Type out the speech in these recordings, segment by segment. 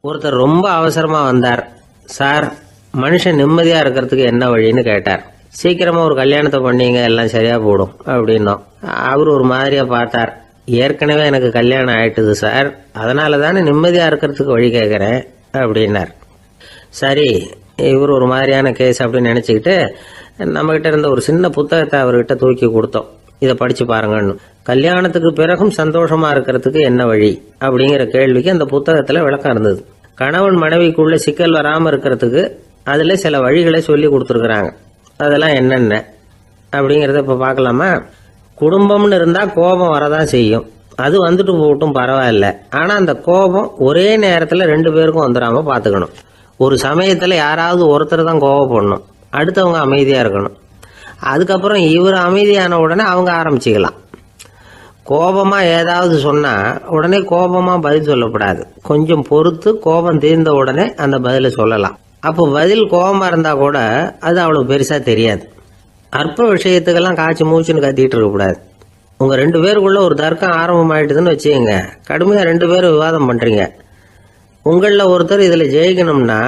ஒருத்தர் ரொம்ப அவசரமா வந்தார். சார், மனுஷன் நிம்மதியா இருக்கிறதுக்கு என்ன வழின்னு கேட்டார். சீக்கிரமா ஒரு கல்யாணத்தை பண்ணீங்க, எல்லாம் சரியா போடும் அப்படின்னோம். அவர் ஒரு மாதிரியா பார்த்தார். ஏற்கனவே எனக்கு கல்யாணம் ஆயிட்டுது சார், அதனால தானே நிம்மதியா இருக்கிறதுக்கு வழி கேட்கறேன் அப்படின்னார். சரி, இவர் ஒரு மாதிரியான கேஸ் அப்படின்னு நினைச்சுக்கிட்டு நம்மகிட்ட இருந்த ஒரு சின்ன புத்தகத்தை அவர்கிட்ட தூக்கி கொடுத்தோம். இதை படிச்சு பாருங்கன்னு. கல்யாணத்துக்கு பிறகும் சந்தோஷமா இருக்கிறதுக்கு என்ன வழி அப்படிங்கிற கேள்விக்கு அந்த புத்தகத்துல விளக்கம் இருந்தது. கணவன் மனைவிக்குள்ள சிக்கல் வராம இருக்கிறதுக்கு அதுல சில வழிகளை சொல்லி கொடுத்துருக்குறாங்க. அதெல்லாம் என்னென்ன அப்படிங்கறத இப்ப பார்க்கலாமா? குடும்பம்னு இருந்தா கோபம் வரதான் செய்யும். அது வந்துட்டு போகட்டும், பரவாயில்ல. ஆனா அந்த கோபம் ஒரே நேரத்துல ரெண்டு பேருக்கும் வந்துடாம பாத்துக்கணும். ஒரு சமயத்துல யாராவது ஒருத்தர் தான் கோபப்படணும், அடுத்தவங்க அமைதியா இருக்கணும். அதுக்கப்புறம் இவர் அமைதியான உடனே அவங்க ஆரம்பிச்சுக்கலாம். கோபமா ஏதாவது சொன்னா உடனே கோபமா பதில் சொல்லக்கூடாது. கொஞ்சம் பொறுத்து கோபம் தீர்ந்த உடனே அந்த பதில சொல்லலாம். அப்போ பதில் கோபமா இருந்தா கூட அது அவ்வளவு பெருசா தெரியாது. அற்ப விஷயத்துக்கெல்லாம் காய்ச்சி மூச்சுன்னு கத்திட்டு இருக்க கூடாது. உங்க ரெண்டு பேருக்குள்ள ஒரு தர்க்கம் ஆரம்பமாயிட்டுதுன்னு வச்சுக்கோங்க. கடுமையா ரெண்டு பேரும் விவாதம் பண்றீங்க. உங்கள ஒருத்தர் இதுல ஜெயிக்கணும்னா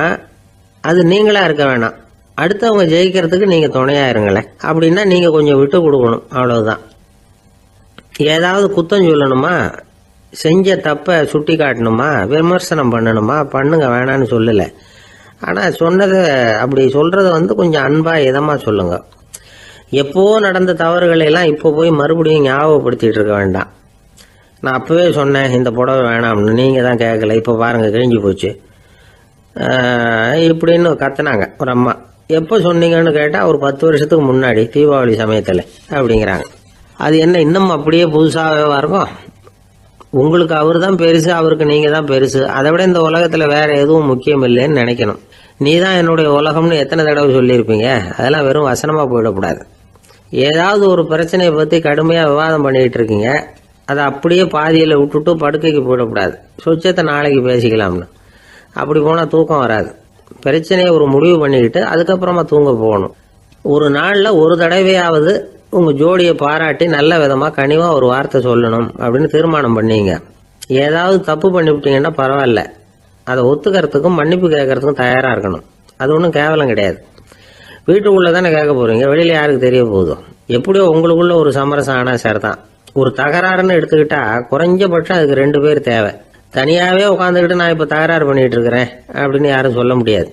அது நீங்களா இருக்க வேணாம், அடுத்தவங்க ஜெயிக்கிறதுக்கு நீங்க துணையா இருங்களேன். அப்படின்னா நீங்க கொஞ்சம் விட்டு கொடுக்கணும், அவ்வளவுதான். ஏதாவது குத்தம் சொல்லணுமா, செஞ்ச தப்ப சுட்டி காட்டணுமா, விமர்சனம் பண்ணணுமா, பண்ணுங்க, வேணான்னு சொல்லல. ஆனா சொன்னதை அப்படி சொல்றத கொஞ்சம் அன்பா இதமா சொல்லுங்க. எப்போ நடந்த தவறுகளை எல்லாம் இப்போ போய் மறுபடியும் ஞாபகப்படுத்திட்டு இருக்க வேண்டாம். நான் அப்பவே சொன்னேன் இந்த புடவை வேணாம்னு, நீங்க தான் கேட்கல, இப்போ பாருங்க கிழிஞ்சு போச்சு இப்படின்னு கத்துனாங்க ஒரு அம்மா. எப்போ சொன்னீங்கன்னு கேட்டா ஒரு 10 வருஷத்துக்கு முன்னாடி தீபாவளி சமயத்துல அப்படிங்கிறாங்க. அது என்ன இன்னும் அப்படியே புதுசாகவே இருக்கும்? உங்களுக்கு அவர் தான் பெருசு, அவருக்கு நீங்க தான் பெருசு. அதை விட இந்த உலகத்துல வேற எதுவும் முக்கியம் இல்லைன்னு நினைக்கணும். நீ தான் என்னுடைய உலகம்னு எத்தனை தடவை சொல்லியிருப்பீங்க? அதெல்லாம் வெறும் வசனமா போயிடக்கூடாது. ஏதாவது ஒரு பிரச்சனையை பத்தி கடுமையா விவாதம் பண்ணிட்டு இருக்கீங்க, அதை அப்படியே பாதியில விட்டுட்டு படுக்கைக்கு போயிடக்கூடாது. சொச்சத்தை நாளைக்கு பேசிக்கலாம்னு. அப்படி போனா தூக்கம் வராது. பிரச்சனையை ஒரு முடிவு பண்ணிக்கிட்டு அதுக்கப்புறமா தூங்க போகணும். ஒரு நாள்ல ஒரு தடவையாவது உங்க ஜோடியை பாராட்டி நல்ல விதமா கனிவா ஒரு வார்த்தை சொல்லணும் அப்படின்னு தீர்மானம் பண்ணீங்க. ஏதாவது தப்பு பண்ணிவிட்டீங்கன்னா பரவாயில்ல, அதை ஒத்துக்கிறதுக்கும் மன்னிப்பு கேட்கறதுக்கும் தயாரா இருக்கணும். அது ஒன்றும் கேவலம் கிடையாது. வீட்டுக்குள்ள தானே கேட்க போறீங்க, வெளியில யாருக்கு தெரிய போதும்? எப்படியோ உங்களுக்குள்ள ஒரு சமரசம் ஆனா சரிதான். ஒரு தகராறுன்னு எடுத்துக்கிட்டா குறைஞ்சபட்சம் அதுக்கு 2 பேர் தேவை. தனியாவே உட்காந்துக்கிட்டு நான் இப்ப தகராறு பண்ணிட்டு இருக்கிறேன் அப்படின்னு யாரும் சொல்ல முடியாது.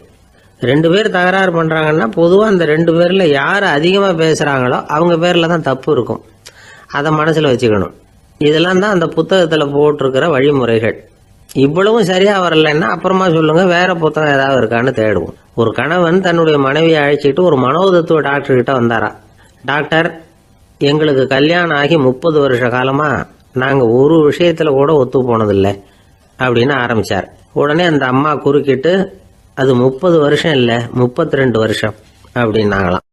2 பேர் தகராறு பண்றாங்கன்னா பொதுவா அந்த 2 பேர்ல யாரு அதிகமா பேசுறாங்களோ அவங்க பேர்ல தான் தப்பு இருக்கும். அதை மனசுல வச்சுக்கணும். இதெல்லாம் தான் அந்த புத்தகத்துல போட்டிருக்கிற வழிமுறைகள். இவ்வளவும் சரியா வரலன்னா அப்புறமா சொல்லுங்க, வேற புத்தகம் ஏதாவது இருக்கான்னு தேடுவோம். ஒரு கணவன் தன்னுடைய மனைவியை அழைச்சிட்டு ஒரு மனோதத்துவ டாக்டர் கிட்ட வந்தாரா. டாக்டர், எங்களுக்கு கல்யாணம் ஆகி 30 வருஷ காலமா நாங்க ஒரு விஷயத்துல கூட ஒத்து போனதில்லை அப்படின்னு ஆரம்பிச்சார். உடனே அந்த அம்மா குறுக்கிட்டு, அது 30 வருஷம் இல்ல 32 வருஷம் அப்படின்னாங்களாம்.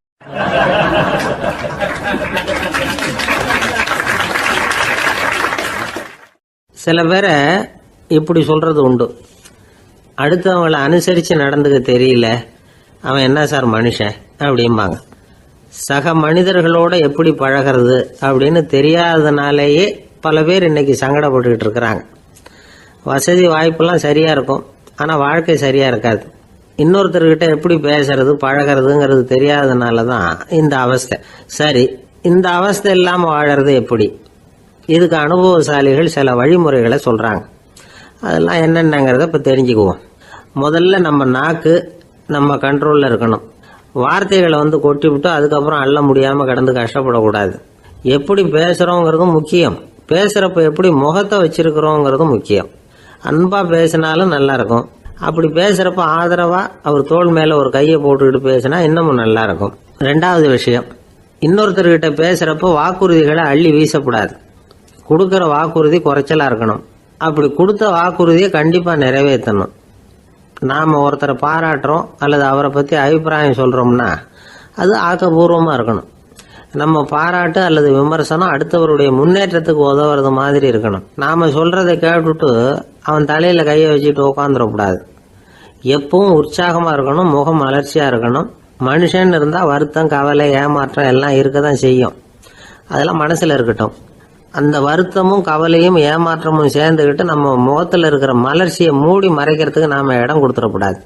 சில பேரை இப்படி சொல்றது உண்டு. அடுத்தவங்களை அனுசரிச்சு நடந்துக்க தெரியல, அவன் என்ன சார் மனுஷன் அப்படிம்பாங்க. சக மனிதர்களோட எப்படி பழகிறது அப்படின்னு தெரியாததுனாலேயே பல பேர் இன்னைக்கு சங்கடப்பட்டுக்கிட்டு இருக்கிறாங்க. வசதி வாய்ப்பெல்லாம் சரியா இருக்கும், ஆனா வாழ்க்கை சரியா இருக்காது. இன்னொருத்தர்கிட்ட எப்படி பேசுறது பழகிறதுங்கிறது தெரியாததுனாலதான் இந்த அவஸ்தை. சரி, இந்த அவஸ்தை இல்லாம வாழறது எப்படி? இதுக்கு அனுபவசாலிகள் சில வழிமுறைகளை சொல்றாங்க. அதெல்லாம் என்னென்னங்கிறத இப்ப தெரிஞ்சுக்குவோம். முதல்ல நம்ம நாக்கு நம்ம கண்ட்ரோல்ல இருக்கணும். வார்த்தைகளை கொட்டி விட்டு அதுக்கப்புறம் அள்ள முடியாம கடந்து கஷ்டப்படக்கூடாது. எப்படி பேசுறோங்கிறதும் முக்கியம், பேசுறப்ப எப்படி முகத்தை வச்சிருக்கிறோங்கிறதும் முக்கியம். அன்பா பேசினாலும் நல்லா இருக்கும். அப்படி பேசுறப்ப ஆதரவா அவர் தோள் மேல ஒரு கையை போட்டுக்கிட்டு பேசினா இன்னமும் நல்லா இருக்கும். 2வது விஷயம், இன்னொருத்தர்கிட்ட பேசுறப்ப வாக்குறுதிகளை அள்ளி வீசக்கூடாது. கொடுக்கற வாக்குறுதி குறைச்சலா இருக்கணும். அப்படி கொடுத்த வாக்குறுதியை கண்டிப்பா நிறைவேற்றணும். நாம ஒருத்தரை பாராட்டுறோம் அல்லது அவரை பத்தி அபிப்பிராயம் சொல்றோம்னா அது ஆக்கப்பூர்வமா இருக்கணும். நம்ம பாராட்டு அல்லது விமர்சனம் அடுத்தவருடைய முன்னேற்றத்துக்கு உதவுறது மாதிரி இருக்கணும். நாம சொல்றதை கேட்டுட்டு அவன் தலையில கையை வச்சுட்டு உட்காந்துடக்கூடாது. எப்பவும் உற்சாகமா இருக்கணும், முகம் மலர்ச்சியா இருக்கணும். மனுஷன் இருந்தா வருத்தம், கவலை, ஏமாற்றம் எல்லாம் இருக்கதான் செய்யும். அதெல்லாம் மனசுல இருக்கட்டும். அந்த வருத்தமும் கவலையும் ஏமாற்றமும் சேர்ந்துக்கிட்டு நம்ம முகத்தில் இருக்கிற மலர்ச்சியை மூடி மறைக்கிறதுக்கு நாம இடம் கொடுத்துடக்கூடாது.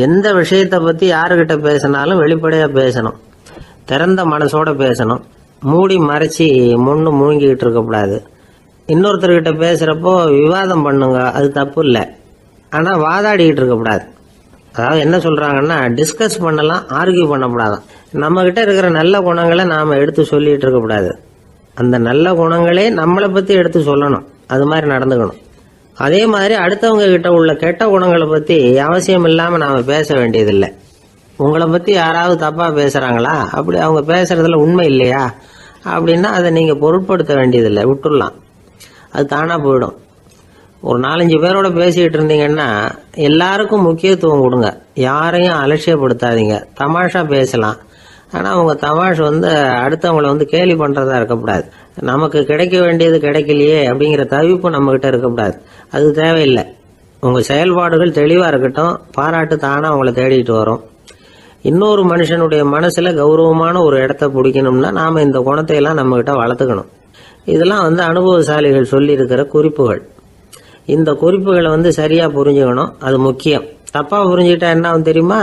எந்த விஷயத்தை பற்றி யாருக்கிட்ட பேசினாலும் வெளிப்படையாக பேசணும், திறந்த மனசோட பேசணும். மூடி மறைச்சி முன்னு மூழ்கிக்கிட்டு இருக்கக்கூடாது. இன்னொருத்தர்கிட்ட பேசுகிறப்போ விவாதம் பண்ணுங்க, அது தப்பு இல்லை. ஆனால் வாதாடிக்கிட்டு இருக்கக்கூடாது. அதாவது என்ன சொல்கிறாங்கன்னா, டிஸ்கஸ் பண்ணலாம், ஆர்கியூ பண்ணக்கூடாதான். நம்மக்கிட்ட இருக்கிற நல்ல குணங்களை நாம் எடுத்து சொல்லிகிட்டு இருக்கக்கூடாது. அந்த நல்ல குணங்களே நம்மளை பற்றி எடுத்து சொல்லணும், அது மாதிரி நடந்துக்கணும். அதே மாதிரி அடுத்தவங்க கிட்ட உள்ள கெட்ட குணங்களை பற்றி அவசியம் இல்லாமல் நாம் பேச வேண்டியதில்லை. உங்களை பற்றி யாராவது தப்பாக பேசுகிறாங்களா, அப்படி அவங்க பேசுகிறதுல உண்மை இல்லையா அப்படின்னா அதை நீங்கள் பொருட்படுத்த வேண்டியதில்லை, விட்டுடலாம். அது தானாக போயிடும். ஒரு 4-5 பேரோட பேசிக்கிட்டு இருந்தீங்கன்னா எல்லாருக்கும் முக்கியத்துவம் கொடுங்க, யாரையும் அலட்சியப்படுத்தாதீங்க. தமாஷா பேசலாம், ஆனால் அவங்க தமாஷ் அடுத்தவங்களை கேலி பண்ணுறதா இருக்கக்கூடாது. நமக்கு கிடைக்க வேண்டியது கிடைக்கலையே அப்படிங்கிற தவிப்பு நம்மக்கிட்ட இருக்கக்கூடாது, அது தேவையில்லை. உங்கள் செயல்பாடுகள் தெளிவாக இருக்கட்டும், பாராட்டு தானாக அவங்கள தேடிட்டு வரும். இன்னொரு மனுஷனுடைய மனசில் கௌரவமான ஒரு இடத்த பிடிக்கணும்னா நாம் இந்த குணத்தை எல்லாம் நம்மக்கிட்ட வளர்த்துக்கணும். இதெல்லாம் அனுபவசாலிகள் சொல்லியிருக்கிற குறிப்புகள். இந்த குறிப்புகளை சரியாக புரிஞ்சுக்கணும், அது முக்கியம். தப்பாக புரிஞ்சுக்கிட்டா என்ன ஆகும் தெரியுமா?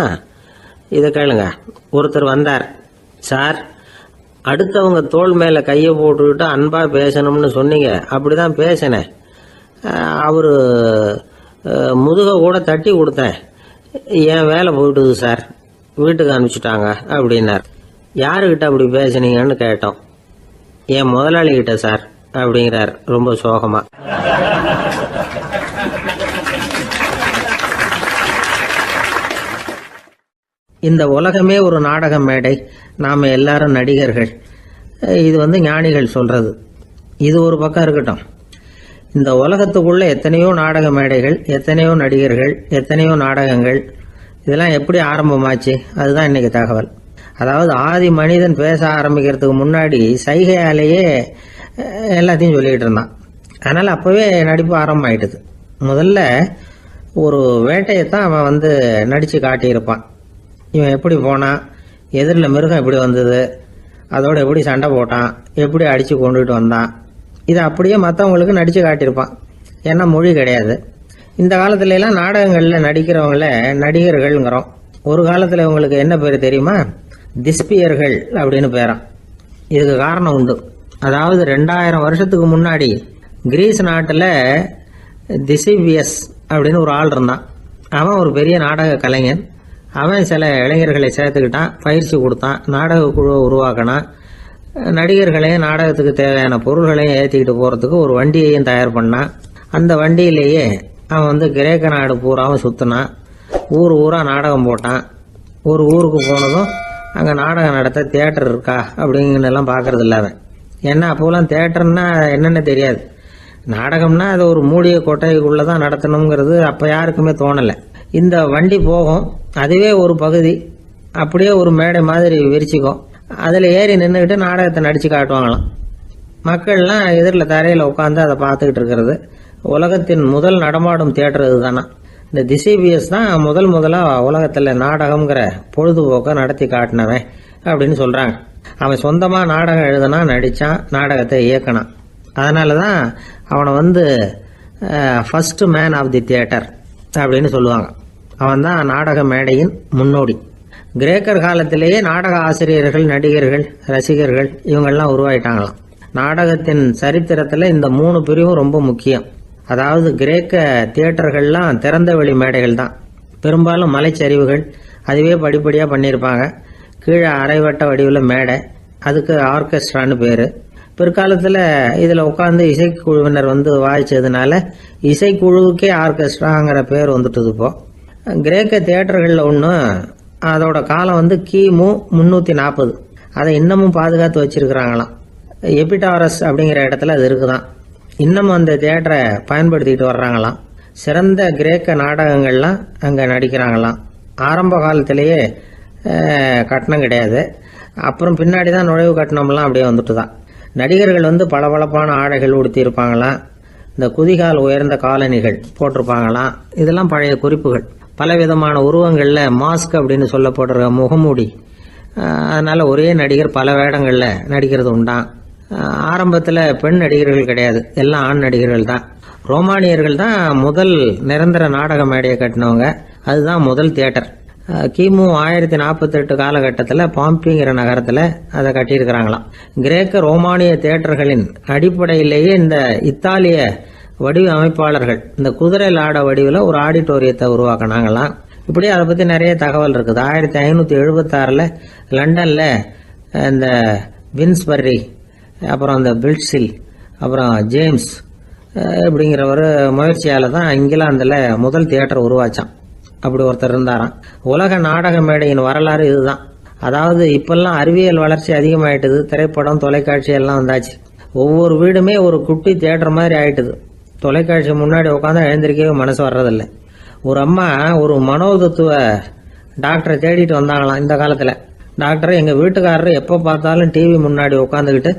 இதை கேளுங்க. ஒருத்தர் வந்தார், சார் அடுத்தவங்க தோள் மேலே கையை போட்டுக்கிட்டு அன்பாக பேசணும்னு சொன்னீங்க, அப்படி தான் பேசினேன். அவர் முதுக கூட தட்டி கொடுத்தேன், என் வேலை போயிட்டுது சார், வீட்டுக்கு அனுப்பிச்சிட்டாங்க அப்படின்னார். யாருக்கிட்ட அப்படி பேசுனீங்கன்னு கேட்டோம். என் முதலாளிகிட்ட சார் அப்படிங்கிறார் ரொம்ப சோகமா. இந்த உலகமே ஒரு நாடக மேடை, நாம் எல்லாரும் நடிகர்கள். இது ஞானிகள் சொல்றது. இது ஒரு பக்கம் இருக்கட்டும். இந்த உலகத்துக்குள்ள எத்தனையோ நாடக மேடைகள், எத்தனையோ நடிகர்கள், எத்தனையோ நாடகங்கள், இதெல்லாம் எப்படி ஆரம்பமாச்சு? அதுதான் இன்னைக்கு தகவல். அதாவது ஆதி மனிதன் பேச ஆரம்பிக்கிறதுக்கு முன்னாடி சைகையாலேயே எல்லாத்தையும் சொல்லிக்கிட்டு இருந்தான். அதனால் அப்போவே நடிப்பு ஆரம்பமாயிட்டுது. முதல்ல ஒரு வேட்டையைத்தான் அவன் நடித்து காட்டியிருப்பான். இவன் எப்படி போனான், எதிரில் மிருகம் எப்படி வந்தது, அதோட எப்படி சண்டை போட்டான், எப்படி அடித்து கொண்டுகிட்டு வந்தான், இதை அப்படியே மற்றவங்களுக்கு நடித்து காட்டியிருப்பான். ஏன்னா மொழி கிடையாது. இந்த காலத்துல எல்லாம் நாடகங்களில் நடிக்கிறவங்கள நடிகர்கள்ங்கிறோம். ஒரு காலத்தில் இவங்களுக்கு என்ன பேர் தெரியுமா? திஸ்பியர்கள் அப்படின்னு பேராம். இதுக்கு காரணம் உண்டு. அதாவது 2000 வருஷத்துக்கு முன்னாடி கிரீஸ் நாட்டில் திசிபியஸ் அப்படின்னு ஒரு ஆள் இருந்தான். அவன் ஒரு பெரிய நாடக கலைஞன். அவன் சில இளைஞர்களை சேர்த்துக்கிட்டான், பயிற்சி கொடுத்தான், நாடக குழுவை உருவாக்கினான். நடிகர்களையும் நாடகத்துக்கு தேவையான பொருள்களையும் ஏற்றிக்கிட்டு போகிறதுக்கு ஒரு வண்டியையும் தயார் பண்ணான். அந்த வண்டியிலேயே அவன் கிரேக்க நாடு பூராவும் சுற்றினான். ஊர் ஊராக நாடகம் போட்டான். ஒரு ஊருக்கு போனதும் அங்கே நாடகம் நடத்த தியேட்டர் இருக்கா அப்படிங்கலாம் பார்க்கறது இல்லை அவன். ஏன்னா அப்போலாம் தியேட்டர்னா என்னென்ன தெரியாது. நாடகம்னா அது ஒரு மூடிய கொட்டைக்குள்ளே தான் நடத்தணுங்கிறது அப்போ யாருக்குமே தோணலை. இந்த வண்டி போகும், அதுவே ஒரு பகுதி, அப்படியே ஒரு மேடை மாதிரி விரிச்சிக்கும். அதில் ஏறி நின்றுக்கிட்டு நாடகத்தை நடித்து காட்டுவாங்களாம். மக்கள்லாம் எதிரில் தரையில் உட்காந்து அதை பார்த்துக்கிட்டு இருக்கிறது. உலகத்தின் முதல் நடமாடும் தியேட்டர் இதுதானா. இந்த திசிபியஸ் தான் முதலாக உலகத்தில் நாடகம்ங்கிற பொழுதுபோக்கை நடத்தி காட்டினவன் அப்படின்னு சொல்கிறாங்க. அவன் சொந்தமாக நாடகம் எழுதுனா, நடித்தான், நாடகத்தை இயக்கினான். அதனால தான் அவனை first man of the theatre அப்படின்னு சொல்லுவாங்க. அவன் தான் நாடக மேடையின் முன்னோடி. கிரேக்கர் காலத்திலேயே நாடக ஆசிரியர்கள், நடிகர்கள், ரசிகர்கள் இவங்கெல்லாம் உருவாயிட்டாங்களாம். நாடகத்தின் சரித்திரத்தில் இந்த 3 பிரிவும் ரொம்ப முக்கியம். அதாவது கிரேக்க தியேட்டர்கள்லாம் திறந்த வெளி மேடைகள் தான். பெரும்பாலும் மலைச்சரிவுகள், அதுவே படிப்படியாக பண்ணியிருப்பாங்க. கீழே அரைவட்ட வடிவில் மேடை, அதுக்கு ஆர்கெஸ்ட்ரான்னு பேர். பிற்காலத்தில் இதில் உட்காந்து இசைக்குழுவினர் வாய்ச்சதுனால இசைக்குழுவுக்கே ஆர்கெஸ்ட்ராங்கிற பேர் வந்துட்டுது. இப்போ கிரேக்க தியேட்டர்களில் ஒன்று, அதோட காலம் கிமு 340. அதை இன்னமும் பாதுகாத்து வச்சிருக்கிறாங்களாம். எபிடாரஸ் அப்படிங்கிற இடத்துல அது இருக்குதான். இன்னமும் அந்த தியேட்டரை பயன்படுத்திக்கிட்டு வர்றாங்களாம். சிறந்த கிரேக்க நாடகங்கள்லாம் அங்கே நடிக்கிறாங்களாம். ஆரம்ப காலத்திலேயே கட்டணம் கிடையாது. அப்புறம் பின்னாடி தான் நுழைவு கட்டணம்லாம் அப்படியே வந்துட்டு தான். நடிகர்கள் பளபளப்பான ஆடைகள் உடுத்தியிருப்பாங்களாம். இந்த குதிகால் உயர்ந்த காலணிகள் போட்டிருப்பாங்களாம். இதெல்லாம் பழைய குறிப்புகள். பலவிதமான உருவங்களில் மாஸ்க் அப்படின்னு சொல்லப்படுற முகமூடி. அதனால் ஒரே நடிகர் பல வேடங்களில் நடிக்கிறது உண்டான். ஆரம்பத்தில் பெண் நடிகர்கள் கிடையாது, எல்லாம் ஆண் நடிகர்கள் தான். ரோமானியர்கள் தான் முதல் நிரந்தர நாடக மேடையை கட்டினவங்க. அதுதான் முதல் தியேட்டர். கிமு 1048 காலகட்டத்தில் பாம்பிங்கிற நகரத்தில் அதை கட்டியிருக்கிறாங்களாம். கிரேக்க ரோமானிய தியேட்டர்களின் அடிப்படையிலேயே இந்த இத்தாலிய வடிவ அமைப்பாளர்கள் இந்த குதிரை லாட வடிவில் ஒரு ஆடிட்டோரியத்தை உருவாக்கினாங்களாம். இப்படி அதை பற்றி நிறைய தகவல் இருக்குது. 1576 லண்டனில் இந்த வின்ஸ்பர்ரி, அப்புறம் இந்த பில்ட்ஸில், அப்புறம் ஜேம்ஸ் இப்படிங்கிற ஒரு முயற்சியால் தான் இங்கிலாந்தில் முதல் தியேட்டர் உருவாச்சான். அப்படி ஒருத்தர் இருந்தாராம். உலக நாடக மேடையின் வரலாறு இதுதான். அதாவது இப்பெல்லாம் அறிவியல் வளர்ச்சி அதிகமாயிட்டுது, திரைப்படம் தொலைக்காட்சி எல்லாம் வந்தாச்சு. ஒவ்வொரு வீடுமே ஒரு குட்டி தியேட்டர் மாதிரி ஆயிட்டுது. தொலைக்காட்சி முன்னாடி உட்காந்து எழுந்திருக்கவே மனசு வர்றதில்லை. ஒரு அம்மா ஒரு மனோதத்துவ டாக்டரை தேடிட்டு வந்தாங்களாம் இந்த காலத்தில். டாக்டர், எங்கள் வீட்டுக்காரர் எப்போ பார்த்தாலும் டிவி முன்னாடி உட்காந்துக்கிட்டு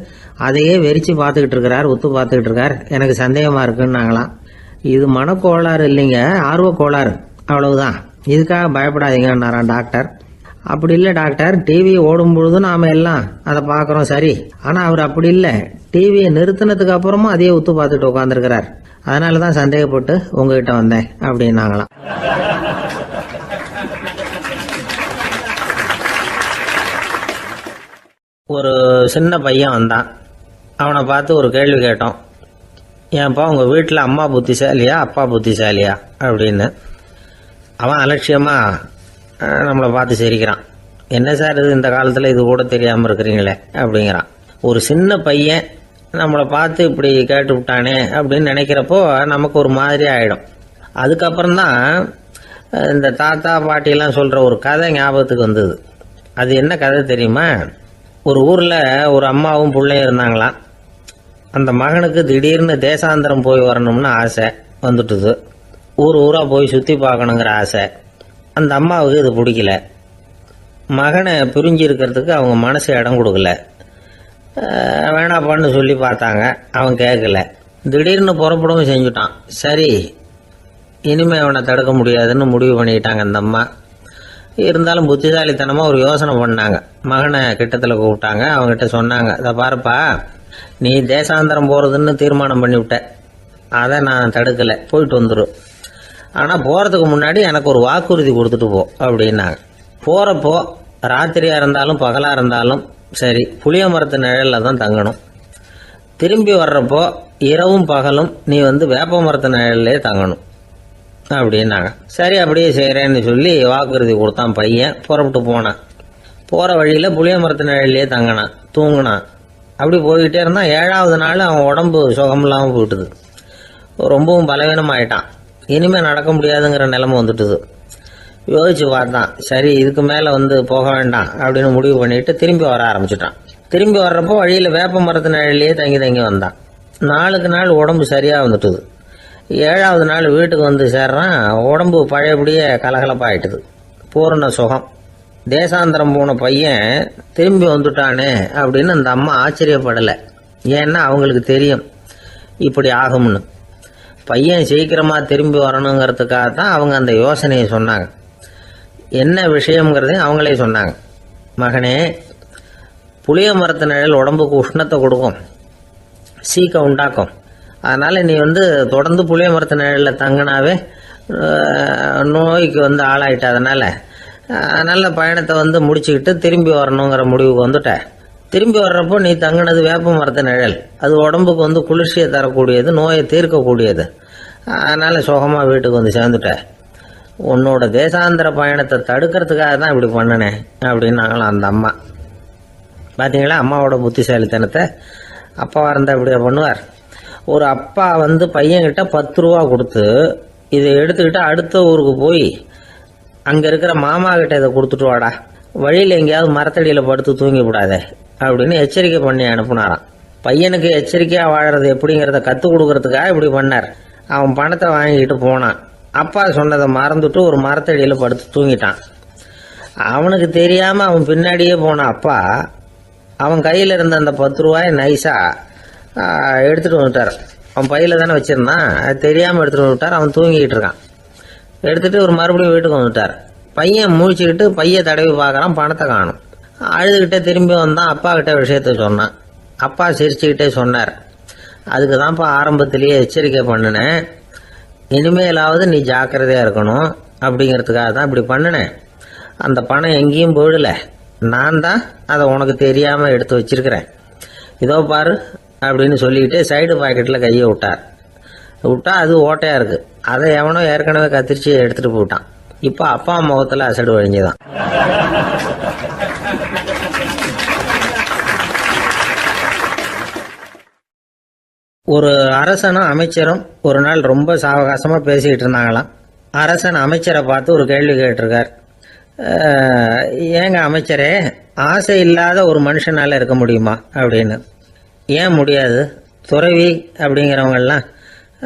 அதையே வெறிச்சு பார்த்துக்கிட்டு இருக்கிறார், உத்து பார்த்துக்கிட்டு இருக்கார், எனக்கு சந்தேகமாக இருக்குன்னாங்களாம். இது மனக்கோளாறு இல்லைங்க, ஆர்வ கோளாறு, அவ்வளவுதான், இதுக்காக பயப்படாதீங்கன்னாராம் டாக்டர். அப்படி இல்லை டாக்டர், டிவி ஓடும் பொழுது நாம எல்லாம் அதை பார்க்குறோம் சரி, ஆனால் அவர் அப்படி இல்லை, டிவியை நிறுத்தினதுக்கு அப்புறமும் அதையே உத்து பார்த்துட்டு உட்காந்துருக்கிறார், அதனால தான் சந்தேகப்பட்டு உங்ககிட்ட வந்தேன் அப்படின்னாங்களாம். ஒரு சின்ன பையன் வந்தான். அவனை பார்த்து ஒரு கேள்வி கேட்டோம். ஏன்ப்பா உங்கள் வீட்டில் அம்மா புத்திசாலியா அப்பா புத்திசாலியா அப்படின்னு. அவன் அலட்சியமாக நம்மளை பார்த்து சிரிக்கிறான். என்ன சார் இது, இந்த காலத்தில் இது கூட தெரியாமல் இருக்கிறீங்களே அப்படிங்கிறான். ஒரு சின்ன பையன் நம்மளை பார்த்து இப்படி கேட்டு விட்டானே அப்படின்னு நினைக்கிறப்போ நமக்கு ஒரு மாதிரி ஆகிடும். அதுக்கப்புறம்தான் இந்த தாத்தா பாட்டிலாம் சொல்கிற ஒரு கதை ஞாபகத்துக்கு வந்தது. அது என்ன கதை தெரியுமா? ஒரு ஊரில் ஒரு அம்மாவும் பிள்ளையும் இருந்தாங்களாம். அந்த மகனுக்கு திடீர்னு தேசாந்திரம் போய் வரணும்னு ஆசை வந்துட்டுது. ஊராக போய் சுற்றி பார்க்கணுங்கிற ஆசை. அந்த அம்மாவுக்கு இது பிடிக்கல. மகனை பிரிஞ்சு இருக்கிறதுக்கு அவங்க மனசு இடம் கொடுக்கல. வேணாப்பான்னு சொல்லி பார்த்தாங்க, அவன் கேட்கல. திடீர்னு புறப்படவும் செஞ்சுட்டான். சரி, இனிமே அவனை தடுக்க முடியாதுன்னு முடிவு பண்ணிக்கிட்டாங்க அந்த அம்மா. இருந்தாலும் புத்திசாலித்தனமாக ஒரு யோசனை பண்ணாங்க. மகனை கிட்டத்தில் கூப்பிட்டாங்க. அவங்ககிட்ட சொன்னாங்க, இதை பாருப்பா, நீ தேசாந்திரம் போகிறதுன்னு தீர்மானம் பண்ணிவிட்ட, அதை நான் தடுக்கலை, போயிட்டு வந்துடும். ஆனால் போகிறதுக்கு முன்னாடி எனக்கு ஒரு வாக்குறுதி கொடுத்துட்டு போ அப்படின்னாங்க. போகிறப்போ ராத்திரியாக இருந்தாலும் பகலாக இருந்தாலும் சரி, புளிய மரத்து நிழலில் தான் தங்கணும். திரும்பி வர்றப்போ இரவும் பகலும் நீ வேப்ப மரத்து நிழல்லே தங்கணும் அப்படின்னாங்க. சரி, அப்படியே செய்கிறேன்னு சொல்லி வாக்குறுதி கொடுத்தான் பையன். புறப்பட்டு போனான். போகிற வழியில் புளிய மரத்து நிழல்லே தங்கினான், தூங்கினான். அப்படி போய்கிட்டே இருந்தான். 7வது நாள் அவன் உடம்பு சுகமில்லாமல் போயிட்டுது. ரொம்பவும் பலவீனமாயிட்டான். இனிமேல் நடக்க முடியாதுங்கிற நிலைமை வந்துட்டுது. யோசிச்சு பார்த்தான். சரி, இதுக்கு மேலே போக வேண்டாம் அப்படின்னு முடிவு பண்ணிட்டு திரும்பி வர ஆரம்பிச்சிட்டான். திரும்பி வர்றப்போ வழியில் வேப்ப மரத்து நிழல்லையே தங்கி வந்தான். நாளுக்கு நாள் உடம்பு சரியாக வந்துட்டுது. 7வது நாள் வீட்டுக்கு சேர்றான். உடம்பு பழையபடியே கலகலப்பாயிட்டுது. பூரண சுகம். தேசாந்திரம் போன பையன் திரும்பி வந்துட்டானே அப்படின்னு அந்த அம்மா ஆச்சரியப்படலை. ஏன்னா அவங்களுக்கு தெரியும் இப்படி ஆகும்னு. பையன் சீக்கிரமாக திரும்பி வரணுங்கிறதுக்காக தான் அவங்க அந்த யோசனையை சொன்னாங்க. என்ன விஷயங்கிறதையும் அவங்களே சொன்னாங்க. மகனே, புளிய மரத்து நிழல் உடம்புக்கு உஷ்ணத்தை கொடுக்கும், சீக்க உண்டாக்கும். அதனால் நீ தொடர்ந்து புளிய மரத்து நிழலில் தங்கினாவே நோய்க்கு ஆளாயிட்ட. அதனால் நல்ல பயணத்தை முடிச்சுக்கிட்டு திரும்பி வரணுங்கிற முடிவுக்கு வந்துட்ட. திரும்பி வர்றப்போ நீ தங்கினது வேப்ப மரத்து நிழல். அது உடம்புக்கு குளிர்ச்சியை தரக்கூடியது, நோயை தீர்க்கக்கூடியது. அதனால் சுகமாக வீட்டுக்கு சேர்ந்துட்ட. உன்னோட தேசாந்திர பயணத்தை தடுக்கிறதுக்காக தான் இப்படி பண்ணினேன் அப்படின்னாங்களாம் அந்த அம்மா. பார்த்தீங்களா அம்மாவோட புத்திசாலித்தனத்தை? அப்பாவாக இருந்தால் இப்படியா பண்ணுவார்? ஒரு அப்பா பையன்கிட்ட 10 ரூபா கொடுத்து இதை எடுத்துக்கிட்டு அடுத்த ஊருக்கு போய் அங்கே இருக்கிற மாமா கிட்ட இதை கொடுத்துட்டு வாடா, வழியில் எங்கேயாவது மரத்தடியில் படுத்து தூங்கி விடாதே அப்படின்னு எச்சரிக்கை பண்ணி அனுப்புனாராம். பையனுக்கு எச்சரிக்கையாக வாழறது எப்படிங்கிறத கற்றுக் கொடுக்கறதுக்காக இப்படி பண்ணார். அவன் பணத்தை வாங்கிட்டு போனான். அப்பா சொன்னதை மறந்துட்டு ஒரு மரத்தடியில் படுத்து தூங்கிட்டான். அவனுக்கு தெரியாமல் அவன் பின்னாடியே போன அப்பா அவன் கையில் இருந்த அந்த 10 ரூபாயை நைஸாக எடுத்துகிட்டு வந்துட்டார். அவன் பையில் தானே வச்சுருந்தான், அது தெரியாமல் எடுத்துகிட்டு வந்துட்டார். அவன் தூங்கிக்கிட்டு இருக்கான். எடுத்துகிட்டு ஒரு மறுபடியும் வீட்டுக்கு வந்துட்டார். பையன் முழிச்சுக்கிட்டு பையை தடவி பார்க்குறான், பணத்தை காணும். அழுதுகிட்டே திரும்பி வந்தான். அப்பா கிட்ட விஷயத்த சொன்னான். அப்பா சிரிச்சுக்கிட்டே சொன்னார், அதுக்கு தான்ப்பா ஆரம்பத்திலேயே எச்சரிக்கை பண்ணினேன், இனிமேலாவது நீ ஜாக்கிரதையாக இருக்கணும் அப்படிங்கிறதுக்காக தான் இப்படி பண்ணினேன். அந்த பணம் எங்கேயும் போயிடல, நான் தான் அதை உனக்கு தெரியாமல் எடுத்து வச்சிருக்கிறேன். இதோ பாரு அப்படின்னு சொல்லிக்கிட்டு சைடு பாக்கெட்டில் கையை விட்டா அது ஓட்டையாக இருக்குது. அதை எவனோ ஏற்கனவே கத்திரிச்சு எடுத்துகிட்டு போட்டான். இப்போ அப்பா முகத்தில் அசடு வழிஞ்சுதான். ஒரு அரசனும் அமைச்சரும் ஒரு நாள் ரொம்ப சாவகாசமாக பேசிக்கிட்டு இருந்தாங்களாம். அரசன் அமைச்சரை பார்த்து ஒரு கேள்வி கேட்டிருக்கார். ஏங்க அமைச்சரே, ஆசை இல்லாத ஒரு மனுஷனால இருக்க முடியுமா அப்படின்னு. ஏன் முடியாது, துறவி அப்படிங்கிறவங்கெல்லாம்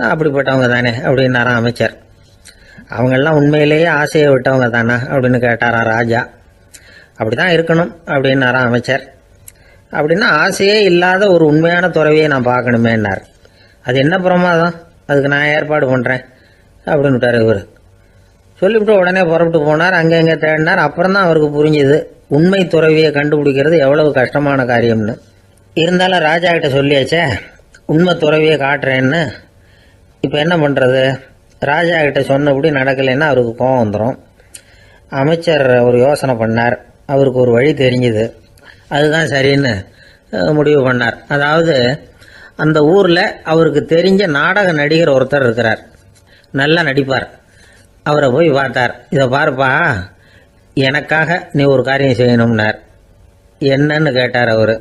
அப்படிப்பட்டவங்க தானே அப்படின்னாராம் அமைச்சர். அவங்கெல்லாம் உண்மையிலேயே ஆசையை விட்டவங்க தானா அப்படின்னு கேட்டாராம் ராஜா. அப்படிதான் இருக்கணும் அப்படின்னாராம் அமைச்சர். அப்படின்னா ஆசையே இல்லாத ஒரு உண்மையான துறவியை நான் பார்க்கணுமேன்னார். அது என்ன பிரமாதம், அதுக்கு நான் ஏற்பாடு பண்ணுறேன் அப்படின்னு விட்டார் இவர். சொல்லிவிட்டு உடனே புறப்பட்டு போனார். அங்கே எங்கே தேடினார். அப்புறம் தான் அவருக்கு புரிஞ்சுது உண்மை துறவியை கண்டுபிடிக்கிறது எவ்வளவு கஷ்டமான காரியம்னு. இருந்தாலும் ராஜா கிட்ட சொல்லியாச்சே உண்மை துறவியை காட்டுறேன்னு. இப்போ என்ன பண்ணுறது, ராஜா கிட்ட சொன்னபடி நடக்கலைன்னா அவருக்கு கோபம் வந்துடும். அமைச்சர் ஒரு யோசனை பண்ணார். அவருக்கு ஒரு வழி தெரிஞ்சுது. அதுதான் சரின்னு முடிவு பண்ணார். அதாவது அந்த ஊரில் அவருக்கு தெரிஞ்ச நாடக நடிகர் ஒருத்தர் இருக்கிறார், நல்லா நடிப்பார். அவரை போய் பார்த்தார். இதை பாருப்பா, எனக்காக நீ ஒரு காரியம் செய்யணும்னார். என்னன்னு கேட்டார் அவர்.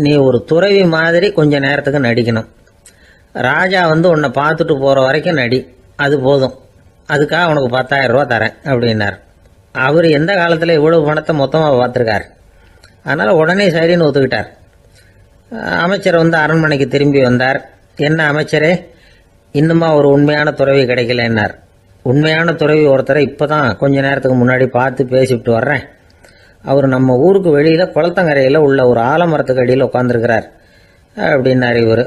நீ ஒரு துறவி மாதிரி கொஞ்ச நேரத்துக்கு நடிக்கணும். ராஜா உன்னை பார்த்துட்டு போகிற வரைக்கும் நடி, அது போதும். அதுக்காக உனக்கு 10,000 ரூபா தரேன் அப்படின்னார். அவர் எந்த காலத்தில் இவ்வளவு பணத்தை மொத்தமாக பார்த்துருக்கார். அதனால் உடனே சரின்னு ஒத்துக்கிட்டார். அமைச்சர் அரண்மனைக்கு திரும்பி வந்தார். என்ன அமைச்சரே, இன்னுமா ஒரு உண்மையான துறவி கிடைக்கலன்னார். உண்மையான துறவி ஒருத்தரை இப்போ தான் கொஞ்ச நேரத்துக்கு முன்னாடி பார்த்து பேசிவிட்டு வர்றேன். அவர் நம்ம ஊருக்கு வெளியில் குளத்தங்கரையில் உள்ள ஒரு ஆலமரத்துக்கு அடியில் உட்காந்துருக்கிறார் அப்படின்னார் இவர்.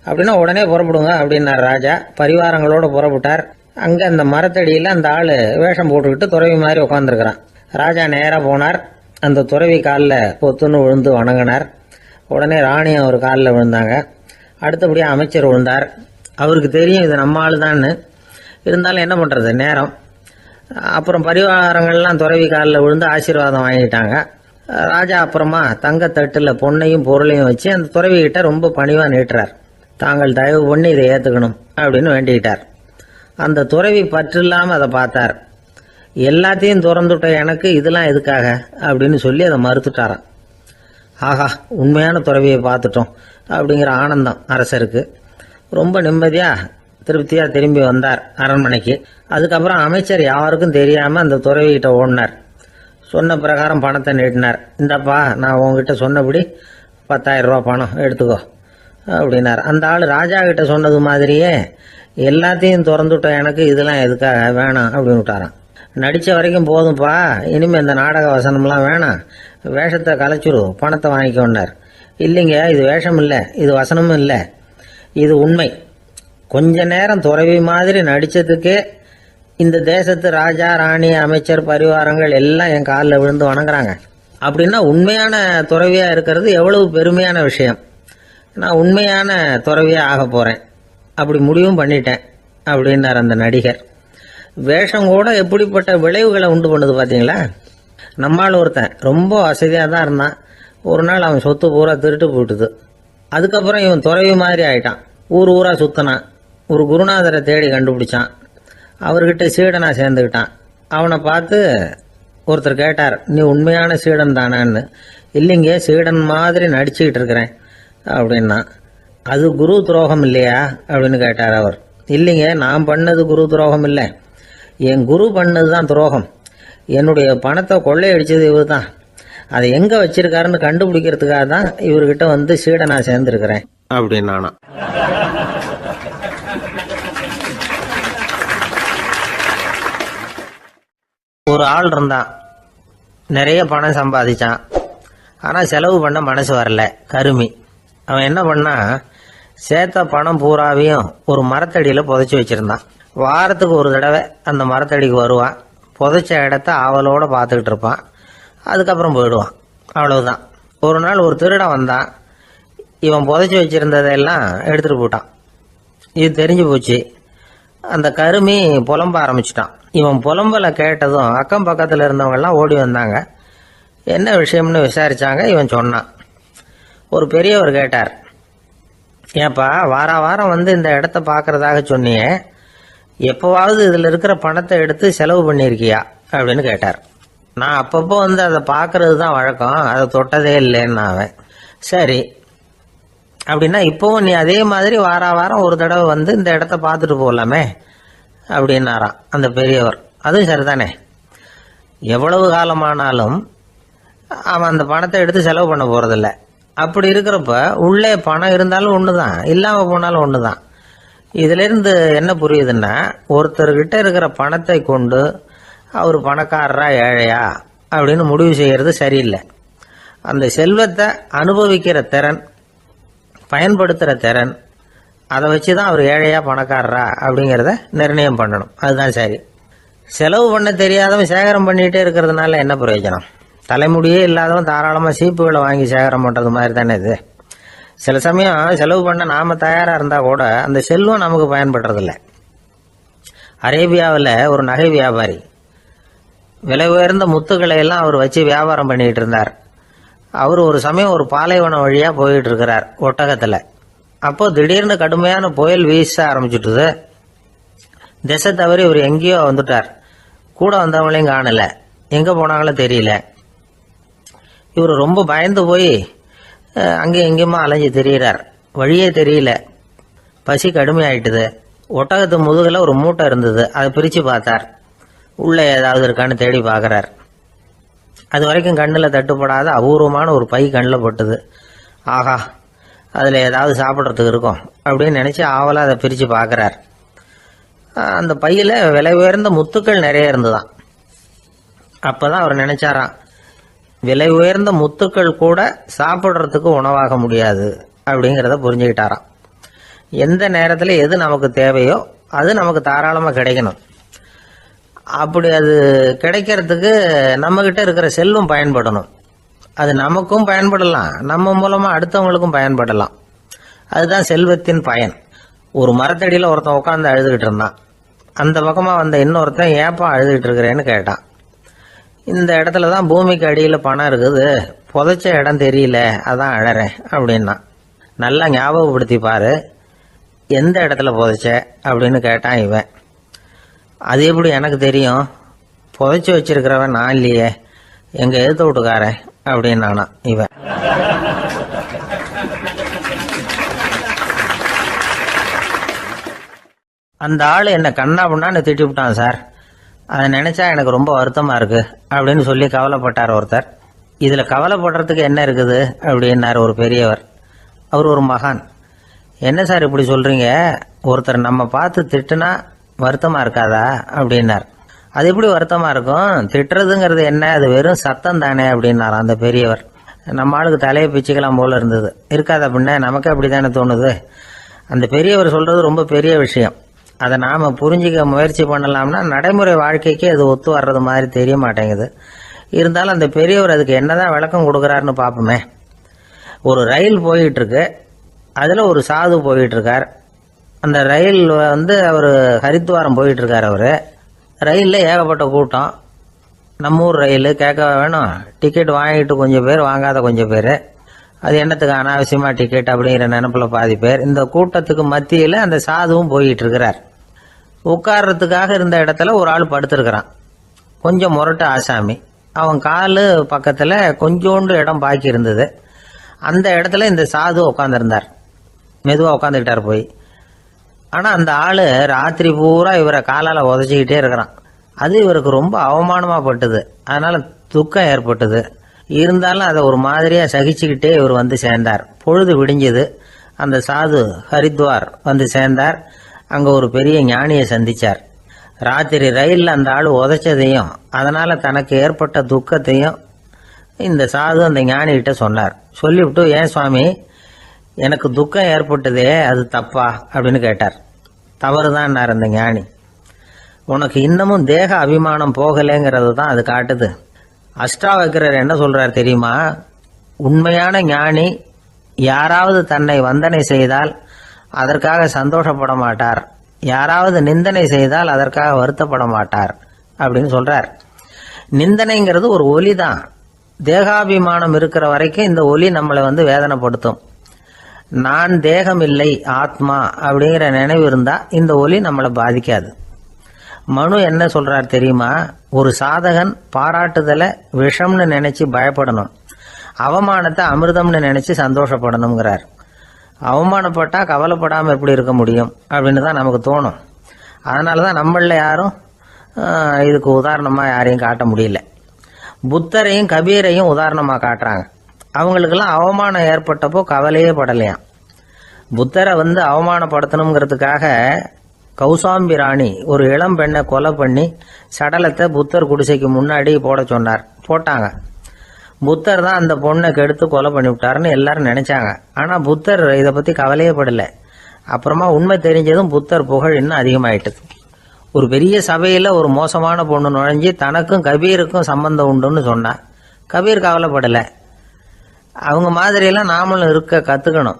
அப்படின்னா உடனே புறப்படுங்க அப்படின்னார் ராஜா. பரிவாரங்களோடு புறப்பட்டார். அங்கே அந்த மரத்தடியில் அந்த ஆள் வேஷம் போட்டுக்கிட்டு துறவி மாதிரி உட்காந்துருக்கிறான். ராஜா நேராக போனார். அந்த துறவி காலில் பொத்துன்னு விழுந்து வணங்கினார். உடனே ராணி அவர் காலில் விழுந்தாங்க. அடுத்தபடியாக அமைச்சர் விழுந்தார். அவருக்கு தெரியும் இது நம்ம ஆள் தான்னு. இருந்தாலும் என்ன பண்ணுறது, நேரம். அப்புறம் பரிவாரங்கள்லாம் துறவி காலில் விழுந்து ஆசீர்வாதம் வாங்கிட்டாங்க. ராஜா அப்புறமா தங்கத்தட்டில் பொன்னையும் பொருளையும் வச்சு அந்த துறவிகிட்ட ரொம்ப பணிவாக நீட்டுறார். தாங்கள் தயவு பண்ணி இதை ஏற்றுக்கணும் அப்படின்னு வேண்டிக்கிட்டார். அந்த துறவி பற்று இல்லாமல் அதை பார்த்தார். எல்லாத்தையும் திறந்துட்ட எனக்கு இதெல்லாம் எதுக்காக அப்படின்னு சொல்லி அதை மறுத்துட்டாராம். ஆஹா, உண்மையான துறவியை பார்த்துட்டோம் அப்படிங்கிற ஆனந்தம் அரசருக்கு. ரொம்ப நிம்மதியாக திருப்தியாக திரும்பி வந்தார் அரண்மனைக்கு. அதுக்கப்புறம் அமைச்சர் யாருக்கும் தெரியாமல் அந்த துறவிகிட்ட ஓடினார். சொன்ன பிரகாரம் பணத்தை நீட்டினார். இந்தப்பா, நான் உங்ககிட்ட சொன்னபடி 10,000 ரூபா பணம் எடுத்துக்கோ அப்படின்னார். அந்த ஆள் ராஜா கிட்ட சொன்னது மாதிரியே எல்லாத்தையும் திறந்துவிட்ட எனக்கு இதெல்லாம் எதுக்காக வேணாம் அப்படின்னு விட்டாரான். நடித்த வரைக்கும் போதும்ப்பா, இனிமேல் இந்த நாடக வசனம்லாம் வேணாம், வேஷத்தை கலைச்சிரு, பணத்தை வாங்கிக்கோன்னார். இல்லைங்க, இது வேஷம் இல்லை, இது வசனமும் இல்லை, இது உண்மை. கொஞ்ச நேரம் துறவி மாதிரி நடித்ததுக்கே இந்த தேசத்து ராஜா, ராணி, அமைச்சர், பரிவாரங்கள் எல்லாம் என் காலில் விழுந்து வணங்குறாங்க. அப்படின்னா உண்மையான துறவியாக இருக்கிறது எவ்வளவு பெருமையான விஷயம். நான் உண்மையான துறவியாக ஆக போகிறேன், அப்படி முடிவும் பண்ணிட்டேன் அப்படின்னார் அந்த நடிகர். வேஷம் கூட எப்படிப்பட்ட விளைவுகளை உண்டு பண்ணுது பார்த்தீங்களா. நம்மால் ஒருத்தன் ரொம்ப வசதியாக தான் இருந்தான். ஒரு நாள் அவன் சொத்து பூரா திருட்டு போயிட்டுது. அதுக்கப்புறம் இவன் துறவி மாதிரி ஆயிட்டான். ஊர் ஊராக சுற்றினான். ஒரு குருநாதரை தேடி கண்டுபிடிச்சான். அவர்கிட்ட சீடனா சேர்ந்துக்கிட்டான். அவனை பார்த்து ஒருத்தர் கேட்டார், நீ உண்மையான சீடன் தானான்னு. இல்லைங்க, சீடன் மாதிரி நடிச்சுக்கிட்டு இருக்கிறேன் அப்படின்னா. அது குரு துரோகம் இல்லையா அப்படின்னு கேட்டார் அவர். இல்லைங்க, நான் பண்ணது குரு துரோகம் இல்லை, என் குரு பண்ணது தான் துரோகம். என்னுடைய பணத்தை கொள்ளையடிச்சது இவர் தான். அதை எங்கே வச்சிருக்காருன்னு கண்டுபிடிக்கிறதுக்காக தான் இவர்கிட்ட சீடனா சேர்ந்துருக்கிறேன் அப்படின்னானா. ஒரு ஆள் இருந்தான், நிறைய பணம் சம்பாதிச்சான். ஆனால் செலவு பண்ண மனசு வரல, கருமி. அவன் என்ன பண்ணா, சேர்த்த பணம் பூராவையும் ஒரு மரத்தடியில் புதைச்சி வச்சிருந்தான். வாரத்துக்கு ஒரு தடவை அந்த மரத்தடிக்கு வருவான். புதைச்ச இடத்த ஆவலோடு பார்த்துக்கிட்டு இருப்பான். அதுக்கப்புறம் போயிடுவான். அவ்வளவுதான். ஒரு நாள் ஒரு திருடன் வந்தான். இவன் புதைச்சி வச்சிருந்ததெல்லாம் எடுத்துட்டு போட்டான். இது தெரிஞ்சு போச்சு. அந்த கருமி புலம்ப ஆரம்பிச்சிட்டான். இவன் புலம்பலை கேட்டதும் அக்கம் பக்கத்தில் இருந்தவங்க எல்லாம் ஓடி வந்தாங்க. என்ன விஷயம்னு விசாரிச்சாங்க. இவன் சொன்னான். ஒரு பெரியவர் கேட்டார், ஏப்பா வாரம் வந்து இந்த இடத்த பார்க்கறதாக சொன்னியே, எப்போவாவது இதில் இருக்கிற பணத்தை எடுத்து செலவு பண்ணியிருக்கியா அப்படின்னு கேட்டார். நான் அப்பப்போ வந்து அதை பார்க்கறது தான் வழக்கம், அதை தொட்டதே இல்லைன்னு அவன். சரி, அப்படின்னா இப்போவும் நீ அதே மாதிரி வாரம் ஒரு தடவை வந்து இந்த இடத்த பார்த்துட்டு போகலாமே அப்படின்னாராம் அந்த பெரியவர். அதுவும் சரிதானே, எவ்வளவு காலமானாலும் அவன் அந்த பணத்தை எடுத்து செலவு பண்ண போறதில்ல. அப்படி இருக்கிறப்ப உள்ளே பணம் இருந்தாலும் ஒன்று தான், இல்லாமல் போனாலும் ஒன்று தான். இதிலிருந்து என்ன புரியுதுன்னா, ஒருத்தர்கிட்ட இருக்கிற பணத்தை கொண்டு அவர் பணக்காரரா ஏழையா அப்படின்னு முடிவு செய்கிறது சரியில்லை. அந்த செல்வத்தை அனுபவிக்கிற திறன், பயன்படுத்துகிற திறன், அதை வச்சு தான் அவர் ஏழையா பணக்காரரா அப்படிங்கிறத நிர்ணயம் பண்ணணும். அதுதான் சரி. செலவு பண்ண தெரியாதவன் சேகரம் பண்ணிகிட்டே இருக்கிறதுனால என்ன பிரயோஜனம்? தலைமுடியே இல்லாதவன் தாராளமாக சீப்புகளை வாங்கி சேகரம் பண்ணுறது மாதிரி தானே இது. சில சமயம் செலவு பண்ண நாம தயாராக இருந்தால் கூட அந்த செல்வம் நமக்கு பயன்படுறதில்ல. அரேபியாவில் ஒரு நகை வியாபாரி விலை உயர்ந்த முத்துக்களை எல்லாம் அவர் வச்சு வியாபாரம் பண்ணிட்டு இருந்தார். அவர் ஒரு சமயம் ஒரு பாலைவனம் வழியாக போயிட்டு இருக்கிறார் ஒட்டகத்தில். அப்போ திடீர்னு கடுமையான புயல் வீச ஆரம்பிச்சுட்டுது. திசை தவறி இவர் எங்கேயோ வந்துட்டார். கூட வந்தவங்களையும் காணல, எங்கே போனாங்களோ தெரியல. இவர் ரொம்ப பயந்து போய் அங்கேயும் எங்கேயுமா அலைஞ்சு தெரிகிறார். வழியே தெரியல. பசி கடுமையாயிட்டுது. ஒட்டகத்து முதுகில் ஒரு மூட்டை இருந்தது. அதை பிரித்து பார்த்தார். உள்ளே ஏதாவது இருக்கான்னு தேடி பார்க்குறார். அது வரைக்கும் கண்ணில் தட்டுப்படாத அபூர்வமான ஒரு பை கண்ணில் பட்டுது. ஆஹா, அதில் ஏதாவது சாப்பிட்றதுக்கு இருக்கும் அப்படின்னு நினச்சி ஆவலாக அதை பிரித்து பார்க்குறார். அந்த பையில் விலை உயர்ந்த முத்துக்கள் நிறைய இருந்துதான். அப்போ தான் அவர் நினச்சாராம், விலை உயர்ந்த முத்துக்கள் கூட சாப்பிட்றதுக்கு உணவாக முடியாது அப்படிங்கிறத புரிஞ்சுக்கிட்டாராம். எந்த நேரத்தில் எது நமக்கு தேவையோ அது நமக்கு தாராளமாக கிடைக்கணும். அப்படி அது கிடைக்கிறதுக்கு நம்மக்கிட்ட இருக்கிற செல்வம் பயன்படணும். அது நமக்கும் பயன்படலாம், நம்ம மூலமாக அடுத்தவங்களுக்கும் பயன்படலாம். அதுதான் செல்வத்தின் பயன். ஒரு மரத்தடியில் ஒருத்தன் உட்காந்து அழுதுகிட்டு இருந்தான். அந்த பக்கமாக வந்த இன்னொருத்தன் ஏப்பா அழுதுகிட்டு இருக்கிறேன்னு கேட்டான். இந்த இடத்துல தான் பூமிக்கு அடியில் பணம் இருக்குது, புதைச்ச இடம் தெரியல, அதான் அழறேன் அப்படின்னா. நல்லா ஞாபகப்படுத்தி பாரு, எந்த இடத்துல புதைச்ச அப்படின்னு கேட்டான் இவன். அது எப்படி எனக்கு தெரியும், புதைச்சி வச்சிருக்கிறவன் நான் இல்லையே, எங்கள் எழுத்து வீட்டுக்காரன் அப்படின்னானா இவன். அந்த ஆள் என்ன கண்ணா பண்ணான்னு திட்டி விட்டான் சார், அதை நினைச்சா எனக்கு ரொம்ப வருத்தமா இருக்கு அப்படின்னு சொல்லி கவலைப்பட்டார் ஒருத்தர். இதுல கவலைப்படுறதுக்கு என்ன இருக்குது அப்படின்னாரு ஒரு பெரியவர். அவர் ஒரு மகான். என்ன சார் இப்படி சொல்றீங்க, ஒருத்தர் நம்ம பார்த்து திட்டுனா வருத்தமா இருக்காதா அப்படின்னார். அது எப்படி வருத்தமா இருக்கும், திட்டுறதுங்கிறது என்ன, அது வெறும் சத்தம் தானே அப்படின்னார் அந்த பெரியவர். நம்ம ஆளுக்கு தலையை பிச்சுக்கலாம் போல இருந்தது. இருக்காது அப்படின்னா நமக்கு அப்படி தானே தோணுது. அந்த பெரியவர் சொல்றது ரொம்ப பெரிய விஷயம். அதை நாம் புரிஞ்சிக்க முயற்சி பண்ணலாம்னா நடைமுறை வாழ்க்கைக்கு அது ஒத்து வர்றது மாதிரி தெரிய மாட்டேங்குது. இருந்தாலும் அந்த பெரியவர் அதுக்கு என்னதான் விளக்கம் கொடுக்குறாருன்னு பார்ப்போமே. ஒரு ரயில் போயிட்டு இருக்கு, அதில் ஒரு சாது போயிட்டு இருக்கார். அந்த ரயில் வந்து அவர் ஹரித்வாரம் போயிட்டு இருக்கார். அவர் ரயிலில் ஏகப்பட்ட கூட்டம். நம்ம ஊர் ரயில் கேட்க வேணும், டிக்கெட் வாங்கிட்டு கொஞ்சம் பேர், வாங்காத கொஞ்சம் பேர். அது என்னத்துக்கு அனாவசியமா டிக்கெட் அப்படிங்கிற நினைப்புல பாதி பேர். இந்த கூட்டத்துக்கு மத்தியில் அந்த சாதுவும் போயிட்டு இருக்கிறார். உட்கார்றதுக்காக இருந்த இடத்துல ஒரு ஆள் படுத்திருக்கிறான். கொஞ்சம் முரட்டு ஆசாமி. அவன் காலு பக்கத்தில் கொஞ்சோண்டு இடம் பாக்கி இருந்தது. அந்த இடத்துல இந்த சாது உட்காந்துருந்தார். மெதுவாக உட்காந்துக்கிட்டார் போய். ஆனால் அந்த ஆள் ராத்திரி பூரா இவரை காலால் உதச்சிக்கிட்டே இருக்கிறான். அது இவருக்கு ரொம்ப அவமானமாக பட்டுது. அதனால துக்கம் ஏற்பட்டது. இருந்தாலும் அதை ஒரு மாதிரியாக சகிச்சுக்கிட்டே இவர் வந்து சேர்ந்தார். பொழுது விடிஞ்சது. அந்த சாது ஹரித்வார் வந்து சேர்ந்தார். அங்கே ஒரு பெரிய ஞானியை சந்திச்சார். ராத்திரி ரயிலில் அந்த ஆள் உதைச்சதையும் அதனால் தனக்கு ஏற்பட்ட துக்கத்தையும் இந்த சாது அந்த ஞானிகிட்ட சொன்னார். சொல்லிவிட்டு, ஏன் சுவாமி, எனக்கு துக்கம் ஏற்பட்டதே அது தப்பா அப்படின்னு கேட்டார். தவறுதான்னார் அந்த ஞானி. உனக்கு இன்னமும் தேக அபிமானம் போகலைங்கிறது தான் அது காட்டுது. அஷ்டாவக்கிரர் என்ன சொல்றார் தெரியுமா, உண்மையான ஞானி யாராவது தன்னை வந்தனை செய்தால் அதற்காக சந்தோஷப்பட மாட்டார், யாராவது நிந்தனை செய்தால் அதற்காக வருத்தப்பட மாட்டார் அப்படின்னு சொல்றார். நிந்தனைங்கிறது ஒரு ஒலி தான். தேகாபிமானம் இருக்கிற வரைக்கும் இந்த ஒலி நம்மளை வேதனைப்படுத்தும். நான் தேகம் இல்லை ஆத்மா அப்படிங்கிற நினைவு இருந்தா இந்த ஒலி நம்மளை பாதிக்காது. மனு என்ன சொல்றார் தெரியுமா? ஒரு சாதகன் பாராட்டுதலை விஷம்னு நினைச்சு பயப்படணும், அவமானத்தை அமிர்தம்னு நினைச்சு சந்தோஷப்படணுங்கிறார். அவமானப்பட்டா கவலைப்படாம எப்படி இருக்க முடியும் அப்படின்னு தான் நமக்கு தோணும். அதனாலதான் நம்மள யாரும் இதுக்கு உதாரணமா யாரையும் காட்ட முடியல. புத்தரையும் கபீரையும் உதாரணமா காட்டுறாங்க. அவங்களுக்கெல்லாம் அவமானம் ஏற்பட்டப்போ கவலையே படலையாம். புத்தரை அவமானப்படுத்தணுங்கிறதுக்காக கௌசாம்பி ராணி ஒரு இளம் பெண்ணை கொலை பண்ணி சடலத்தை புத்தர் குடிசைக்கு முன்னாடி போட சொன்னார். போட்டாங்க. புத்தர் தான் அந்த பொண்ணை கெடுத்து கொலை பண்ணி விட்டாருன்னு எல்லாரும் நினைச்சாங்க. ஆனா புத்தர் இதை பத்தி கவலையே படல. அப்புறமா உண்மை தெரிஞ்சதும் புத்தர் புகழ் இன்னும் அதிகமாயிட்டது. ஒரு பெரிய சபையில ஒரு மோசமான பொண்ணு நுழைஞ்சு தனக்கும் கபீருக்கும் சம்பந்தம் உண்டுன்னு சொன்னா கபீர் கவலைப்படல. அவங்க மாதிரியெல்லாம் நாமளும் இருக்க கத்துக்கணும்.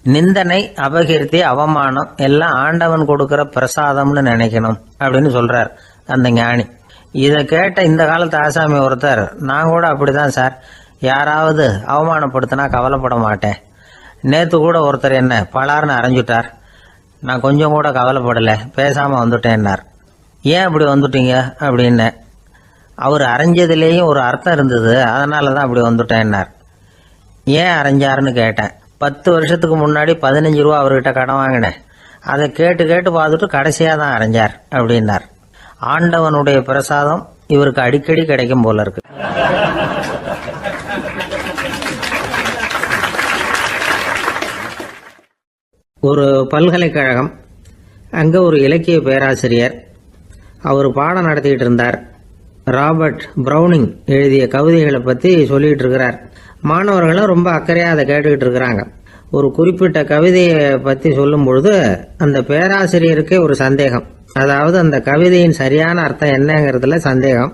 நிந்தனை, அபகீர்த்தி, அவமானம் எல்லாம் ஆண்டவன் கொடுக்கிற பிரசாதம்னு நினைக்கணும் அப்படின்னு சொல்றார் அந்த ஞானி. இதை கேட்ட இந்த காலத்து ஆசாமி ஒருத்தர், நான் கூட அப்படிதான் சார், யாராவது அவமானப்படுத்தினா கவலைப்பட மாட்டேன். நேத்து கூட ஒருத்தர் என்ன பலார்னு அரைஞ்சுட்டார், நான் கொஞ்சம் கூட கவலைப்படல, பேசாம வந்துட்டேன்னார். ஏன் அப்படி வந்துட்டீங்க அப்படின்னு. அவர் அரைஞ்சதுலேயும் ஒரு அர்த்தம் இருந்தது, அதனால தான் அப்படி வந்துட்டேன்னார். ஏன் அரைஞ்சாருன்னு கேட்டேன். 10 வருஷத்துக்கு முன்னாடி 15 ரூபா அவர்கிட்ட கடன் வாங்கினேன், அதை கேட்டு கேட்டு பார்த்துட்டு கடைசியாக தான் அரைஞ்சார் அப்படின்னார். ஆண்டவனுடைய பிரசாதம் இவருக்கு அடிக்கடி கிடைக்கும் போல இருக்கு. ஒரு பல்கலைக்கழகம், அங்கே ஒரு இலக்கிய பேராசிரியர், அவர் பாடம் நடத்திக்கிட்டு இருந்தார். ராபர்ட் பிரவுனிங் எழுதிய கவிதைகளை பற்றி சொல்லிட்டு இருக்கிறார். மாணவர்களும் ரொம்ப அக்கறையாக அதை கேட்டுக்கிட்டு இருக்கிறாங்க. ஒரு குறிப்பிட்ட கவிதையை பற்றி சொல்லும் பொழுது அந்த பேராசிரியருக்கே ஒரு சந்தேகம். அதாவது அந்த கவிதையின் சரியான அர்த்தம் என்னங்கிறதுல சந்தேகம்.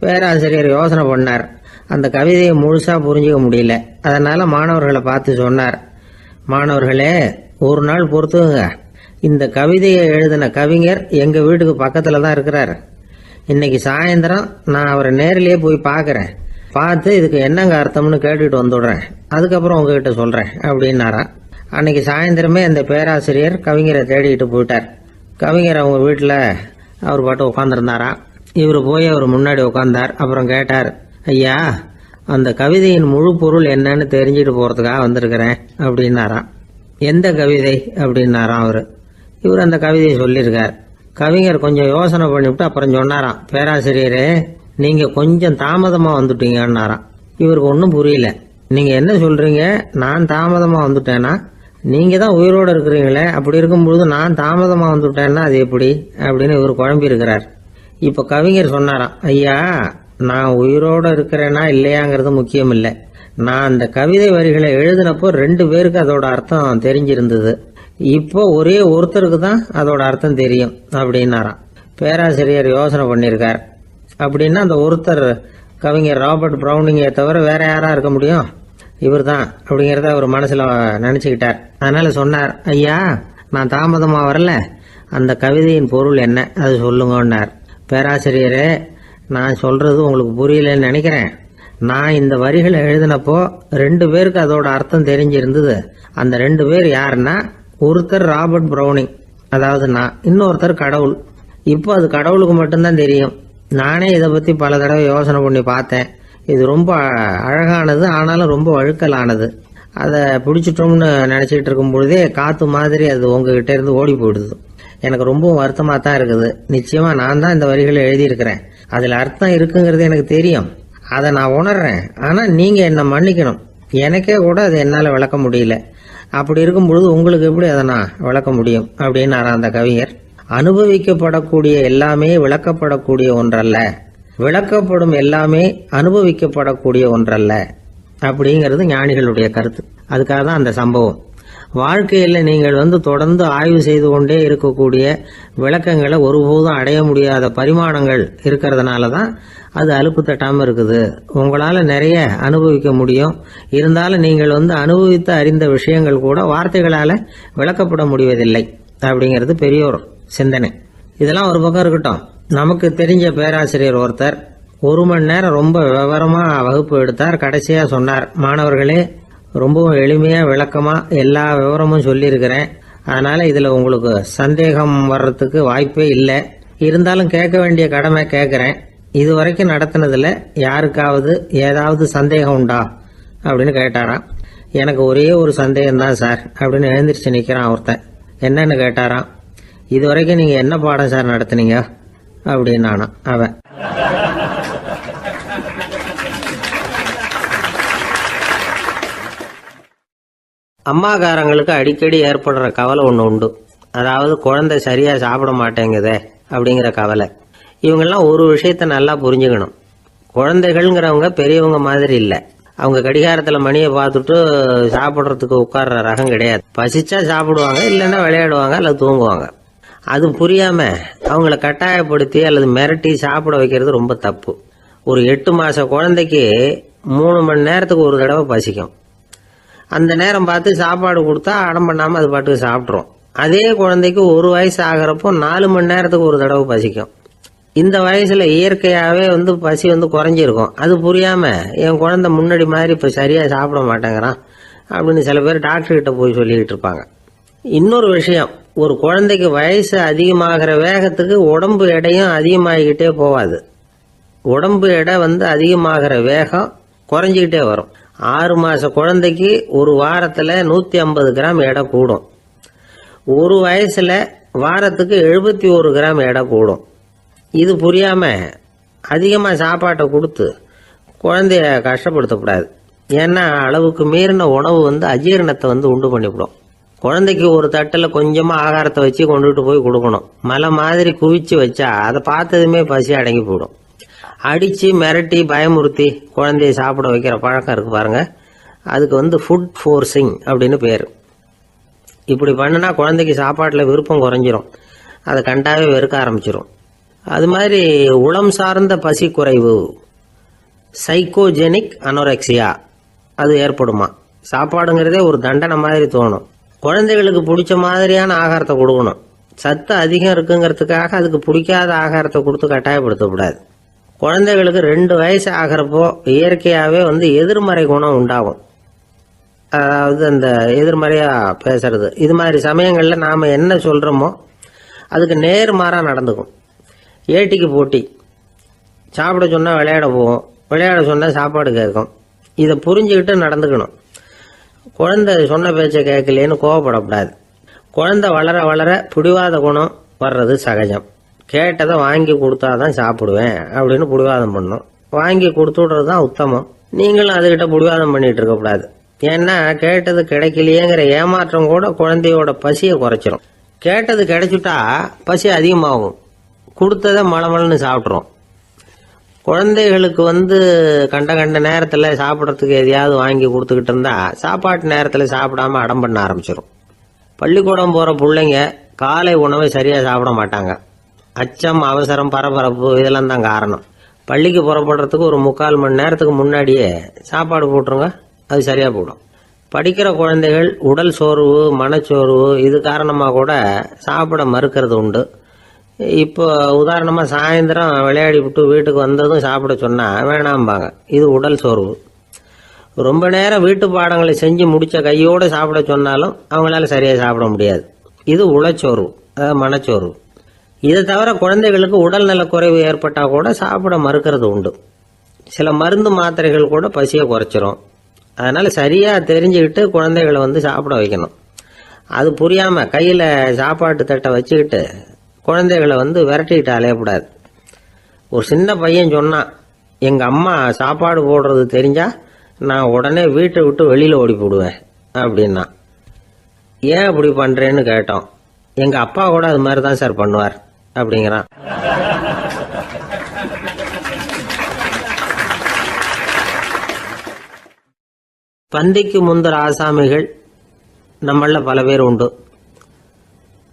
பேராசிரியர் யோசனை பண்ணார். அந்த கவிதையை முழுசா புரிஞ்சுக்க முடியல. அதனால மாணவர்களை பார்த்து சொன்னார், மாணவர்களே, ஒரு நாள் பொறுத்துங்க, இந்த கவிதையை எழுதின கவிஞர் எங்க வீட்டுக்கு பக்கத்துல தான் இருக்கிறார். இன்னைக்கு சாயந்தரம் நான் அவரை நேரிலேயே போய் பார்க்கறேன், பார்த்து இதுக்கு என்னங்க அர்த்தம்னு கேட்டுட்டு வந்துடுறேன், அதுக்கப்புறம் உங்ககிட்ட சொல்றேன் அப்படின்னாராம். அன்னைக்கு சாயந்தரமே அந்த பேராசிரியர் கவிஞரை தேடிட்டு போயிட்டார். கவிஞர் அவங்க வீட்டில் அவர் பாட்டு உட்காந்துருந்தாராம். இவர் போய் அவர் முன்னாடி உட்காந்தார். அப்புறம் கேட்டார், ஐயா, அந்த கவிதையின் முழு பொருள் என்னன்னு தெரிஞ்சுட்டு போறதுக்காக வந்திருக்கிறேன் அப்படின்னாராம். எந்த கவிதை அப்படின்னாராம் அவரு. இவர் அந்த கவிதையை சொல்லியிருக்கார். கவிஞர் கொஞ்சம் யோசனை பண்ணிவிட்டு அப்புறம் சொன்னாராம், பேராசிரியரே, நீங்க கொஞ்சம் தாமதமா வந்துட்டீங்கன்னாராம். இவருக்கு ஒன்றும் புரியல. நீங்க என்ன சொல்றீங்க, நான் தாமதமா வந்துட்டேன்னா? நீங்க தான் உயிரோடு இருக்கிறீங்களே, அப்படி இருக்கும்பொழுது நான் தாமதமா வந்துட்டேன்னா அது எப்படி அப்படின்னு இவர் குழம்பி இருக்கிறார். இப்ப கவிஞர் சொன்னாராம், ஐயா, நான் உயிரோட இருக்கிறேனா இல்லையாங்கிறது முக்கியம் இல்லை, நான் அந்த கவிதை வரிகளை எழுதினப்போ 2 பேருக்கு அதோட அர்த்தம் தெரிஞ்சிருந்தது, இப்போ ஒரே ஒருத்தருக்கு தான் அதோட அர்த்தம் தெரியும் அப்படின்னாராம். பேராசிரியர் யோசனை பண்ணியிருக்கார். அப்படின்னா அந்த ஒருத்தர் கவிஞர் ராபர்ட் பிரவுனிங்கை தவிர வேற யாரா இருக்க முடியும்? இவர் தான் அப்படிங்கிறத அவர் மனசுல நினைச்சுக்கிட்டார். அதனால சொன்னார், ஐயா, நான் தாமதமா வரல, அந்த கவிதையின் பொருள் என்ன அது சொல்லுங்கன்னார். பேராசிரியரே, நான் சொல்றது உங்களுக்கு புரியலன்னு நினைக்கிறேன். நான் இந்த வரிகளை எழுதினப்போ 2 பேருக்கு அதோட அர்த்தம் தெரிஞ்சிருந்தது. அந்த 2 பேர் யாருன்னா, ஒருத்தர் ராபர்ட் பிரவுனிங், அதாவது நான், இன்னொருத்தர் கடவுள். இப்போ அது கடவுளுக்கு மட்டும்தான் தெரியும். நானே இதை பத்தி பல தடவை யோசனை பண்ணி பார்த்தேன். இது ரொம்ப அழகானது, ஆனாலும் ரொம்ப வழுக்கலானது. அதை பிடிச்சிட்டோம்னு நினைச்சிட்டு இருக்கும் பொழுதே காத்து மாதிரி அது உங்ககிட்ட இருந்து ஓடி போயிடுது. எனக்கு ரொம்பவும் வருத்தமா தான் இருக்குது. நிச்சயமா நான் தான் இந்த வரிகளை எழுதியிருக்கிறேன், அதுல அர்த்தம் இருக்குங்கிறது எனக்கு தெரியும், அதை நான் உணர்றேன். ஆனா நீங்க என்ன மன்னிக்கணும், எனக்கே கூட அதை என்னால விளக்க முடியல. அப்படி இருக்கும் பொழுது உங்களுக்கு எப்படி அதை நான் விளக்க முடியும் அப்படின்னு அந்த கவிஞர். அனுபவிக்கப்படக்கூடிய எல்லாமே விளக்கப்படக்கூடிய ஒன்றல்ல, விளக்கப்படும் எல்லாமே அனுபவிக்கப்படக்கூடிய ஒன்றல்ல அப்படிங்கிறது ஞானிகளுடைய கருத்து. அதுக்காக தான் அந்த சம்பவம். வாழ்க்கையில் நீங்கள் தொடர்ந்து ஆய்வு செய்து கொண்டே இருக்கக்கூடிய விளக்கங்களை ஒருபோதும் அடைய முடியாத பரிமாணங்கள் இருக்கிறதுனால தான் அது அலுப்பு தட்டாமல் இருக்குது. உங்களால் நிறைய அனுபவிக்க முடியும். இருந்தாலும் நீங்கள் அனுபவித்து அறிந்த விஷயங்கள் கூட வார்த்தைகளால் விளக்கப்பட முடிவதில்லை அப்படிங்கிறது பெரியோர் சிந்தனை. இதெல்லாம் ஒரு பக்கம் இருக்கட்டும். நமக்கு தெரிஞ்ச பேராசிரியர் ஒருத்தர் 1 மணி நேரம் ரொம்ப விவரமாக வகுப்பு எடுத்தார். கடைசியாக சொன்னார், மாணவர்களே, ரொம்பவும் எளிமையாக விளக்கமாக எல்லா விவரமும் சொல்லியிருக்கிறேன். அதனால் இதில் உங்களுக்கு சந்தேகம் வர்றதுக்கு வாய்ப்பே இல்லை. இருந்தாலும் கேட்க வேண்டிய கடமை கேட்குறேன். இது வரைக்கும் நடத்தினதில் யாருக்காவது ஏதாவது சந்தேகம் உண்டா அப்படின்னு கேட்டாராம். எனக்கு ஒரே ஒரு சந்தேகம்தான் சார் அப்படின்னு எழுந்திரிச்சு நிற்கிறான் ஒருத்தன். என்னன்னு கேட்டாராம். இது வரைக்கும் நீங்கள் என்ன பாடம் சார் நடத்துனீங்க அப்படின்னானா அவன். அம்மாக்காரங்களுக்கு அடிக்கடி ஏற்படுற கவலை ஒன்று உண்டு. அதாவது குழந்தை சரியாக சாப்பிட மாட்டேங்குதே அப்படிங்கிற கவலை. இவங்கெல்லாம் ஒரு விஷயத்த நல்லா புரிஞ்சுக்கணும். குழந்தைகள்ங்கிறவங்க பெரியவங்க மாதிரி இல்லை. அவங்க கடிகாரத்தில் மணியை பார்த்துட்டு சாப்பிட்றதுக்கு உட்கார்ற ரகம் கிடையாது. பசிச்சா சாப்பிடுவாங்க, இல்லைன்னா விளையாடுவாங்க அல்லது தூங்குவாங்க. அது புரியாமல் அவங்கள கட்டாயப்படுத்தி அல்லது மிரட்டி சாப்பிட வைக்கிறது ரொம்ப தப்பு. ஒரு 8 மாத குழந்தைக்கு 3 மணி நேரத்துக்கு ஒரு தடவை பசிக்கும். அந்த நேரம் பார்த்து சாப்பாடு கொடுத்தா அடம் பண்ணாமல் அது பாட்டுக்கு சாப்பிட்றோம். அதே குழந்தைக்கு 1 வயசு ஆகிறப்போ 4 மணி நேரத்துக்கு ஒரு தடவை பசிக்கும். இந்த வயசில் இயற்கையாகவே பசி குறைஞ்சிருக்கும். அது புரியாமல் என் குழந்தை முன்னாடி மாதிரி இப்போ சரியாக சாப்பிட மாட்டேங்கிறான் அப்படின்னு சில பேர் டாக்டர்கிட்ட போய் சொல்லிக்கிட்டு இருப்பாங்க. இன்னொரு விஷயம், ஒரு குழந்தைக்கு வயசு அதிகமாகிற வேகத்துக்கு உடம்பு எடையும் அதிகமாகிக்கிட்டே போகாது. உடம்பு எடை அதிகமாகிற வேகம் குறைஞ்சிக்கிட்டே வரும். 6 மாத குழந்தைக்கு ஒரு வாரத்தில் 150 கிராம் எடை கூடும். ஒரு வயசில் வாரத்துக்கு 71 கிராம் எடை கூடும். இது புரியாமல் அதிகமாக சாப்பாட்டை கொடுத்து குழந்தைய கஷ்டப்படுத்தக்கூடாது. ஏன்னா அளவுக்கு மீறின உணவு அஜீரணத்தை உண்டு பண்ணிவிடும். குழந்தைக்கு ஒரு தட்டில் கொஞ்சமாக ஆகாரத்தை வச்சு கொண்டுகிட்டு போய் கொடுக்கணும். மலை மாதிரி குவிச்சு வச்சா அதை பார்த்ததுமே பசி அடங்கி போயிடும். அடித்து மிரட்டி பயமுறுத்தி குழந்தைய சாப்பிட வைக்கிற பழக்கம் இருக்கு பாருங்க. அதுக்கு ஃபுட் ஃபோர்ஸிங் அப்படின்னு பேர். இப்படி பண்ணினா குழந்தைக்கு சாப்பாட்டில் விருப்பம் குறைஞ்சிரும். அதை கண்டாவே வெறுக்க ஆரம்பிச்சிடும். அது மாதிரி உளம் சார்ந்த பசி குறைவு, சைக்கோஜெனிக் அனோரெக்சியா, அது ஏற்படுமா. சாப்பாடுங்கிறதே ஒரு தண்டனை மாதிரி தோணும். குழந்தைகளுக்கு பிடிச்ச மாதிரியான ஆகாரத்தை கொடுக்கணும். சத்து அதிகம் இருக்குங்கிறதுக்காக அதுக்கு பிடிக்காத ஆகாரத்தை கொடுத்து கட்டாயப்படுத்தக்கூடாது. குழந்தைகளுக்கு 2 வயசு ஆகிறப்போ இயற்கையாகவே எதிர்மறை குணம் உண்டாகும். அதாவது அந்த எதிர்மறையாக பேசுறது. இது மாதிரி சமயங்களில் நாம் என்ன சொல்கிறோமோ அதுக்கு நேர்மாறாக நடந்துக்கும். ஏட்டிக்கு போட்டி. சாப்பிட சொன்னால் விளையாட போவோம், விளையாட சொன்னால் சாப்பாடு கேட்கும். இதை புரிஞ்சுக்கிட்டு நடந்துக்கணும். குழந்தை சொன்ன பேச்சை கேட்கலேன்னு கோவப்படக்கூடாது. குழந்தை வளர வளர பிடிவாத குணம் வர்றது சகஜம். கேட்டதை வாங்கி கொடுத்தாதான் சாப்பிடுவேன் அப்படின்னு பிடிவாதம் பண்ணும். வாங்கி கொடுத்து விடுறது தான் உத்தமம். நீங்களும் அதுகிட்ட பிடிவாதம் பண்ணிட்டு இருக்கக்கூடாது. ஏன்னா கேட்டது கிடைக்கலையேங்கிற ஏமாற்றம் கூட குழந்தையோட பசியை குறைச்சிரும். கேட்டது கிடைச்சிட்டா பசி அதிகமாகும். கொடுத்ததை மளமளன்னு சாப்பிட்றோம். குழந்தைகளுக்கு கண்ட கண்ட நேரத்தில் சாப்பிட்றதுக்கு எதையாவது வாங்கி கொடுத்துக்கிட்டு இருந்தா சாப்பாட்டு நேரத்தில் சாப்பிடாம அடம் பண்ண ஆரம்பிச்சிடும். பள்ளிக்கூடம் போகிற பிள்ளைங்க காலை உணவை சரியாக சாப்பிட மாட்டாங்க. அச்சம், அவசரம், பரபரப்பு இதெல்லாம் தான் காரணம். பள்ளிக்கு புறப்படுறதுக்கு ஒரு 3/4 மணி நேரத்துக்கு முன்னாடியே சாப்பாடு போட்டுருங்க, அது சரியாக போடும். படிக்கிற குழந்தைகள் உடல் சோர்வு, மனச்சோர்வு இது காரணமாக கூட சாப்பிட மறுக்கிறது உண்டு. இப்போ உதாரணமாக சாயந்தரம் விளையாடி விட்டு வீட்டுக்கு வந்ததும் சாப்பிட சொன்னால் வேணாம்பாங்க. இது உடல் சோர்வு. ரொம்ப நேரம் வீட்டு பாடங்களை செஞ்சு முடித்த கையோடு சாப்பிட சொன்னாலும் அவங்களால சரியாக சாப்பிட முடியாது. இது உளச்சோர்வு, அதாவது மனச்சோர்வு. இதை தவிர குழந்தைகளுக்கு உடல் நலக்குறைவு ஏற்பட்டால் கூட சாப்பிட மறுக்கிறது உண்டு. சில மருந்து மாத்திரைகள் கூட பசியை குறைச்சிரும். அதனால் சரியாக தெரிஞ்சுக்கிட்டு குழந்தைகளை சாப்பிட வைக்கணும். அது புரியாமல் கையில் சாப்பாட்டு தட்டை வச்சுக்கிட்டு குழந்தைகளை விரட்டிக்கிட்டு அலையக்கூடாது. ஒரு சின்ன பையன் சொன்னான், எங்கள் அம்மா சாப்பாடு போடுறது தெரிஞ்சா நான் உடனே வீட்டை விட்டு வெளியில் ஓடி போடுவேன் அப்படின்னா. ஏன் அப்படி பண்ணுறேன்னு கேட்டோம். எங்கள் அப்பா கூட அது மாதிரி தான் சார் பண்ணுவார் அப்படிங்கிறான். பந்திக்கு முந்தர ஆசாமிகள் நம்மள பல பேர் உண்டு.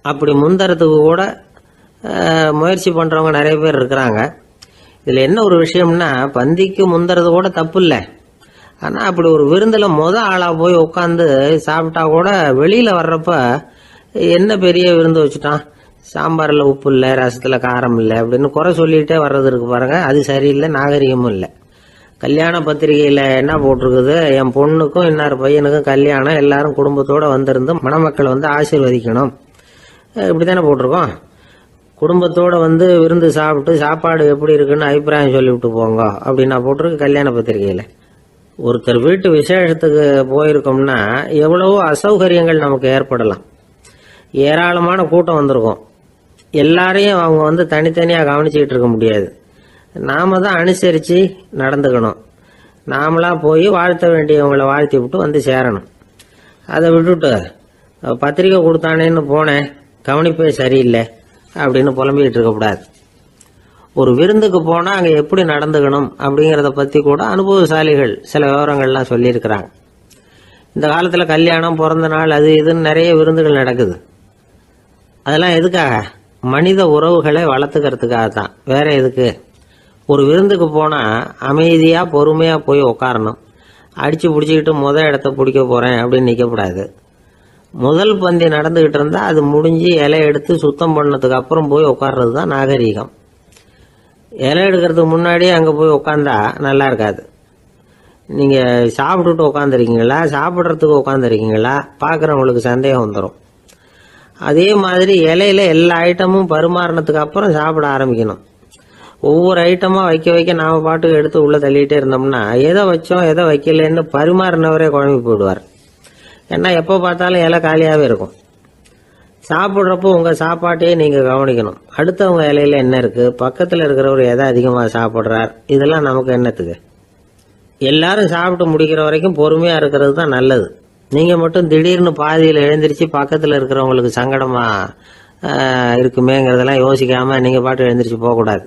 அப்படி முந்தறதுக்கு கூட முயற்சி பண்ணுறவங்க நிறைய பேர் இருக்கிறாங்க. இதில் என்ன ஒரு விஷயம்னா, பந்திக்கு முந்துறது கூட தப்பு இல்லை. ஆனால் அப்படி ஒரு விருந்தில் ஆளாக போய் உட்காந்து சாப்பிட்டா கூட வெளியில் வர்றப்ப என்ன பெரிய விருந்து வச்சுட்டான், சாம்பாரில் உப்பு இல்லை, ரசத்தில் காரம் இல்லை அப்படின்னு குறை சொல்லிகிட்டே வர்றது இருக்கு பாருங்க, அது சரியில்லை, நாகரிகமும் இல்லை. கல்யாண பத்திரிகையில் என்ன போட்டிருக்குது, என் பொண்ணுக்கும் இன்னார் பையனுக்கும் கல்யாணம், எல்லாரும் குடும்பத்தோடு வந்திருந்து மணமக்கள் வந்து ஆசீர்வதிக்கணும், இப்படி தானே போட்டிருக்கோம். குடும்பத்தோடு வந்து விருந்து சாப்பிட்டு சாப்பாடு எப்படி இருக்குன்னு அபிப்பிராயம் சொல்லிவிட்டு போங்க அப்படின்னா போட்டிருக்கு கல்யாண பத்திரிகையில். ஒருத்தர் வீட்டு விசேஷத்துக்கு போயிருக்கோம்னா எவ்வளவோ அசௌகரியங்கள் நமக்கு ஏற்படலாம். ஏராளமான கூட்டம் வந்திருக்கும். எல்லாரையும் அவங்க வந்து தனித்தனியாக கவனிச்சுக்கிட்டு இருக்க முடியாது. நாம தான் அனுசரித்து நடந்துக்கணும். நாமளாக போய் வாழ்த்த வேண்டியவங்களை வாழ்த்தி விட்டு வந்து சேரணும். அதை விட்டுட்டு பத்திரிக்கை கொடுத்தானேன்னு போனேன், கவனிப்பே சரியில்லை அப்படின்னு புலம்பிக்கிட்டு இருக்கக்கூடாது. ஒரு விருந்துக்கு போனால் அங்கே எப்படி நடந்துக்கணும் அப்படிங்கிறத பற்றி கூட அனுபவசாலிகள் சில விவரங்கள்லாம் சொல்லியிருக்கிறாங்க. இந்த காலத்தில் கல்யாணம், பிறந்த நாள், அது இதுன்னு நிறைய விருந்துகள் நடக்குது. அதெல்லாம் எதுக்காக? மனித உறவுகளை வளர்த்துக்கிறதுக்காக தான், வேற எதுக்கு? ஒரு விருந்துக்கு போனால் அமைதியாக பொறுமையாக போய் உட்காரணும். அடித்து பிடிச்சிக்கிட்டு இடத்த பிடிக்க போகிறேன் அப்படின்னு நிற்கக்கூடாது. முதல் பந்தி நடந்துக்கிட்டு இருந்தால் அது முடிஞ்சு இலை எடுத்து சுத்தம் பண்ணதுக்கு அப்புறம் போய் உட்கார்றது தான் நாகரீகம். இலை எடுக்கிறதுக்கு முன்னாடியே அங்கே போய் உட்காந்தா நல்லா இருக்காது. நீங்கள் சாப்பிட்டுட்டு உட்காந்துருக்கீங்களா, சாப்பிட்றதுக்கு உட்காந்துருக்கீங்களா, பார்க்குறவங்களுக்கு சந்தேகம் வந்துடும். அதே மாதிரி இலையில எல்லா ஐட்டமும் பரிமாறினதுக்கு அப்புறம் சாப்பிட ஆரம்பிக்கணும். ஒவ்வொரு ஐட்டமாக வைக்க வைக்க நாம் பாட்டுக்கு எடுத்து உள்ளே தள்ளிகிட்டே இருந்தோம்னா எதை வச்சோம் எதை வைக்கலன்னு பரிமாறினவரே குழம்பி போயிடுவார். ஏன்னா எப்போ பார்த்தாலும் இலை காலியாகவே இருக்கும். சாப்பிட்றப்போ உங்கள் சாப்பாட்டையே நீங்கள் கவனிக்கணும். அடுத்தவங்க இலையில என்ன இருக்குது, பக்கத்தில் இருக்கிறவர் எதை அதிகமாக சாப்பிட்றார், இதெல்லாம் நமக்கு என்னத்துக்கு? எல்லாரும் சாப்பிட்டு முடிக்கிற வரைக்கும் பொறுமையாக இருக்கிறது தான் நல்லது. நீங்கள் மட்டும் திடீர்னு பாதியில் எழுந்திரிச்சு பக்கத்தில் இருக்கிறவங்களுக்கு சங்கடமாக இருக்குமேங்கிறதெல்லாம் யோசிக்காமல் நீங்கள் பாட்டு எழுந்திரிச்சு போகக்கூடாது.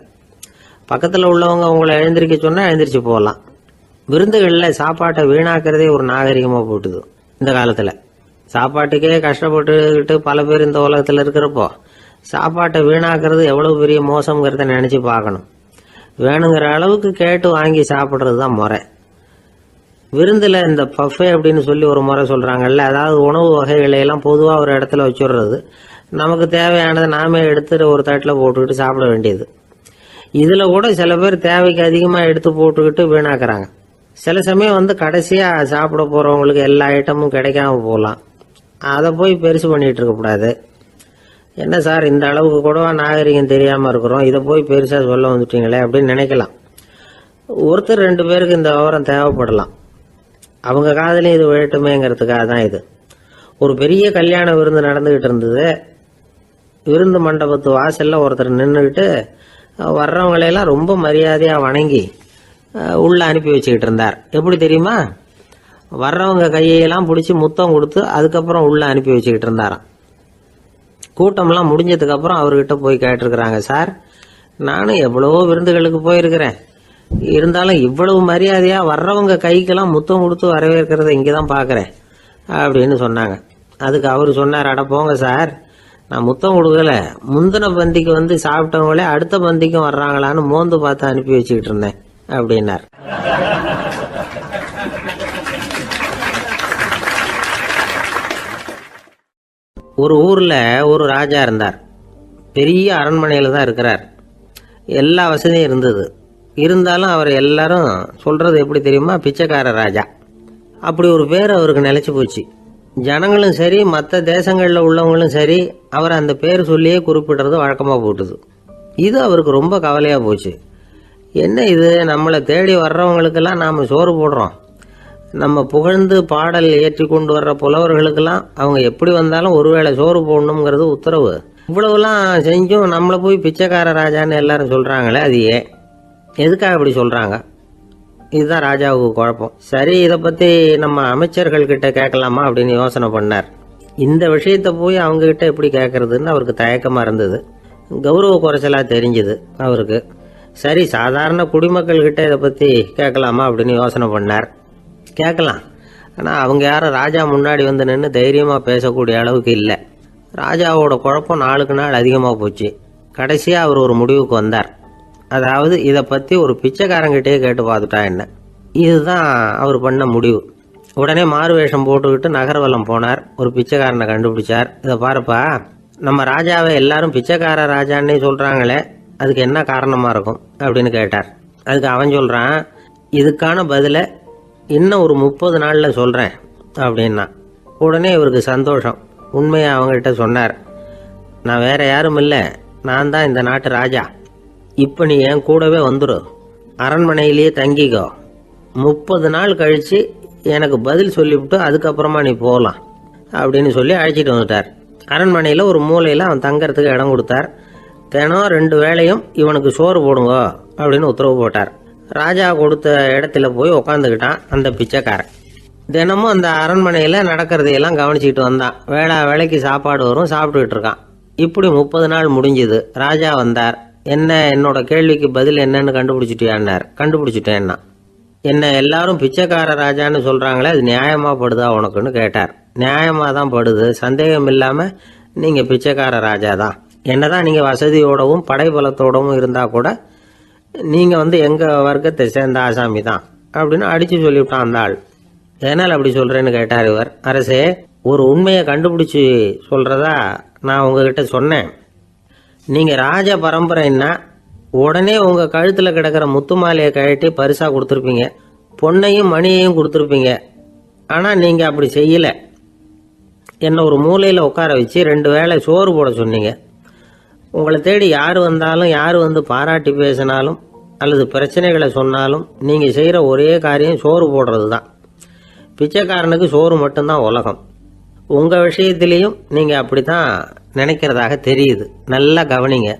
பக்கத்தில் உள்ளவங்க உங்களை எழுந்திரிக்க சொன்னால் எழுந்திரிச்சு போகலாம். விருந்துகளில் சாப்பாட்டை வீணாக்கிறதே ஒரு நாகரிகமாக போட்டுது. இந்த காலத்தில் சாப்பாட்டுக்கே கஷ்டப்பட்டுக்கிட்டு பல பேர் இந்த உலகத்தில் இருக்கிறப்போ சாப்பாட்டை வீணாக்கிறது எவ்வளோ பெரிய மோசங்கிறத நினச்சி பார்க்கணும். வேணுங்கிற அளவுக்கு கேட்டு வாங்கி சாப்பிட்றது தான் முறை. விருந்தில் இந்த பஃபே அப்படின்னு சொல்லி ஒரு முறை சொல்கிறாங்கல்ல, அதாவது உணவு வகைகளையெல்லாம் பொதுவாக ஒரு இடத்துல வச்சுடுறது, நமக்கு தேவையானதை நாமே எடுத்து ஒரு தட்டில் போட்டுக்கிட்டு சாப்பிட வேண்டியது. இதில் கூட சில பேர் தேவைக்கு அதிகமாக எடுத்து போட்டுக்கிட்டு வீணாக்குறாங்க. சில சமயம் வந்து கடைசியாக சாப்பிட போகிறவங்களுக்கு எல்லா ஐட்டமும் கிடைக்காம போகலாம். அதை போய் பெருசு பண்ணிகிட்டு இருக்கக்கூடாது. என்ன சார் இந்த அளவுக்கு கூடவா நாகரிகம் தெரியாமல் இருக்கிறோம், இதை போய் பெருசாக சொல்ல வந்துட்டீங்களே அப்படின்னு நினைக்கலாம். ஒருத்தர் 2 பேருக்கு இந்த விவரம் தேவைப்படலாம். அவங்க காதலையும் இது விழட்டுமேங்கிறதுக்காக தான் இது. ஒரு பெரிய கல்யாண விருந்து நடந்துக்கிட்டு இருந்தது. விருந்து மண்டபத்து வாசலில் ஒருத்தர் நின்றுக்கிட்டு வர்றவங்களையெல்லாம் ரொம்ப மரியாதையாக வணங்கி உள்ளே அனுப்பி வச்சுக்கிட்டு இருந்தார். எப்படி தெரியுமா? வர்றவங்க கையெல்லாம் பிடிச்சி முத்தம் கொடுத்து அதுக்கப்புறம் உள்ளே அனுப்பி வச்சுக்கிட்டு இருந்தாராம். கூட்டம்லாம் முடிஞ்சதுக்கப்புறம் அவர்கிட்ட போய் கேட்டிருக்கிறாங்க, சார் நானும் எவ்வளவோ விருந்துகளுக்கு போயிருக்கிறேன், இருந்தாலும் இவ்வளவு மரியாதையாக வர்றவங்க கைக்கெல்லாம் முத்தம் கொடுத்து வரவேற்கிறத இங்கே தான் பார்க்குறேன் அப்படின்னு சொன்னாங்க. அதுக்கு அவர் சொன்னார், அட போங்க சார், நான் முத்தம் கொடுக்கல, முந்தின பந்திக்கு வந்து சாப்பிட்டவங்களே அடுத்த பந்திக்கும் வர்றாங்களான்னு மோந்து பார்த்து அனுப்பி வச்சுக்கிட்டு இருந்தேன் அப்படின்னார். ஒரு ஊரில் ஒரு ராஜா இருந்தார். பெரிய அரண்மனையில் தான் இருக்கிறார். எல்லா வசதியும் இருந்தது. இருந்தாலும் அவர் எல்லாரும் சொல்கிறது எப்படி தெரியுமா, பிச்சைக்கார ராஜா. அப்படி ஒரு பேர் அவருக்கு நிலைச்சி போச்சு. ஜனங்களும் சரி மற்ற தேசங்களில் உள்ளவங்களும் சரி அவர் அந்த பேர் சொல்லியே குறிப்பிடுறது வழக்கமாக போட்டுது. இது அவருக்கு ரொம்ப கவலையாக போச்சு. என்ன இது, நம்மளை தேடி வர்றவங்களுக்கெல்லாம் நாம் சோறு போடுறோம், நம்ம புகழ்ந்து பாடல் ஏற்றி கொண்டு வர்ற புலவர்களுக்கெல்லாம் அவங்க எப்படி வந்தாலும் ஒருவேளை சோறு போடணுங்கிறது உத்தரவு. இவ்வளவுலாம் செஞ்சும் நம்மளை போய் பிச்சைக்கார ராஜான்னு எல்லாரும் சொல்கிறாங்களே, அது ஏன், எதுக்காக அப்படி சொல்கிறாங்க? இதுதான் ராஜாவுக்கு குழப்பம். சரி, இதை பற்றி நம்ம அமைச்சர்கள் கிட்ட கேட்கலாமா அப்படின்னு யோசனை பண்ணார். இந்த விஷயத்தை போய் அவங்ககிட்ட எப்படி கேட்கறதுன்னு அவருக்கு தயக்கமாக இருந்தது. கௌரவ குறைச்சலாக தெரிஞ்சுது அவருக்கு. சரி, சாதாரண குடிமக்கள் கிட்ட இதை பற்றி கேட்கலாமா அப்படின்னு யோசனை பண்ணார். கேட்கலாம், ஆனால் அவங்க யாரும் ராஜா முன்னாடி வந்து நின்று தைரியமாக பேசக்கூடிய அளவுக்கு இல்லை. ராஜாவோட குழப்பம் நாளுக்கு நாள் அதிகமாக போச்சு. கடைசியாக அவர் ஒரு முடிவுக்கு வந்தார். அதாவது இதை பற்றி ஒரு பிச்சைக்காரங்கிட்டே கேட்டு பார்த்துட்டா என்ன. இதுதான் அவர் பண்ண முடிவு. உடனே மாறு வேஷம் போட்டுக்கிட்டு நகர்வலம் போனார். ஒரு பிச்சைக்காரனை கண்டுபிடிச்சார். இதை பாருப்பா, நம்ம ராஜாவை எல்லாரும் பிச்சைக்கார ராஜான்னே சொல்கிறாங்களே, அதுக்கு என்ன காரணமாக இருக்கும் அப்படின்னு கேட்டார். அதுக்கு அவன் சொல்கிறான், இதுக்கான பதிலை இன்னும் ஒரு 30 நாளில் சொல்கிறேன் அப்படின்னா. உடனே இவருக்கு சந்தோஷம். உண்மையை அவங்ககிட்ட சொன்னார். நான் வேற யாரும் இல்லை, நான் தான் இந்த நாட்டு ராஜா. இப்போ நீ என் கூடவே வந்துடு, அரண்மனையிலேயே தங்கிக்கோ. 30 நாள் கழித்து எனக்கு பதில் சொல்லிவிட்டு அதுக்கப்புறமா நீ போகலாம் அப்படின்னு சொல்லி அழைச்சிட்டு வந்துட்டார். அரண்மனையில் ஒரு மூலையில் அவன் தங்கறதுக்கு இடம் கொடுத்தார். தினம் 2 வேளையும் இவனுக்கு சோறு போடுங்க அப்படின்னு உத்தரவு போட்டார். ராஜா கொடுத்த இடத்துல போய் உக்காந்துக்கிட்டான் அந்த பிச்சைக்காரன். தினமும் அந்த அரண்மனையில் நடக்கிறதையெல்லாம் கவனிச்சிக்கிட்டு வந்தான். வேளைக்கு சாப்பாடு வரும், சாப்பிட்டுக்கிட்டு இருக்கான். இப்படி 30 நாள் முடிஞ்சுது. ராஜா வந்தார். என்ன, என்னோட கேள்விக்கு பதில் என்னன்னு கண்டுபிடிச்சிட்டியான்னார். கண்டுபிடிச்சிட்டேன்னா. என்ன எல்லாரும் பிச்சைக்கார ராஜான்னு சொல்கிறாங்களே, அது நியாயமாக படுதா உனக்குன்னு கேட்டார். நியாயமாக தான் படுது, சந்தேகம் இல்லாமல் நீங்கள் பிச்சைக்கார ராஜா தான். என்னதான் நீங்கள் வசதியோடவும் படைபலத்தோடவும் இருந்தால் கூட நீங்கள் எங்கள் வர்க்கத்தை சேர்ந்த ஆசாமி தான் அப்படின்னு அடித்து சொல்லிவிட்டான் அந்த ஆள். எதனால் அப்படி சொல்கிறேன்னு கேட்டார் இவர். அரசே, ஒரு உண்மையை கண்டுபிடிச்சி சொல்கிறதா நான் உங்ககிட்ட சொன்னேன். நீங்கள் ராஜ பரம்பரைன்னா உடனே உங்கள் கழுத்தில் கிடக்கிற முத்து மாலையை கழட்டி பரிசாக கொடுத்துருப்பீங்க, பொண்ணையும் மணியையும் கொடுத்துருப்பீங்க. ஆனால் நீங்கள் அப்படி செய்யலை. என்னை ஒரு மூலையில் உட்கார வச்சு 2 வேளை சோறு போட சொன்னீங்க. உங்களை தேடி யார் வந்தாலும், யார் வந்து பாராட்டி பேசினாலும் அல்லது பிரச்சனைகளை சொன்னாலும் நீங்கள் செய்கிற ஒரே காரியம் சோறு போடுறது தான். பிச்சைக்காரனுக்கு சோறு மட்டும்தான் உலகம். உங்கள் விஷயத்திலையும் நீங்கள் அப்படி தான் நினைக்கிறதாக தெரியுது. நல்லா கவனிங்க.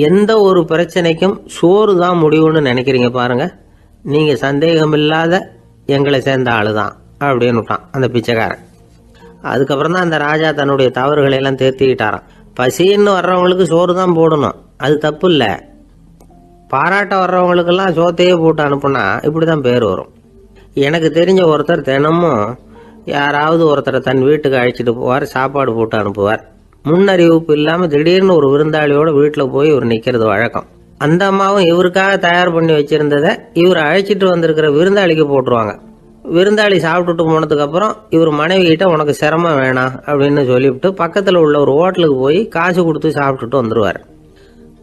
எந்த ஒரு பிரச்சனைக்கும் சோறு தான் முடிவுன்னு நினைக்கிறீங்க பாருங்க. நீங்கள் சந்தேகமில்லாத எங்களை சேர்ந்த ஆளு தான் அப்படின்னு விட்டான் அந்த பிச்சைக்காரன். அதுக்கப்புறம் தான் அந்த ராஜா தன்னுடைய தவறுகளை எல்லாம் தேர்த்திக்கிட்டாராம். பசின்னு வர்றவங்களுக்கு சோறு தான் போடணும், அது தப்பு இல்லை. பாராட்ட வர்றவங்களுக்கெல்லாம் சோத்தையே போட்டு அனுப்புனா இப்படி தான் பேர் வரும். எனக்கு தெரிஞ்ச ஒருத்தர் தினமும் யாராவது ஒருத்தரை தன் வீட்டுக்கு அழைச்சிட்டு போவார், சாப்பாடு போட்டு அனுப்புவார். முன்னறிவிப்பு இல்லாமல் திடீர்னு ஒரு விருந்தாளியோட வீட்டில் போய் இவர் நிற்கிறது வழக்கம். அந்த அம்மாவும் இவருக்காக தயார் பண்ணி வச்சிருந்ததை இவர் அழைச்சிட்டு வந்திருக்கிற விருந்தாளிக்கு போட்டுருவாங்க. விருந்தாளி சாப்பிட்டுட்டு போனதுக்கப்புறம் இவர் மனைவி கிட்ட உனக்கு சிரமம் வேணாம் அப்படின்னு சொல்லிவிட்டு பக்கத்தில் உள்ள ஒரு ஹோட்டலுக்கு போய் காசு கொடுத்து சாப்பிட்டுட்டு வந்துடுவார்.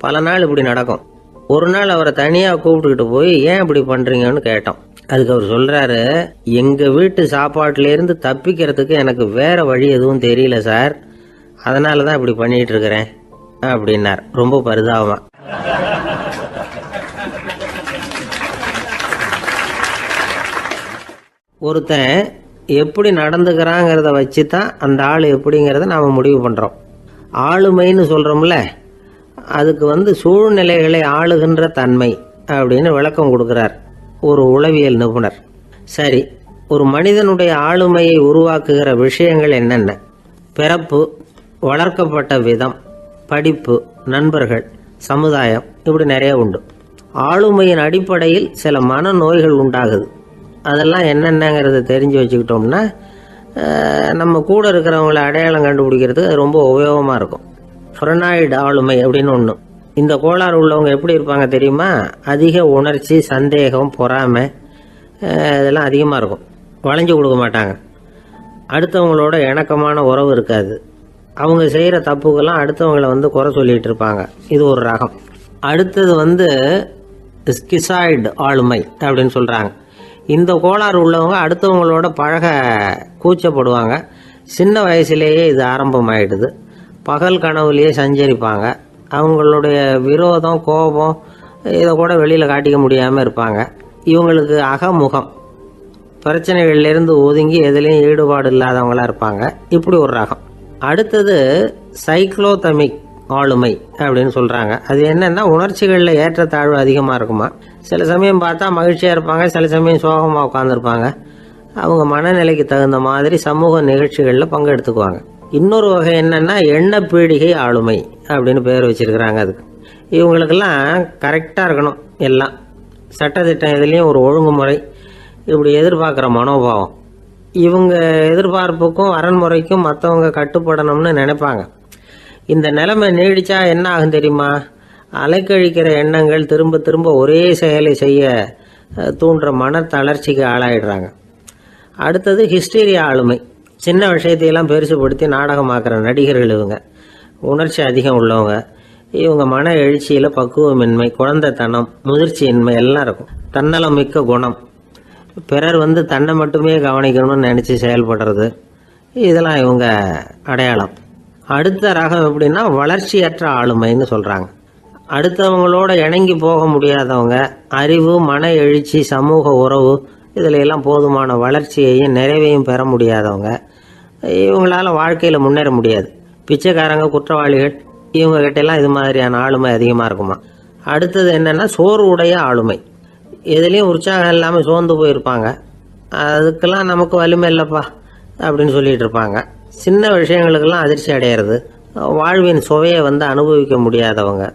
பல நாள் இப்படி நடக்கும். ஒரு நாள் அவரை தனியாக கூப்பிட்டுக்கிட்டு போய் ஏன் இப்படி பண்ணுறீங்கன்னு கேட்டோம். அதுக்கு அவர் சொல்கிறாரு, எங்கள் வீட்டு சாப்பாட்டிலேருந்து தப்பிக்கிறதுக்கு எனக்கு வேற வழி எதுவும் தெரியல சார், அதனால தான் இப்படி பண்ணிட்டு இருக்கிறேன் அப்படின்னார் ரொம்ப பரிதாபமா. ஒருத்தன் எப்படி நடந்துக்கிறாங்கிறத வச்சு தான் அந்த ஆள் எப்படிங்கிறத நாம் முடிவு பண்ணுறோம். ஆளுமைன்னு சொல்கிறோம்ல, அதுக்கு சூழ்நிலைகளை ஆளுகின்ற தன்மை அப்படின்னு விளக்கம் கொடுக்குறார் ஒரு உளவியல் நிபுணர். சரி, ஒரு மனிதனுடைய ஆளுமையை உருவாக்குகிற விஷயங்கள் என்னென்ன? பிறப்பு, வளர்க்கப்பட்ட விதம், படிப்பு, நண்பர்கள், சமுதாயம், இப்படி நிறைய உண்டு. ஆளுமையின் அடிப்படையில் சில மனநோய்கள் உண்டாகுது. அதெல்லாம் என்னென்னங்கிறத தெரிஞ்சு வச்சுக்கிட்டோம்னா நம்ம கூட இருக்கிறவங்கள அடையாளம் கண்டுபிடிக்கிறதுக்கு அது ரொம்ப உபயோகமாக இருக்கும். ஃப்ரெனாய்டு ஆளுமை அப்படின்னு ஒன்று. இந்த கோளாறு உள்ளவங்க எப்படி இருப்பாங்க தெரியுமா? அதிக உணர்ச்சி, சந்தேகம், பொறாமை இதெல்லாம் அதிகமாக இருக்கும். வளைஞ்சு கொடுக்க மாட்டாங்க. அடுத்தவங்களோட இணக்கமான உறவு இருக்காது. அவங்க செய்கிற தப்புக்கெல்லாம் அடுத்தவங்களை குறை சொல்லிகிட்டு இருப்பாங்க. இது ஒரு ரகம். அடுத்தது ஸ்கிசாய்டு ஆளுமை அப்படின்னு சொல்கிறாங்க. இந்த கோளாறு உள்ளவங்க அடுத்தவங்களோட பழக கூச்சப்படுவாங்க. சின்ன வயசுலேயே இது ஆரம்பமாயிடுது. பகல் கனவுலேயே சஞ்சரிப்பாங்க. அவங்களுடைய விரோதம், கோபம் இதை கூட வெளியில் காட்டிக்க முடியாமல் இருப்பாங்க. இவங்களுக்கு அகமுகம், பிரச்சனைகள்லேருந்து ஒதுங்கி எதுலேயும் ஈடுபாடு இல்லாதவங்களாக இருப்பாங்க. இப்படி ஒரு ரகம். அடுத்தது சைக்ளோதமிக் ஆளுமை அப்படின்னு சொல்கிறாங்க. அது என்னென்னா, உணர்ச்சிகளில் ஏற்றத்தாழ்வு அதிகமாக இருக்குமா. சில சமயம் பார்த்தா மகிழ்ச்சியாக இருப்பாங்க, சில சமயம் சோகமாக உட்காந்துருப்பாங்க. அவங்க மனநிலைக்கு தகுந்த மாதிரி சமூக நிகழ்ச்சிகளில் பங்கெடுத்துக்குவாங்க. இன்னொரு வகை என்னென்னா எண்ணப்பீடிகை ஆளுமை அப்படின்னு பேர் வச்சிருக்கிறாங்க. அதுக்கு இவங்களுக்கெல்லாம் கரெக்டாக இருக்கணும், எல்லாம் சட்டத்திட்டம், இதுலேயும் ஒரு ஒழுங்குமுறை, இப்படி எதிர்பார்க்குற மனோபாவம். இவங்க எதிர்பார்ப்புக்கும் அரண்முறைக்கும் மற்றவங்க கட்டுப்படணும்னு நினைப்பாங்க. இந்த நிலைமை நீடிச்சா என்ன ஆகும் தெரியுமா? அலைக்கழிக்கிற எண்ணங்கள் திரும்ப திரும்ப ஒரே செயலை செய்ய தூண்டுற மன தளர்ச்சிக்கு ஆளாயிடுறாங்க. அடுத்தது ஹிஸ்டீரியா ஆளுமை. சின்ன விஷயத்தையெல்லாம் பெருசுபடுத்தி நாடகமாக்குற நடிகர்கள் இவங்க. உணர்ச்சி அதிகம் உள்ளவங்க. இவங்க மன எழுச்சியில் பக்குவமின்மை, குழந்தைத்தனம், முதிர்ச்சியின்மை எல்லாம் இருக்கும். தன்னலம் மிக்க குணம். பிறர் தன்னை மட்டுமே கவனிக்கணும்னு நினச்சி செயல்படுறது, இதெல்லாம் இவங்க அடையாளம். அடுத்த ரகம் எப்படின்னா வளர்ச்சியற்ற ஆளுமைன்னு சொல்கிறாங்க. அடுத்தவங்களோட இணங்கி போக முடியாதவங்க, அறிவு, மன எழுச்சி, சமூக உறவு இதில் எல்லாம் போதுமான வளர்ச்சியையும் நிறைவையும் பெற முடியாதவங்க. இவங்களால வாழ்க்கையில் முன்னேற முடியாது. பிச்சைக்காரங்க, குற்றவாளிகள் இவங்ககிட்டெல்லாம் இது மாதிரியான ஆளுமை அதிகமாக இருக்குமா. அடுத்தது என்னென்னா சோர்வுடைய ஆளுமை. எதுலேயும் உற்சாகம் இல்லாமல் சோர்ந்து போயிருப்பாங்க. அதுக்கெல்லாம் நமக்கு வலிமை இல்லைப்பா அப்படின்னு சொல்லிட்டு இருப்பாங்க. சின்ன விஷயங்களுக்கெல்லாம் அதிர்ச்சி அடையிறது, வாழ்வின் சுவையை அனுபவிக்க முடியாதவங்க.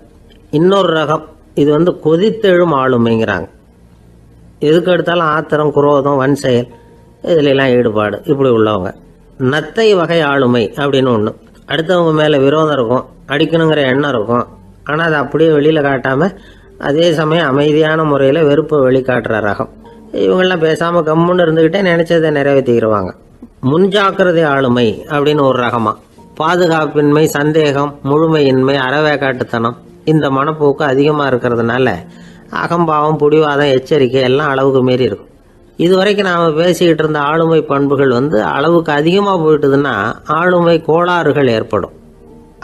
இன்னொரு ரகம் இது கொதித்தெழும் ஆளுமைங்கிறாங்க. எதுக்கு எடுத்தாலும் ஆத்திரம், குரோதம், வன் செயல் இதிலெல்லாம் ஈடுபாடு இப்படி உள்ளவங்க. நத்தை வகை ஆளுமை அப்படின்னு ஒன்று. அடுத்தவங்க மேலே விரோதம் இருக்கும், அடிக்கணுங்கிற எண்ணம் இருக்கும். ஆனால் அதை அப்படியே வெளியில் காட்டாமல் அதே சமயம் அமைதியான முறையில் வெறுப்பை வெளிக்காட்டுற ரகம். இவங்கெல்லாம் பேசாமல் கம்முன்னு இருந்துக்கிட்டே நினைச்சதை நிறைவேற்றிக்கிடுவாங்க. முன்ஜாக்கிரதை ஆளுமை அப்படின்னு ஒரு ரகமா. பாதுகாப்பின்மை, சந்தேகம், முழுமையின்மை, அறவேக்காட்டுத்தனம் இந்த மனப்போக்கு அதிகமாக இருக்கிறதுனால அகம்பாவம், புடிவாதம், எச்சரிக்கை எல்லாம் அளவுக்கு மீறி இருக்கும். இதுவரைக்கும் நாம் பேசிக்கிட்டு இருந்த ஆளுமை பண்புகள் அளவுக்கு அதிகமாக போயிட்டுதுன்னா ஆளுமை கோளாறுகள் ஏற்படும்.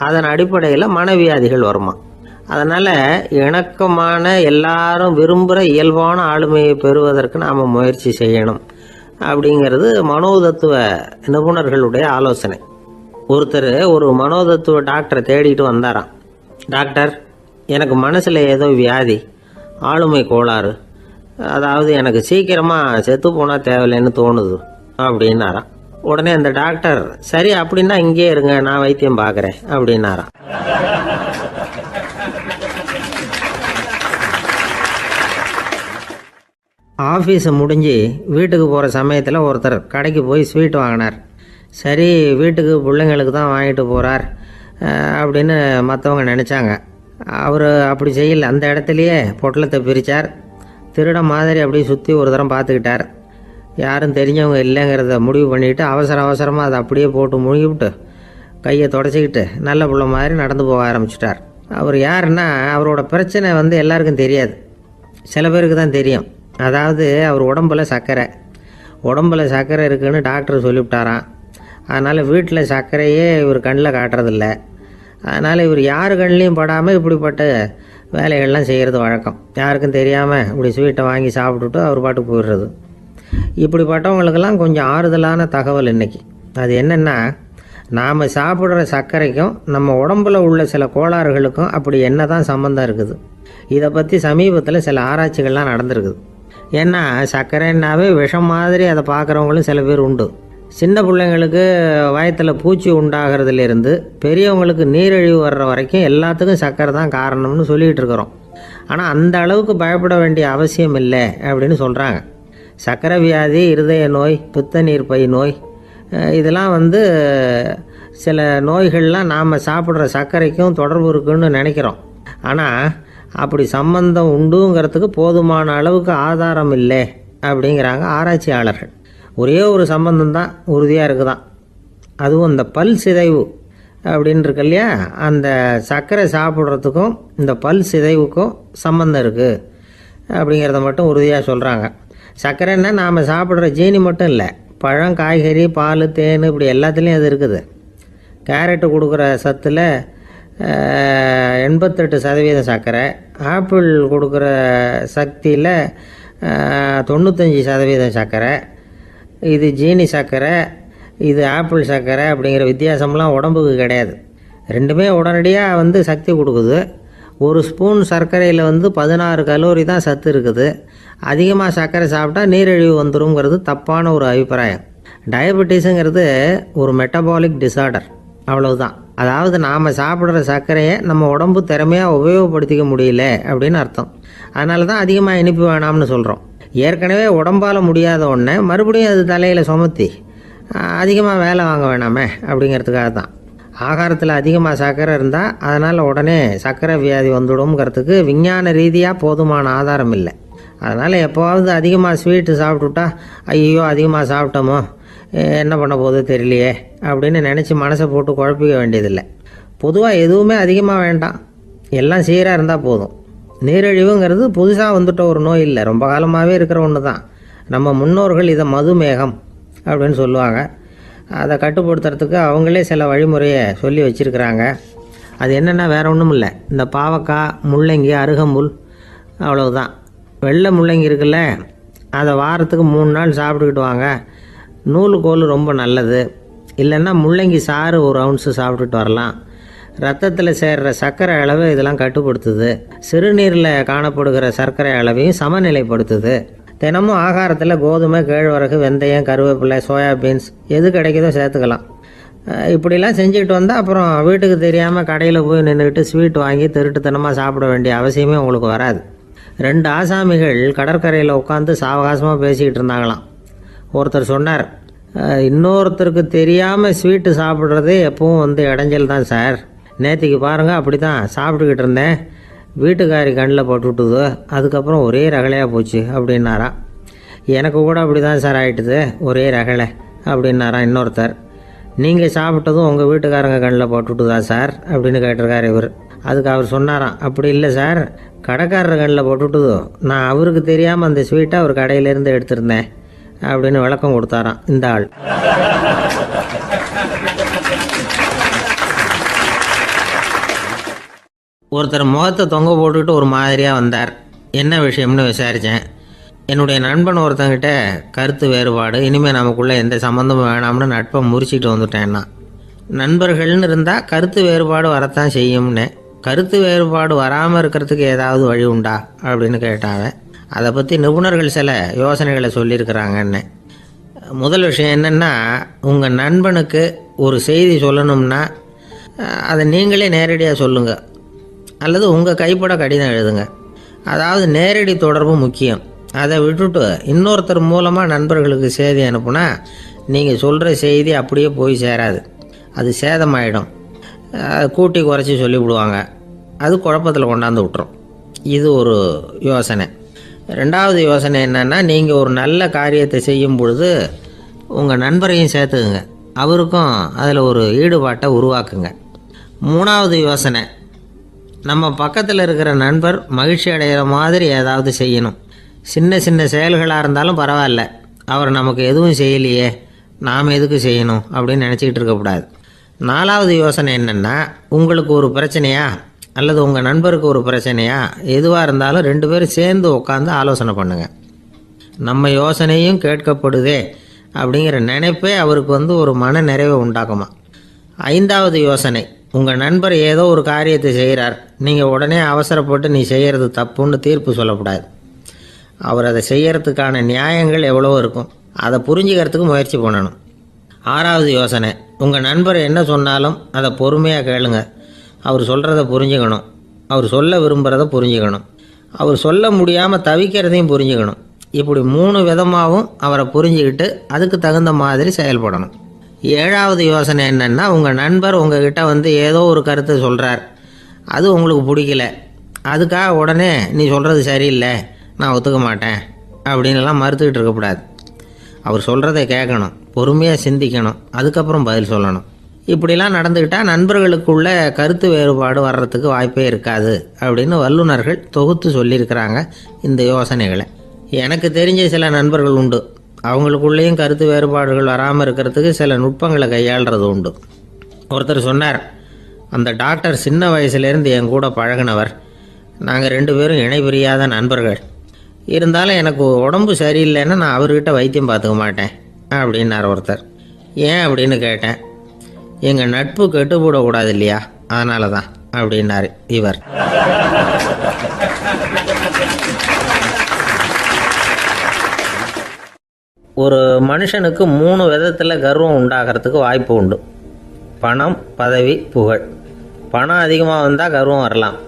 அதன் அடிப்படையில் மனவியாதிகள் வருமா. அதனால் இணக்கமான, எல்லாரும் விரும்புகிற இயல்பான ஆளுமையை பெறுவதற்கு நாம் முயற்சி செய்யணும் அப்படிங்கிறது மனோதத்துவ நிபுணர்களுடைய ஆலோசனை. ஒருத்தர் ஒரு மனோதத்துவ டாக்டரை தேடிட்டு வந்தாராம். டாக்டர், எனக்கு மனசில் ஏதோ வியாதி, ஆளுமை கோளாறு, அதாவது எனக்கு சீக்கிரமாக செத்து போனால் தேவையில்லைன்னு தோணுது அப்படின்னாராம். உடனே அந்த டாக்டர், சரி அப்படின்னா இங்கே இருங்க, நான் வைத்தியம் பார்க்குறேன் அப்படின்னாராம். ஆஃபீஸை முடிஞ்சு வீட்டுக்கு போகிற சமயத்தில் ஒருத்தர் கடைக்கு போய் ஸ்வீட் வாங்கினார். சரி, வீட்டுக்கு பிள்ளைங்களுக்கு தான் வாங்கிட்டு போகிறார் அப்படின்னு மற்றவங்க நினச்சாங்க. அவர் அப்படி செய்யல. அந்த இடத்துலையே பொட்டலத்தை பிரித்தார். திருட மாதிரி அப்படியே சுற்றி ஒரு தரம் பார்த்துக்கிட்டார். யாரும் தெரிஞ்சவங்க இல்லைங்கிறத முடிவு பண்ணிவிட்டு அவசரமாக அதை அப்படியே போட்டு முழுகிவிட்டு கையை தொடச்சிக்கிட்டு நல்ல பிள்ளை மாதிரி நடந்து போக ஆரம்பிச்சிட்டார். அவர் யாருன்னா, அவரோட பிரச்சனை எல்லாருக்கும் தெரியாது, சில பேருக்கு தான் தெரியும். அதாவது அவர் உடம்பில் சர்க்கரை இருக்குதுன்னு டாக்டர் சொல்லிவிட்டாராம். அதனால் வீட்டில் சர்க்கரையே இவர் கண்ணில் காட்டுறதில்ல. அதனால் இவர் யார் கண்ணிலையும் படாமல் இப்படிப்பட்ட வேலைகள்லாம் செய்கிறது வழக்கம். யாருக்கும் தெரியாமல் இப்படி ஸ்வீட்டை வாங்கி சாப்பிட்டுட்டு அவர் பாட்டுக்கு போயிடுறது. இப்படிப்பட்டவங்களுக்கெல்லாம் கொஞ்சம் ஆறுதலான தகவல் இன்றைக்கி. அது என்னென்னா, நாம் சாப்பிட்ற சர்க்கரைக்கும் நம்ம உடம்பில் உள்ள சில கோளாறுகளுக்கும் அப்படி என்ன தான் சம்மந்தம் இருக்குது. இதை பற்றி சமீபத்தில் சில ஆராய்ச்சிகள்லாம் நடந்திருக்குது. ஏன்னா சர்க்கரைன்னாவே விஷம் மாதிரி அதை பார்க்குறவங்களும் சில பேர் உண்டு. சின்ன பிள்ளைங்களுக்கு வயத்தில் பூச்சி உண்டாகிறதுலேருந்து பெரியவங்களுக்கு நீரிழிவு வர்ற வரைக்கும் எல்லாத்துக்கும் சர்க்கரை தான் காரணம்னு சொல்லிகிட்டு இருக்கிறோம். ஆனால் அந்த அளவுக்கு பயப்பட வேண்டிய அவசியம் இல்லை அப்படின்னு சொல்கிறாங்க. சர்க்கரை வியாதி, இருதய நோய், பித்த நீர் பை நோய் இதெல்லாம் சில நோய்கள்லாம் நாம் சாப்பிட்ற சர்க்கரைக்கும் தொடர்பு இருக்குன்னு நினைக்கிறோம். ஆனால் அப்படி சம்பந்தம் உண்டுங்கிறதுக்கு போதுமான அளவுக்கு ஆதாரம் இல்லை அப்படிங்கிறாங்க ஆராய்ச்சியாளர்கள். ஒரே ஒரு சம்பந்தம் தான் உறுதியாக இருக்குதான். அதுவும் இந்த பல் சிதைவு அப்படின்னு இருக்கு இல்லையா, அந்த சர்க்கரை சாப்பிட்றதுக்கும் இந்த பல் சிதைவுக்கும் சம்பந்தம் இருக்குது அப்படிங்கிறத மட்டும் உறுதியாக சொல்கிறாங்க. சர்க்கரைன்னா நாம் சாப்பிட்ற ஜீனி மட்டும் இல்லை, பழம், காய்கறி, பால், தேன் இப்படி எல்லாத்துலேயும் அது இருக்குது. கேரட்டு கொடுக்குற சத்தில் 88% சர்க்கரை, ஆப்பிள் கொடுக்குற சக்தியில் 95% சர்க்கரை. இது ஜீனி சர்க்கரை, இது ஆப்பிள் சர்க்கரை அப்படிங்கிற வித்தியாசம்லாம் உடம்புக்கு கிடையாது. ரெண்டுமே உடனடியாக சக்தி கொடுக்குது. ஒரு ஸ்பூன் சர்க்கரையில் 16 கலோரி தான் சத்து இருக்குது. அதிகமாக சர்க்கரை சாப்பிட்டா நீரிழிவு வந்துருங்கிறது தப்பான ஒரு அபிப்பிராயம். டயபெட்டிஸுங்கிறது ஒரு மெட்டபாலிக் டிசார்டர், அவ்வளவுதான். அதாவது நாம் சாப்பிட்ற சர்க்கரையை நம்ம உடம்பு திறமையாக உபயோகப்படுத்திக்க முடியல அப்படின்னு அர்த்தம். அதனால தான் அதிகமாக இனிப்பு வேணாம்னு சொல்கிறோம். ஏற்கனவே உடம்பால் முடியாத ஒன்றை மறுபடியும் அது தலையில் சுமத்தி அதிகமாக வேலை வாங்க வேணாமே அப்படிங்கிறதுக்காக தான். ஆகாரத்தில் அதிகமாக சர்க்கரை இருந்தால் அதனால் உடனே சர்க்கரை வியாதி வந்துடும்ங்கிறதுக்கு விஞ்ஞான ரீதியாக போதுமான ஆதாரம் இல்லை. அதனால் எப்போவாவது அதிகமாக ஸ்வீட்டு சாப்பிட்டுட்டா ஐயோ அதிகமாக சாப்பிட்டோமோ என்ன பண்ண போகுது தெரியலையே அப்படின்னு நினச்சி மனசை போட்டு குழப்பிக்க வேண்டியதில்லை. பொதுவாக எதுவுமே அதிகமாக வேண்டாம், எல்லாம் சீராக இருந்தால் போதும். நீரிழிவுங்கிறது புதுசாக வந்துட்ட ஒரு நோய் இல்லை, ரொம்ப காலமாகவே இருக்கிற ஒன்று தான். நம்ம முன்னோர்கள் இதை மதுமேகம் அப்படின்னு சொல்லுவாங்க. அதை கட்டுப்படுத்துறதுக்கு அவங்களே சில வழிமுறையை சொல்லி வச்சுருக்கிறாங்க. அது என்னென்னா வேறு ஒன்றும் இல்லை, இந்த பாவக்காய், முள்ளங்கி, அருகம்புல், அவ்வளவுதான். வெள்ளை முள்ளங்கி இருக்குல்ல, அதை வாரத்துக்கு 3 நாள் சாப்பிட்டுக்கிட்டு வாங்க. நூலுக்கோல் ரொம்ப நல்லது. இல்லைன்னா முள்ளங்கி சாறு 1 ounce சாப்பிட்டுட்டு வரலாம். ரத்தத்தில் சேர்கிற சர்க்கரை அளவை இதெல்லாம் கட்டுப்படுத்துது. சிறுநீரில் காணப்படுகிற சர்க்கரை அளவையும் சமநிலைப்படுத்துது. தினமும் ஆகாரத்தில் கோதுமை, கேழ்வரகு, வெந்தயம், கருவேப்பிலை, சோயாபீன்ஸ் எது கிடைக்குதோ சேர்த்துக்கலாம். இப்படிலாம் செஞ்சுக்கிட்டு வந்தால் அப்புறம் வீட்டுக்கு தெரியாமல் கடையில் போய் நின்றுக்கிட்டு ஸ்வீட் வாங்கி திருட்டுத்தனமாக சாப்பிட வேண்டிய அவசியமே உங்களுக்கு வராது. 2 ஆசாமிகள் கடற்கரையில் உட்காந்து சாவகாசமாக பேசிக்கிட்டு இருந்தாங்களாம். ஒருத்தர் சொன்னார், இன்னொருத்தருக்கு தெரியாமல் ஸ்வீட்டு சாப்பிட்றதே எப்பவும் இடைஞ்சல் தான் சார். நேற்றுக்கு பாருங்கள் அப்படி தான் சாப்பிட்டுக்கிட்டு இருந்தேன், வீட்டுக்காரி கண்ணில் போட்டுவிட்டுது, அதுக்கப்புறம் ஒரே ரகலையாக போச்சு அப்படின்னாரா. எனக்கு கூட அப்படி தான் சார் ஆகிட்டுது, ஒரே ரகலை அப்படின்னாரா இன்னொருத்தர். நீங்கள் சாப்பிட்டதும் உங்கள் வீட்டுக்காரங்க கண்ணில் போட்டுவிட்டுதா சார் அப்படின்னு கேட்டிருக்கார் இவர். அதுக்கு அவர் சொன்னாராம், அப்படி இல்லை சார், கடைக்காரர் கண்ணில் போட்டுவிட்டுதோ, நான் அவருக்கு தெரியாமல் அந்த ஸ்வீட்டை அவர் கடையிலேருந்து எடுத்திருந்தேன் அப்படின்னு விளக்கம் கொடுத்தாராம் இந்த ஆள். ஒருத்தர் முகத்தை தொங்க போட்டுக்கிட்டு ஒரு மாதிரியாக வந்தார். என்ன விஷயம்னு விசாரித்தேன். என்னுடைய நண்பன் ஒருத்தங்கிட்ட கருத்து வேறுபாடு, இனிமேல் நமக்குள்ளே எந்த சம்மந்தமும் வேணாம்னு நட்பை முறிச்சிட்டு வந்துட்டேன்னா. நண்பர்கள்னு இருந்தால் கருத்து வேறுபாடு வரத்தான் செய்யும்னு. கருத்து வேறுபாடு வராமல் இருக்கிறதுக்கு ஏதாவது வழி உண்டா அப்படின்னு கேட்டாங்க. அதை பற்றி நிபுணர்கள் சில யோசனைகளை சொல்லியிருக்கிறாங்கன்னு. முதல் விஷயம் என்னென்னா, உங்கள் நண்பனுக்கு ஒரு செய்தி சொல்லணும்னா அதை நீங்களே நேரடியாக சொல்லுங்கள், அல்லது உங்கள் கைப்பட கடிதம் எழுதுங்க. அதாவது நேரடி தொடர்பு முக்கியம். அதை விட்டுட்டு இன்னொருத்தர் மூலமாக நண்பர்களுக்கு செய்தி அனுப்புனா நீங்கள் சொல்கிற செய்தி அப்படியே போய் சேராது, அது சேதமாயிடும். கூட்டி குறைச்சி சொல்லிவிடுவாங்க, அது குழப்பத்தில் கொண்டாந்து விட்டுரும். இது ஒரு யோசனை. 2வது யோசனை என்னென்னா, நீங்கள் ஒரு நல்ல காரியத்தை செய்யும் பொழுது உங்கள் நண்பரையும் சேர்த்துக்குங்க, அவருக்கும் அதில் ஒரு ஈடுபாட்டை உருவாக்குங்க. 3வது யோசனை, நம்ம பக்கத்தில் இருக்கிற நண்பர் மகிழ்ச்சி அடைகிற மாதிரி ஏதாவது செய்யணும். சின்ன சின்ன செயல்களாக இருந்தாலும் பரவாயில்ல, அவர் நமக்கு எதுவும் செய்யலையே, நாம் எதுக்கு செய்யணும் அப்படின்னு நினச்சிக்கிட்டு இருக்கக்கூடாது. 4வது யோசனை என்னென்னா, உங்களுக்கு ஒரு பிரச்சனையா அல்லது உங்கள் நண்பருக்கு ஒரு பிரச்சனையா, எதுவாக இருந்தாலும் 2 பேரும் சேர்ந்து உட்காந்து ஆலோசனை பண்ணுங்கள். நம்ம யோசனையும் கேட்கப்படுதே அப்படிங்கிற நினைப்பே அவருக்கு ஒரு மன நிறைவை உண்டாக்குமா. 5வது யோசனை, உங்கள் நண்பர் ஏதோ ஒரு காரியத்தை செய்கிறார், நீங்கள் உடனே அவசரப்பட்டு நீ செய்கிறது தப்புன்னு தீர்ப்பு சொல்லக்கூடாது. அவர் அதை செய்கிறதுக்கான நியாயங்கள் எவ்வளோ இருக்கும், அதை புரிஞ்சுக்கிறதுக்கு முயற்சி பண்ணணும். 6வது யோசனை, உங்கள் நண்பர் என்ன சொன்னாலும் அதை பொறுமையாக கேளுங்க. அவர் சொல்கிறத புரிஞ்சுக்கணும், அவர் சொல்ல விரும்புகிறத புரிஞ்சுக்கணும், அவர் சொல்ல முடியாமல் தவிக்கிறதையும் புரிஞ்சுக்கணும். இப்படி 3 விதமாகவும் அவரை புரிஞ்சுக்கிட்டு அதுக்கு தகுந்த மாதிரி செயல்படணும். 7வது யோசனை என்னென்னா, உங்கள் நண்பர் உங்ககிட்ட ஏதோ ஒரு கருத்தை சொல்கிறார், அது உங்களுக்கு பிடிக்கல, அதுக்காக உடனே நீ சொல்கிறது சரியில்லை, நான் ஒத்துக்க மாட்டேன் அப்படின்லாம் மறுத்துக்கிட்டு இருக்கக்கூடாது. அவர் சொல்கிறத கேட்கணும், பொறுமையாக சிந்திக்கணும், அதுக்கப்புறம் பதில் சொல்லணும். இப்படிலாம் நடந்துக்கிட்டால் நண்பர்களுக்குள்ள கருத்து வேறுபாடு வர்றதுக்கு வாய்ப்பே இருக்காது அப்படின்னு வல்லுநர்கள் தொகுத்து சொல்லியிருக்கிறாங்க இந்த யோசனைகளை. எனக்கு தெரிஞ்ச சில நண்பர்கள் உண்டு, அவங்களுக்குள்ளேயும் கருத்து வேறுபாடுகள் வராமல் இருக்கிறதுக்கு சில நுட்பங்களை கையாளுறது உண்டு. ஒருத்தர் சொன்னார், அந்த டாக்டர் சின்ன வயசுலேருந்து என் கூட பழகினவர், நாங்கள் 2 பேரும் இணை பிரியாத நண்பர்கள். இருந்தாலும் எனக்கு உடம்பு சரியில்லைன்னா நான் அவர்கிட்ட வைத்தியம் பார்த்துக்க மாட்டேன் அப்படின்னார் ஒருத்தர். ஏன் அப்படின்னு கேட்டேன். எங்கள் நட்பு கெட்டுப்படக்கூடாது இல்லையா, அதனால தான் அப்படின்னார் இவர். ஒரு மனுஷனுக்கு 3 விதத்தில் கர்வம் உண்டாகிறதுக்கு வாய்ப்பு உண்டு. பணம், பதவி, புகழ். பணம் அதிகமாக வந்தால் கர்வம் வரலாம்,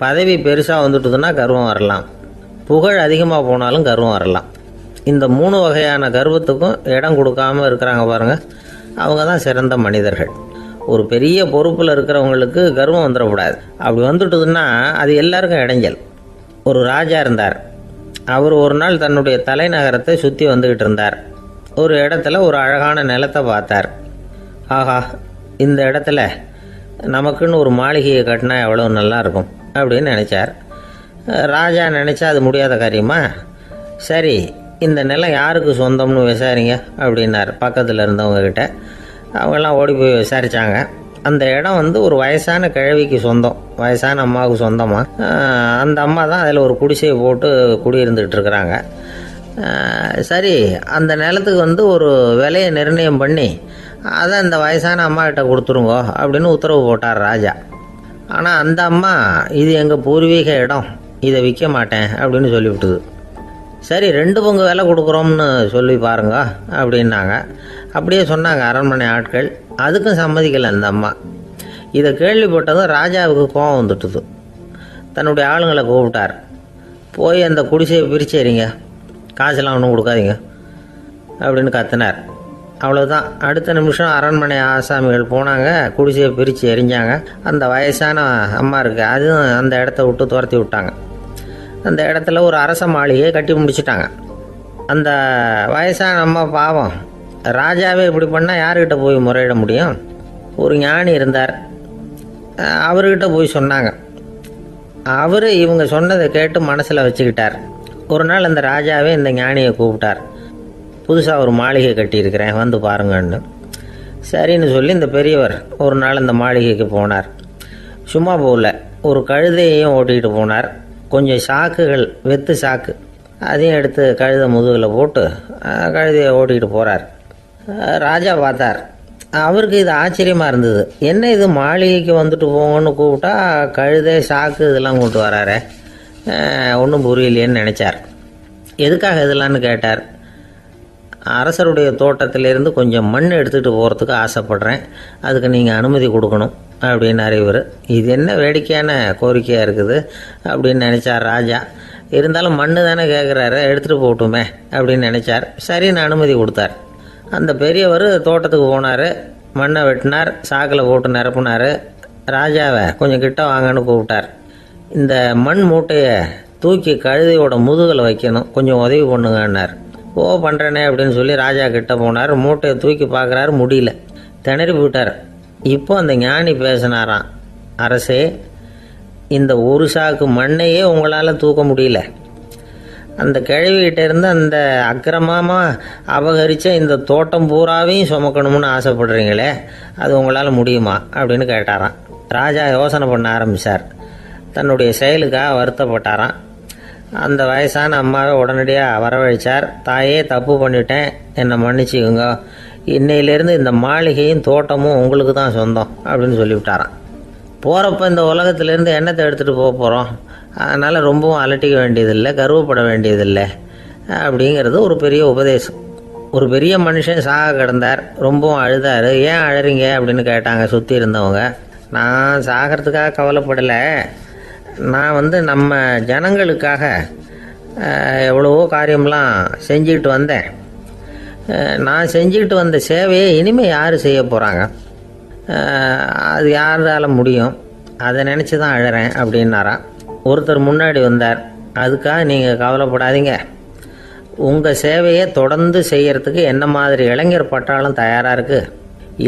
பதவி பெருசாக வந்துட்டுதுன்னா கர்வம் வரலாம், புகழ் அதிகமாக போனாலும் கர்வம் வரலாம். இந்த 3 வகையான கர்வத்துக்கும் இடம் கொடுக்காம இருக்கிறாங்க பாருங்க, அவங்க தான் சிறந்த மனிதர்கள். ஒரு பெரிய பொறுப்பில் இருக்கிறவங்களுக்கு கர்வம் வந்துடக்கூடாது. அப்படி வந்துட்டுதுன்னா அது எல்லாருக்கும் இடைஞ்சல். ஒரு ராஜா இருந்தார். அவர் ஒரு நாள் தன்னுடைய தலைநகரத்தை சுற்றி வந்துக்கிட்டு இருந்தார். ஒரு இடத்துல ஒரு அழகான நிலத்தை பார்த்தார். ஆஹா, இந்த இடத்துல நமக்குன்னு ஒரு மாளிகையை கட்டினா எவ்வளோ நல்லா இருக்கும் அப்படின்னு நினச்சார். ராஜா நினச்சா அது முடியாத காரியமா? சரி, இந்த நிலம் யாருக்கு சொந்தம்னு விசாரிங்க அப்படின்னார் பக்கத்தில் இருந்தவங்கக்கிட்ட. அவங்கெல்லாம் ஓடி போய் விசாரித்தாங்க. அந்த இடம் ஒரு வயசான கிழவிக்கு சொந்தம், வயசான அம்மாவுக்கு சொந்தமாக. அந்த அம்மா தான் அதில் ஒரு குடிசையை போட்டு குடியிருந்துக்கிட்டு இருக்கிறாங்க. சரி, அந்த நிலத்துக்கு ஒரு விலையை நிர்ணயம் பண்ணி அதை அந்த வயசான அம்மாக்கிட்ட கொடுத்துருங்கோ அப்படின்னு உத்தரவு போட்டார் ராஜா. ஆனால் அந்த அம்மா இது எங்கள் பூர்வீக இடம், இதை விற்க மாட்டேன் அப்படின்னு சொல்லிவிட்டுது. சரி, 2 பங்கு விலை கொடுக்குறோம்னு சொல்லி பாருங்க அப்படின்னாங்க. அப்படியே சொன்னாங்க அரண்மனை ஆட்கள். அதுக்கும் சம்மதிக்கலை அந்த அம்மா. இதை கேள்விப்பட்டதும் ராஜாவுக்கு கோபம் வந்துட்டுது. தன்னுடைய ஆளுங்களை கூப்பிட்டார். போய் அந்த குடிசையை பிரிச்சேறிங்க, காசெல்லாம் ஒன்றும் கொடுக்காதீங்க அப்படின்னு கத்தினார். அவ்வளோதான். அடுத்த நிமிஷம் அரண்மனை ஆசாமிகள் போனாங்க, குடிசையை பிரித்து எரிஞ்சாங்க. அந்த வயசான அம்மா இருக்குது, அதுவும் அந்த இடத்த விட்டு துரத்தி விட்டாங்க. அந்த இடத்துல ஒரு அரச மாளிகையை கட்டி முடிச்சிட்டாங்க. அந்த வயசான அம்மா பாவம், ராஜாவே இப்படி பண்ணால் யார்கிட்ட போய் முறையிட முடியும்? ஒரு ஞானி இருந்தார், அவர்கிட்ட போய் சொன்னாங்க. அவர் இவங்க சொன்னதை கேட்டு மனசில் வச்சுக்கிட்டார். ஒரு நாள் அந்த ராஜாவே இந்த ஞானியை கூப்பிட்டார். புதுசாக ஒரு மாளிகை கட்டியிருக்கிறேன், வந்து பாருங்கன்னு. சரின்னு சொல்லி இந்த பெரியவர் ஒரு நாள் இந்த மாளிகைக்கு போனார். சும்மா போகல, ஒரு கழுதையையும் ஓட்டிகிட்டு போனார். கொஞ்சம் சாக்குகள், வெத்து சாக்கு, அதையும் எடுத்து கழுதை முதுகில் போட்டு கழுதையை ஓட்டிகிட்டு போகிறார். ராஜா பார்த்தார். அவருக்கு இது ஆச்சரியமாக இருந்தது. என்ன இது, மாளிகைக்கு வந்துட்டு போங்கன்னு கூப்பிட்டா கழுதை சாக்கு இதெல்லாம் கொண்டு வராரே, ஒன்றும் புரியலையேன்னு நினச்சார். எதுக்காக இதெல்லாம்னு கேட்டார். அரசருடைய தோட்டத்திலேருந்து கொஞ்சம் மண் எடுத்துகிட்டு போகிறதுக்கு ஆசைப்பட்றேன், அதுக்கு நீங்கள் அனுமதி கொடுக்கணும் அப்படின்னாரு இவர். இது என்ன வேடிக்கையான கோரிக்கையாக இருக்குது அப்படின்னு நினச்சார் ராஜா. இருந்தாலும் மண் தானே கேட்குறாரு, எடுத்துகிட்டு போகட்டுமே அப்படின்னு நினச்சார். சரின்னு அனுமதி கொடுத்தார். அந்த பெரியவர் தோட்டத்துக்கு போனார், மண்ணை வெட்டினார், சாக்கில் போட்டு நிரப்புனார். ராஜாவை கொஞ்சம் கிட்ட வாங்கன்னு கூப்பிட்டார். இந்த மண் மூட்டையை தூக்கி கழுதையோட முதுகில் வைக்கணும், கொஞ்சம் உதவி பண்ணுங்கன்னார். ஓ, பண்ணுறேனே அப்படின்னு சொல்லி ராஜா கிட்ட போனார். மூட்டையை தூக்கி பார்க்குறாரு, முடியல, திணறி போயிட்டார். இப்போ அந்த ஞானி பேசினாராம். அரசே, இந்த ஒரு சாக்கு மண்ணையே உங்களால் தூக்க முடியல, அந்த கிழவிகிட்ட இருந்து அந்த அக்கிரமமாக அபகரித்த இந்த தோட்டம் பூராவையும் சுமக்கணும்னு ஆசைப்படுறீங்களே, அது உங்களால் முடியுமா அப்படின்னு கேட்டாராம். ராஜா யோசனை பண்ண ஆரம்பித்தார். தன்னுடைய செயலுக்காக வருத்தப்பட்டாராம். அந்த வயசான அம்மாவை உடனடியாக வரவழைச்சார். தாயே, தப்பு பண்ணிட்டேன், என்னை மன்னிச்சுக்குங்க, இன்னையிலேருந்து இந்த மாளிகையும் தோட்டமும் உங்களுக்கு தான் சொந்தம் அப்படின்னு சொல்லிவிட்டாராம். போகிறப்ப இந்த உலகத்திலேருந்து எண்ணத்தை எடுத்துகிட்டு போக போகிறோம், அதனால் ரொம்பவும் அலட்டிக்க வேண்டியதில்லை, கர்வப்பட வேண்டியதில்லை அப்படிங்கிறது ஒரு பெரிய உபதேசம். ஒரு பெரிய மனுஷன் சாக கிடந்தார், ரொம்பவும் அழுதார். ஏன் அழறீங்க அப்படின்னு கேட்டாங்க சுற்றி இருந்தவங்க. நான் சாகிறதுக்காக கவலைப்படலை, நான் நம்ம ஜனங்களுக்காக எவ்வளவோ காரியம்லாம் செஞ்சுக்கிட்டு வந்தேன். நான் செஞ்சுக்கிட்டு வந்த சேவையை இனிமேல் யார் செய்ய போகிறாங்க, அது யாரால முடியும், அதை நினச்சி தான் அழறேன் அப்படின்னாராம். ஒருத்தர் முன்னாடி வந்தார். அதுக்காக நீங்கள் கவலைப்படாதீங்க, உங்கள் சேவையை தொடர்ந்து செய்கிறதுக்கு என்ன மாதிரி இளைஞர் பட்டாலும் தயாராக இருக்குது,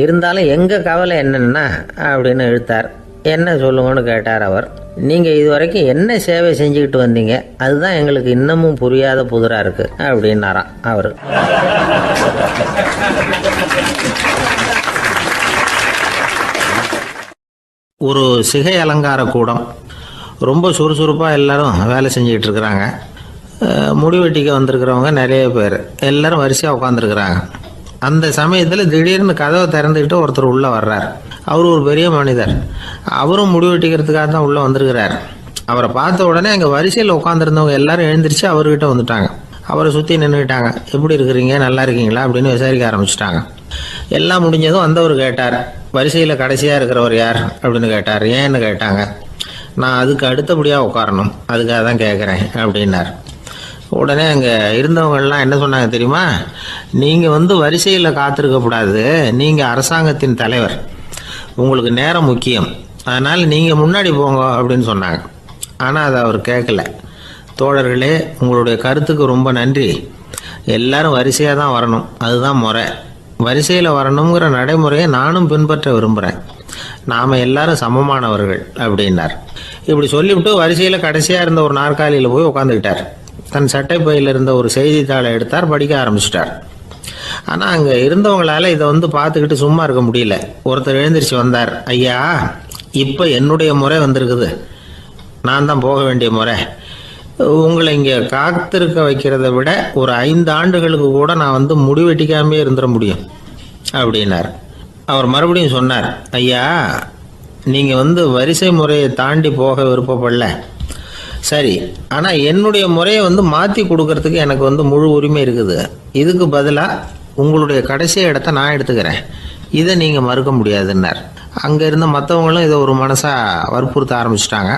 இருந்தாலும் எங்கள் கவலை என்னென்னா அப்படின்னு இழுத்தார். என்ன சொல்லுங்கன்னு கேட்டார் அவர். நீங்கள் இது வரைக்கும் என்ன சேவை செஞ்சுக்கிட்டு வந்தீங்க, அதுதான் எங்களுக்கு இன்னமும் புரியாத புதிராக இருக்குது அப்படின்னாராம் அவர். ஒரு சிகை அலங்கார கூடம், ரொம்ப சுறுசுறுப்பாக எல்லாரும் வேலை செஞ்சுக்கிட்டு இருக்கிறாங்க. முடிவெட்டிக்க வந்திருக்கிறவங்க நிறைய பேர், எல்லாரும் வரிசையாக உட்காந்துருக்குறாங்க. அந்த சமயத்தில் திடீர்னு கதவை திறந்துக்கிட்டு ஒருத்தர் உள்ளே வர்றார். அவர் ஒரு பெரிய மனிதர், அவரும் முடிவெட்டிக்கிறதுக்காக தான் உள்ளே வந்திருக்கிறார். அவரை பார்த்த உடனே அங்கே வரிசையில் உட்காந்துருந்தவங்க எல்லாரும் எழுந்திரிச்சு அவர்கிட்ட வந்துட்டாங்க. அவரை சுற்றி நின்றுக்கிட்டாங்க. எப்படி இருக்கிறீங்க, நல்லா இருக்கீங்களா அப்படின்னு விசாரிக்க ஆரம்பிச்சிட்டாங்க. எல்லாம் முடிஞ்சதும் வந்தவர் கேட்டார், வரிசையில் கடைசியாக இருக்கிறவர் யார் அப்படின்னு கேட்டார். ஏன்னு கேட்டாங்க. நான் அதுக்கு அடுத்தபடியாக உட்காரணும், அதுக்காக தான் கேட்குறேன் அப்படின்னார். உடனே அங்கே இருந்தவங்கெல்லாம் என்ன சொன்னாங்க தெரியுமா? நீங்கள் வரிசையில் காத்திருக்கக்கூடாது, நீங்கள் அரசாங்கத்தின் தலைவர், உங்களுக்கு நேரம் முக்கியம், அதனால் நீங்கள் முன்னாடி போங்க அப்படின்னு சொன்னாங்க. ஆனால் அதை அவர் கேட்கல. தோழர்களே, உங்களுடைய கருத்துக்கு ரொம்ப நன்றி. எல்லாரும் வரிசையாக தான் வரணும், அதுதான் முறை. வரிசையில் வரணுங்கிற நடைமுறையை நானும் பின்பற்ற விரும்புகிறேன். நாம் எல்லாரும் சமமானவர்கள் அப்படின்னார். இப்படி சொல்லிவிட்டு வரிசையில் கடைசியாக இருந்த ஒரு நாற்காலியில் போய் உட்காந்துக்கிட்டார். தன் சட்டை பையில் இருந்த ஒரு செய்தித்தாளை எடுத்தார், படிக்க ஆரம்பிச்சிட்டார். ஆனால் அங்கே இருந்தவங்களால இதை பார்த்துக்கிட்டு சும்மா இருக்க முடியல. ஒருத்தர் எழுந்திரிச்சு வந்தார். ஐயா, இப்போ என்னுடைய முறை வந்திருக்குது, நான் தான் போக வேண்டிய முறை. உங்களை இங்கே காத்திருக்க வைக்கிறத விட ஒரு 5 ஆண்டுகளுக்கு கூட நான் முடிவெட்டிக்காமே இருந்துட முடியும் அப்படின்னார். அவர் மறுபடியும் சொன்னார், ஐயா, நீங்கள் வரிசை முறையை தாண்டி போக விருப்பப்படல, சரி, ஆனால் என்னுடைய முறையை மாற்றி கொடுக்கறதுக்கு எனக்கு முழு உரிமை இருக்குது. இதுக்கு பதிலாக உங்களுடைய கடைசி இடத்த நான் எடுத்துக்கிறேன், இதை நீங்கள் மறுக்க முடியாதுன்னார். அங்கே இருந்த மற்றவங்களும் இதை ஒரு மனசாக வற்புறுத்த ஆரம்பிச்சிட்டாங்க.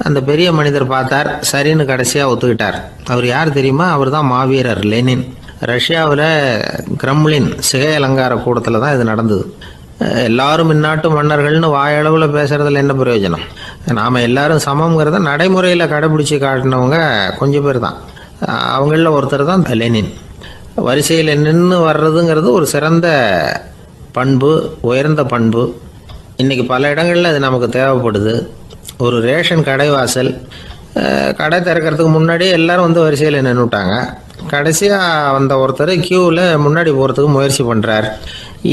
அந்த பெரிய மனிதர் பார்த்தார், சரின்னு கடைசியாக ஒத்துக்கிட்டார். அவர் யார் தெரியுமா? அவர் தான் மாவீரர் லெனின். ரஷ்யாவில் கிரெம்ளின் சிகை அலங்கார கூடத்தில் தான் இது நடந்தது. எல்லாரும் இந்நாட்டு மன்னர்கள்னு வாயளவில் பேசுகிறதுல என்ன பிரயோஜனம்? நாம் எல்லாரும் சமங்கிறத நடைமுறையில் கடைபிடிச்சி காட்டினவங்க கொஞ்சம் பேர் தான். அவங்களில் ஒருத்தர் தான் லெனின். வரிசையில் நின்று வர்றதுங்கிறது ஒரு சிறந்த பண்பு, உயர்ந்த பண்பு. இன்றைக்கி பல இடங்களில் அது நமக்கு தேவைப்படுது. ஒரு ரேஷன் கடைவாசல், கடை திறக்கிறதுக்கு முன்னாடியே எல்லோரும் வரிசையில் நின்றுட்டாங்க. கடைசியாக வந்த ஒருத்தர் க்யூவில் முன்னாடி போகிறதுக்கு முயற்சி பண்ணுறார்.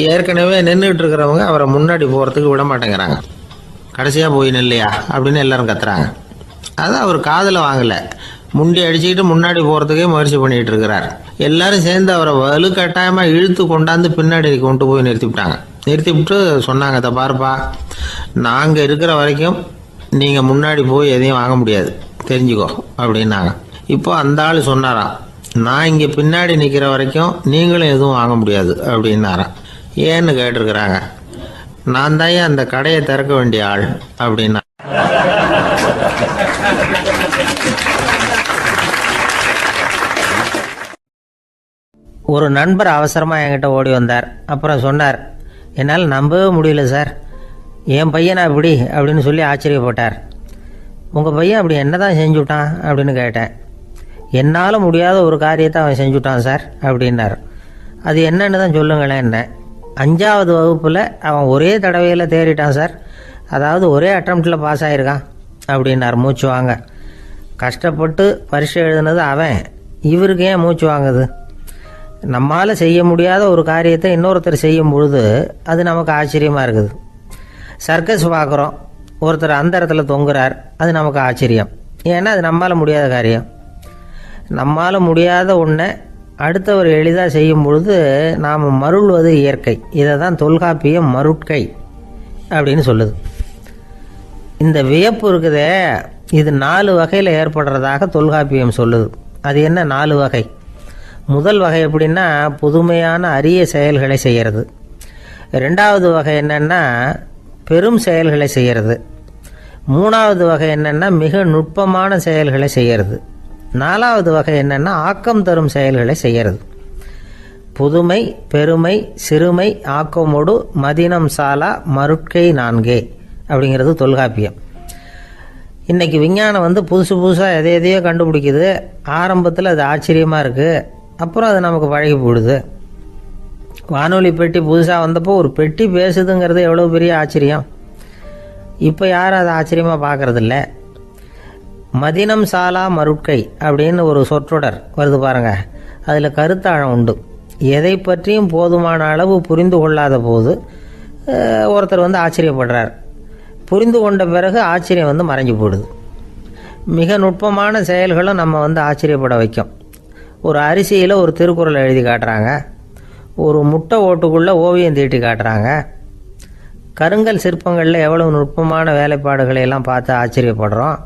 ஏற்கனவே நின்றுட்டு இருக்கிறவங்க அவரை முன்னாடி போகிறதுக்கு விட மாட்டேங்கிறாங்க. கடைசியாக போய் நில்லையா அப்படின்னு எல்லாரும் கத்துறாங்க. அதான் அவர் காதில் வாங்கலை, முண்டி அடிச்சுக்கிட்டு முன்னாடி போகிறதுக்கே முயற்சி பண்ணிகிட்டு இருக்கிறார். எல்லாரும் சேர்ந்து அவரை வலுக்கட்டாயமாக இழுத்து கொண்டாந்து பின்னாடி கொண்டு போய் நிறுத்திவிட்டாங்க. நிறுத்திவிட்டு சொன்னாங்க, இதை பாருப்பா, நாங்கள் இருக்கிற வரைக்கும் நீங்கள் முன்னாடி போய் எதையும் வாங்க முடியாது, தெரிஞ்சுக்கோ அப்படின்னாங்க. இப்போ அந்த ஆள் சொன்னாராம், நான் இங்கே பின்னாடி நிற்கிற வரைக்கும் நீங்களும் எதுவும் வாங்க முடியாது அப்படின்னாராம். ஏன்னு கேட்டிருக்கிறாங்க. நான் தான் அந்த கடையை திறக்க வேண்டிய ஆள் அப்படின்னா. ஒரு நண்பர் அவசரமாக என்கிட்ட ஓடி வந்தார். அப்புறம் சொன்னார், என்னால் நம்பவே முடியல சார், என் பையனா இப்படி அப்படின்னு சொல்லி ஆச்சரியப்பட்டார். உங்கள் பையன் அப்படி என்ன தான் செஞ்சுட்டான் அப்படின்னு கேட்டேன். என்னால் முடியாத ஒரு காரியத்தை அவன் செஞ்சுட்டான் சார் அப்படின்னார். அது என்னன்னு தான் சொல்லுங்களேன். என்ன, 5ஆவது வகுப்பில் அவன் ஒரே தடவையில் தேறிட்டான் சார், அதாவது ஒரே அட்டம்ப்டில் பாஸ் ஆகிருக்கான் அப்படின்னார் மூச்சு வாங்க. கஷ்டப்பட்டு பரீட்சை எழுதுனது அவன், இவருக்கு ஏன் மூச்சு வாங்குது? நம்மால் செய்ய முடியாத ஒரு காரியத்தை இன்னொருத்தர் செய்யும் பொழுது அது நமக்கு ஆச்சரியமாக இருக்குது. சர்க்கஸ் பார்க்குறோம், ஒருத்தர் அந்த இடத்துல தொங்குறார், அது நமக்கு ஆச்சரியம். ஏன்னா அது நம்மால் முடியாத காரியம். நம்மால் முடியாத ஒன்றை அடுத்தவர் எளிதாக செய்யும் பொழுது நாம் மருள்வது இயற்கை. இதை தான் தொல்காப்பியம் மருட்கை அப்படின்னு சொல்லுது. இந்த வியப்பு இருக்குதே, இது 4 வகையில் ஏற்படுறதாக தொல்காப்பியம் சொல்லுது. அது என்ன 4 வகை? முதல் வகை எப்படின்னா, புதுமையான அரிய செயல்களை செய்கிறது. 2வது வகை என்னென்னா பெரும் செயல்களை செய்கிறது. 3வது வகை என்னென்னா மிக நுட்பமான செயல்களை செய்கிறது. 4வது வகை என்னென்னா ஆக்கம் தரும் செயல்களை செய்கிறது. புதுமை, பெருமை, சிறுமை, ஆக்கமோடு மதினம் சாலா மருட்கை 4 அப்படிங்கிறது தொல்காப்பியம். இன்றைக்கி விஞ்ஞானம் புதுசு புதுசாக எதையோ கண்டுபிடிக்குது. ஆரம்பத்தில் அது ஆச்சரியமாக இருக்குது, அப்புறம் அது நமக்கு பழகி போடுது. வானொலி பெட்டி புதுசாக வந்தப்போ ஒரு பெட்டி பேசுதுங்கிறது எவ்வளோ பெரிய ஆச்சரியம். இப்போ யாரும் அதை ஆச்சரியமாக பார்க்குறதில்ல. மதினம் சாலா மருட்கை அப்படின்னு ஒரு சொற்றொடர் வருது பாருங்க, அதில் கருத்தாழம் உண்டு. எதை பற்றியும் போதுமான அளவு புரிந்து கொள்ளாத போது ஒருத்தர் ஆச்சரியப்படுறார். புரிந்து கொண்ட பிறகு ஆச்சரியம் மறைஞ்சு போடுது. மிக நுட்பமான செயல்களும் நம்ம ஆச்சரியப்பட வைக்கும். ஒரு அரிசியில் ஒரு திருக்குறளை எழுதி காட்டுறாங்க, ஒரு முட்டை ஓட்டுக்குள்ளே ஓவியம் தீட்டி காட்டுறாங்க. கருங்கல் சிற்பங்களில் எவ்வளவு நுட்பமான வேலைப்பாடுகளை எல்லாம் பார்த்து ஆச்சரியப்படுறோம்.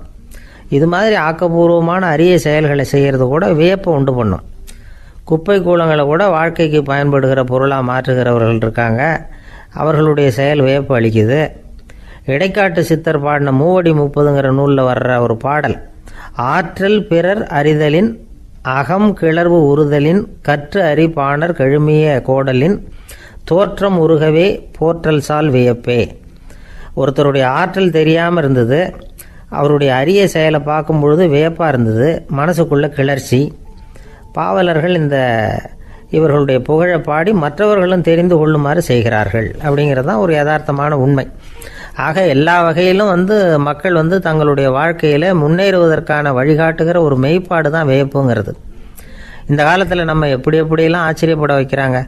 இது மாதிரி ஆக்கப்பூர்வமான அரிய செயல்களை செய்கிறது கூட வியப்பை உண்டு பண்ணும். குப்பை கூலங்களை கூட வாழ்க்கைக்கு பயன்படுகிற பொருளாக மாற்றுகிறவர்கள் இருக்காங்க, அவர்களுடைய செயல் வியப்பு அளிக்குது. இடைக்காட்டு சித்தர் பாடின 30 நூலில் வர்ற ஒரு பாடல், ஆற்றல் பிறர் அறிதலின் அகம் கிளர்வு உறுதலின் கற்று அறி பாணர் கழுமிய கோடலின் தோற்றம் உருகவே போற்றல் சால் வியப்பே. ஒருத்தருடைய ஆற்றல் தெரியாமல் இருந்தது, அவருடைய அரிய செயலை பார்க்கும் பொழுது வியப்பாக இருந்தது, மனசுக்குள்ள கிளர்ச்சி. பாவலர்கள் இவர்களுடைய புகழை பாடி மற்றவர்களும் தெரிந்து கொள்ளுமாறு செய்கிறார்கள் அப்படிங்கிறது தான் ஒரு யதார்த்தமான உண்மை. ஆக எல்லா வகையிலும் மக்கள் தங்களுடைய வாழ்க்கையில் முன்னேறுவதற்கான வழிகாட்டுகிற ஒரு மெய்ப்பாடு தான் வியப்புங்கிறது. இந்த காலத்தில் நம்ம எப்படியெல்லாம் ஆச்சரியப்பட வைக்கிறாங்க.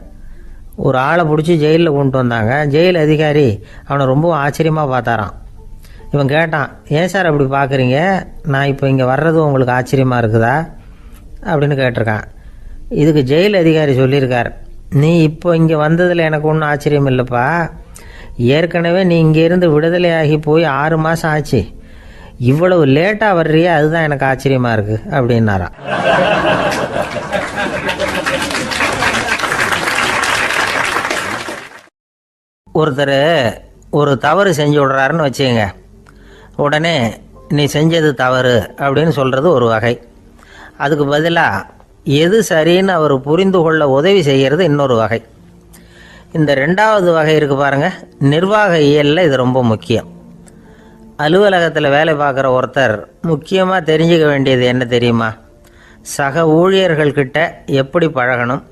ஒரு ஆளை பிடிச்சி ஜெயிலில் கொண்டு வந்தாங்க. ஜெயில் அதிகாரி அவனை ரொம்ப ஆச்சரியமாக பார்த்தாரான். இவன் கேட்டான், ஏன் சார் அப்படி பார்க்குறீங்க, நான் இப்போ இங்கே வர்றது உங்களுக்கு ஆச்சரியமாக இருக்குதா அப்படின்னு கேட்டிருக்கான். இதுக்கு ஜெயில் அதிகாரி சொல்லியிருக்கார், நீ இப்போ இங்கே வந்ததில் எனக்கு ஒன்றும் ஆச்சரியம் இல்லைப்பா, ஏற்கனவே நீ இங்கேருந்து விடுதலையாகி போய் 6 மாதம் ஆச்சு, இவ்வளவு லேட்டாக வர்றியே அதுதான் எனக்கு ஆச்சரியமாக இருக்குது அப்படின்னாராம். ஒருத்தர் ஒரு தவறு செஞ்சு விடுறாருன்னு வச்சுக்கங்க, உடனே நீ செஞ்சது தவறு அப்படின்னு சொல்கிறது ஒரு வகை. அதுக்கு பதிலாக எது சரின்னு அவர் புரிந்து கொள்ள உதவி செய்கிறது இன்னொரு வகை. இந்த 2வது வகை இருக்குது பாருங்கள், நிர்வாக இயலில் இது ரொம்ப முக்கியம். அலுவலகத்தில் வேலை பார்க்குற ஒருத்தர் முக்கியமாக தெரிஞ்சுக்க வேண்டியது என்ன தெரியுமா? சக ஊழியர்கள்கிட்ட எப்படி பழகணும்,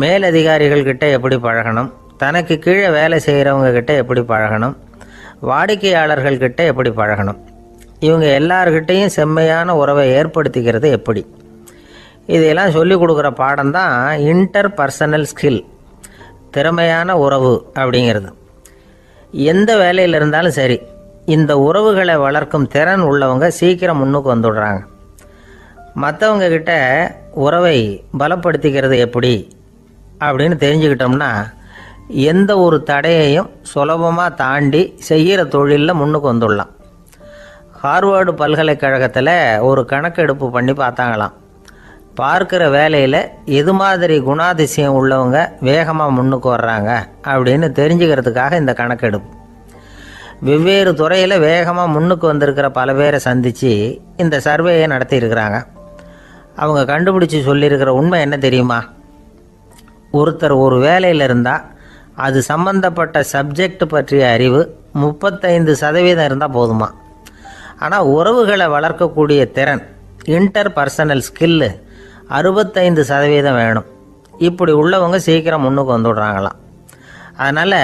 மேலதிகாரிகள்கிட்ட எப்படி பழகணும், தனக்கு கீழே வேலை செய்கிறவங்கக்கிட்ட எப்படி பழகணும், வாடிக்கையாளர்கள்கிட்ட எப்படி பழகணும், இவங்க எல்லார்கிட்டையும் செம்மையான உறவை ஏற்படுத்திக்கிறது எப்படி, இதையெல்லாம் சொல்லிக் கொடுக்குற பாடம் தான் இன்டர் பர்சனல் ஸ்கில், திறமையான உறவு அப்படிங்கிறது. எந்த வேலையில் இருந்தாலும் சரி, இந்த உறவுகளை வளர்க்கும் திறன் உள்ளவங்க சீக்கிரம் முன்னுக்கு வந்துடுறாங்க. மற்றவங்க கிட்ட உறவை பலப்படுத்திக்கிறது எப்படி அப்படின்னு தெரிஞ்சுக்கிட்டோம்னா எந்த ஒரு தடையையும் சுலபமாக தாண்டி செய்கிற தொழிலில் முன்னுக்கு வந்துடலாம். ஹார்வர்டு பல்கலைக்கழகத்தில் ஒரு கணக்கெடுப்பு பண்ணி பார்த்தாங்களாம். பார்க்குற வேலையில் எது மாதிரி குணாதிசயம் உள்ளவங்க வேகமாக முன்னுக்கு வர்றாங்க அப்படின்னு தெரிஞ்சுக்கிறதுக்காக இந்த கணக்கெடுப்பு. வெவ்வேறு துறையில் வேகமாக முன்னுக்கு வந்திருக்கிற பல பேரை சந்தித்து இந்த சர்வேயை நடத்தியிருக்கிறாங்க. அவங்க கண்டுபிடிச்சி சொல்லியிருக்கிற உண்மை என்ன தெரியுமா? ஒருத்தர் ஒரு வேலையில் இருந்தால் அது சம்பந்தப்பட்ட சப்ஜெக்ட் பற்றிய அறிவு 35% இருந்தால் போதுமா. ஆனால் உறவுகளை வளர்க்கக்கூடிய திறன், இன்டர் பர்சனல் ஸ்கில்லு 65% வேணும். இப்படி உள்ளவங்க சீக்கிரம் முன்னுக்கு வந்துடுறாங்களாம். அதனால்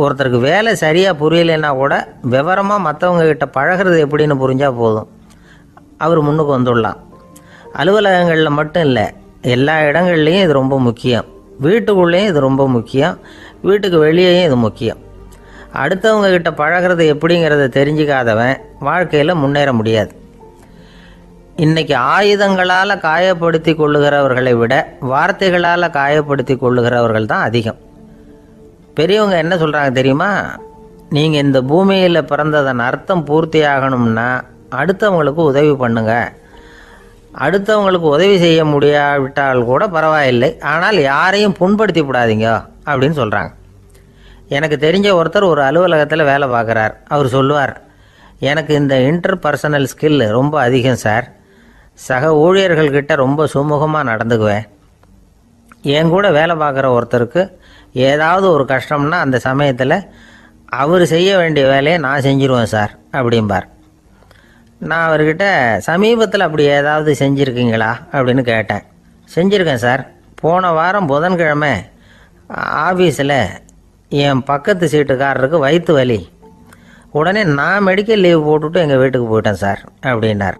ஒருத்தருக்கு வேலை சரியாக புரியலைன்னா கூட விவரமாக மற்றவங்கக்கிட்ட பழகிறது எப்படின்னு புரிஞ்சால் போதும், அவர் முன்னுக்கு வந்துடலாம். அலுவலகங்களில் மட்டும் இல்லை, எல்லா இடங்கள்லையும் இது ரொம்ப முக்கியம். வீட்டுக்குள்ளேயும் இது ரொம்ப முக்கியம், வீட்டுக்கு வெளியேயும் இது முக்கியம். அடுத்தவங்கக்கிட்ட பழகிறது எப்படிங்கிறத தெரிஞ்சிக்காதவன் வாழ்க்கையில் முன்னேற முடியாது. இன்றைக்கி ஆயுதங்களால் காயப்படுத்தி கொள்ளுகிறவர்களை விட வார்த்தைகளால் காயப்படுத்தி கொள்ளுகிறவர்கள் தான் அதிகம். பெரியவங்க என்ன சொல்கிறாங்க தெரியுமா? நீங்கள் இந்த பூமியில் பிறந்ததன் அர்த்தம் பூர்த்தி ஆகணும்னா அடுத்தவங்களுக்கு உதவி பண்ணுங்க. அடுத்தவங்களுக்கு உதவி செய்ய முடியாவிட்டால் கூட பரவாயில்லை, ஆனால் யாரையும் புண்படுத்தி விடாதீங்க அப்படின்னு சொல்கிறாங்க. எனக்கு தெரிஞ்ச ஒருத்தர் ஒரு அலுவலகத்தில் வேலை பார்க்குறார். அவர் சொல்லுவார், எனக்கு இந்த இன்டர் பர்சனல் ஸ்கில் ரொம்ப அதிகம் சார், சக ஊழியர்கள்கிட்ட ரொம்ப சுமூகமாக நடந்துக்குவேன். என் கூட வேலை பார்க்குற ஒருத்தருக்கு ஏதாவது ஒரு கஷ்டம்னா அந்த சமயத்தில் அவர் செய்ய வேண்டிய வேலையை நான் செஞ்சிருவேன் சார் அப்படிம்பார். நான் அவர்கிட்ட சமீபத்தில் அப்படி ஏதாவது செஞ்சுருக்கீங்களா அப்படின்னு கேட்டேன். செஞ்சுருக்கேன் சார். போன வாரம் புதன்கிழமை ஆஃபீஸில் என் பக்கத்து சீட்டுக்காரருக்கு வயிற்று வலி, உடனே நான் மெடிக்கல் லீவ் போட்டுவிட்டு எங்கள் வீட்டுக்கு போயிட்டேன் சார் அப்படின்னார்.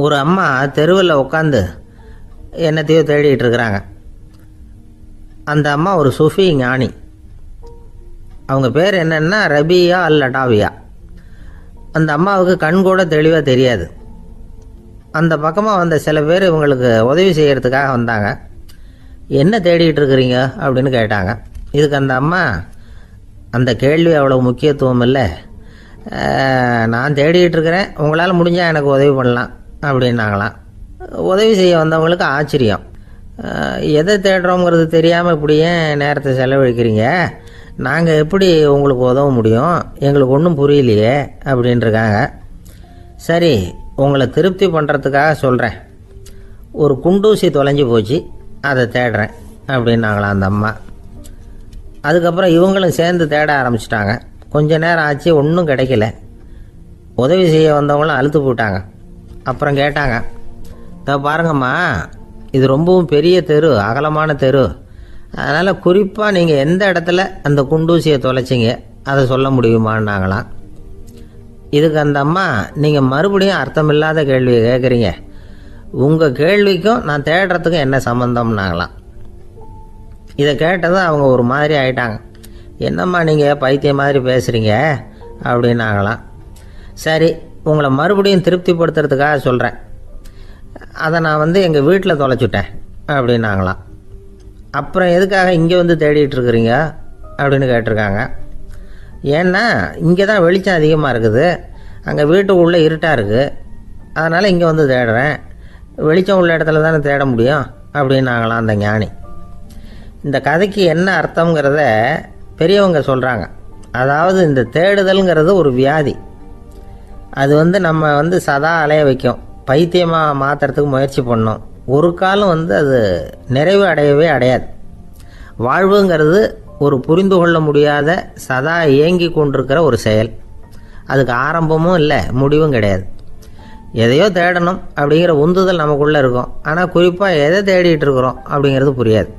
ஒரு அம்மா தெருவில் உட்காந்து என்னத்தையோ தேடிட்டு இருக்கிறாங்க. அந்த அம்மா ஒரு சுஃபி ஞானி. அவங்க பேர் என்னென்னா ரபியா அல் அடாவியா. அந்த அம்மாவுக்கு கண் கூட தெளிவாக தெரியாது. அந்த பக்கமாக வந்த சில பேர் இவங்களுக்கு உதவி செய்கிறதுக்காக வந்தாங்க. என்ன தேடிகிட்டு இருக்கிறீங்க அப்படின்னு கேட்டாங்க. இதுக்கு அந்த அம்மா, அந்த கேள்வி அவ்வளோ முக்கியத்துவம் இல்லை, நான் தேடிகிட்டு இருக்கிறேன், உங்களால் முடிஞ்சால் எனக்கு உதவி பண்ணலாம் அப்படின்னாங்களாம். உதவி செய்ய வந்தவங்களுக்கு ஆச்சரியம். எதை தேடுறோங்கிறது தெரியாமல் இப்படி ஏன் நேரத்தை செலவழிக்கிறீங்க, நாங்கள் எப்படி உங்களுக்கு உதவ முடியும், எங்களுக்கு ஒன்றும் புரியலையே அப்படின்ட்டுருக்காங்க. சரி, உங்களை திருப்தி பண்ணுறதுக்காக சொல்கிறேன். ஒரு குண்டூசி தொலைஞ்சி போச்சு, அதை தேடுறேன் அப்படின்னாங்களாம் அந்த அம்மா. அதுக்கப்புறம் இவங்களும் சேர்ந்து தேட ஆரம்பிச்சிட்டாங்க. கொஞ்ச நேரம் ஆச்சு, ஒன்றும் கிடைக்கல. உதவி செய்ய வந்தவங்களும் அழுத்து போட்டாங்க. அப்புறம் கேட்டாங்க, இதை பாருங்கம்மா, இது ரொம்பவும் பெரிய தெரு, அகலமான தெரு. அதனால் குறிப்பாக நீங்கள் எந்த இடத்துல அந்த குண்டூசியை தொலைச்சிங்க அதை சொல்ல முடியுமான்னாங்களாம். இதுக்கு அந்த அம்மா, நீங்கள் மறுபடியும் அர்த்தமில்லாத கேள்வியை கேட்குறீங்க, உங்கள் கேள்விக்கும் நான் தேடுறதுக்கும் என்ன சம்மந்தம்னாங்களாம். இதை கேட்டதும் அவங்க ஒரு மாதிரி ஆயிட்டாங்க. என்னம்மா நீங்கள் பைத்தியம் மாதிரி பேசுகிறீங்க அப்படின்னாங்களாம். சரி, உங்களை மறுபடியும் திருப்திப்படுத்துறதுக்காக சொல்கிறேன். அதை நான் எங்கள் வீட்டில் தொலைச்சுட்டேன் அப்படின்னாங்களாம். அப்புறம் எதுக்காக இங்கே வந்து தேடிட்டு இருக்கிறீங்க அப்படின்னு கேட்டிருக்காங்க. ஏன்னா இங்கே தான் வெளிச்சம் அதிகமாக இருக்குது, அங்கே வீட்டுக்குள்ளே இருட்டாக இருக்குது, அதனால் இங்கே வந்து தேடுறேன். வெளிச்சம் உள்ள இடத்துல தானே தேட முடியும் அப்படின்னாங்களாம் அந்த ஞானி. இந்த கதைக்கு என்ன அர்த்தங்கிறத பெரியவங்க சொல்கிறாங்க. அதாவது இந்த தேடுதல்ங்கிறது ஒரு வியாதி. அது நம்ம சதா அலைய வைக்கும், பைத்தியமாக மாற்றுறதுக்கு முயற்சி பண்ணோம். ஒரு காலம் அது நிறைவு அடையவே அடையாது. வாழ்வுங்கிறது ஒரு புரிந்து கொள்ள முடியாத சதா இயங்கி கொண்டிருக்கிற ஒரு செயல். அதுக்கு ஆரம்பமும் இல்லை, முடிவும் கிடையாது. எதையோ தேடணும் அப்படிங்கிற உந்துதல் நமக்குள்ளே இருக்கும். ஆனால் குறிப்பாக எதை தேடிட்டு இருக்கிறோம் அப்படிங்கிறது புரியாது.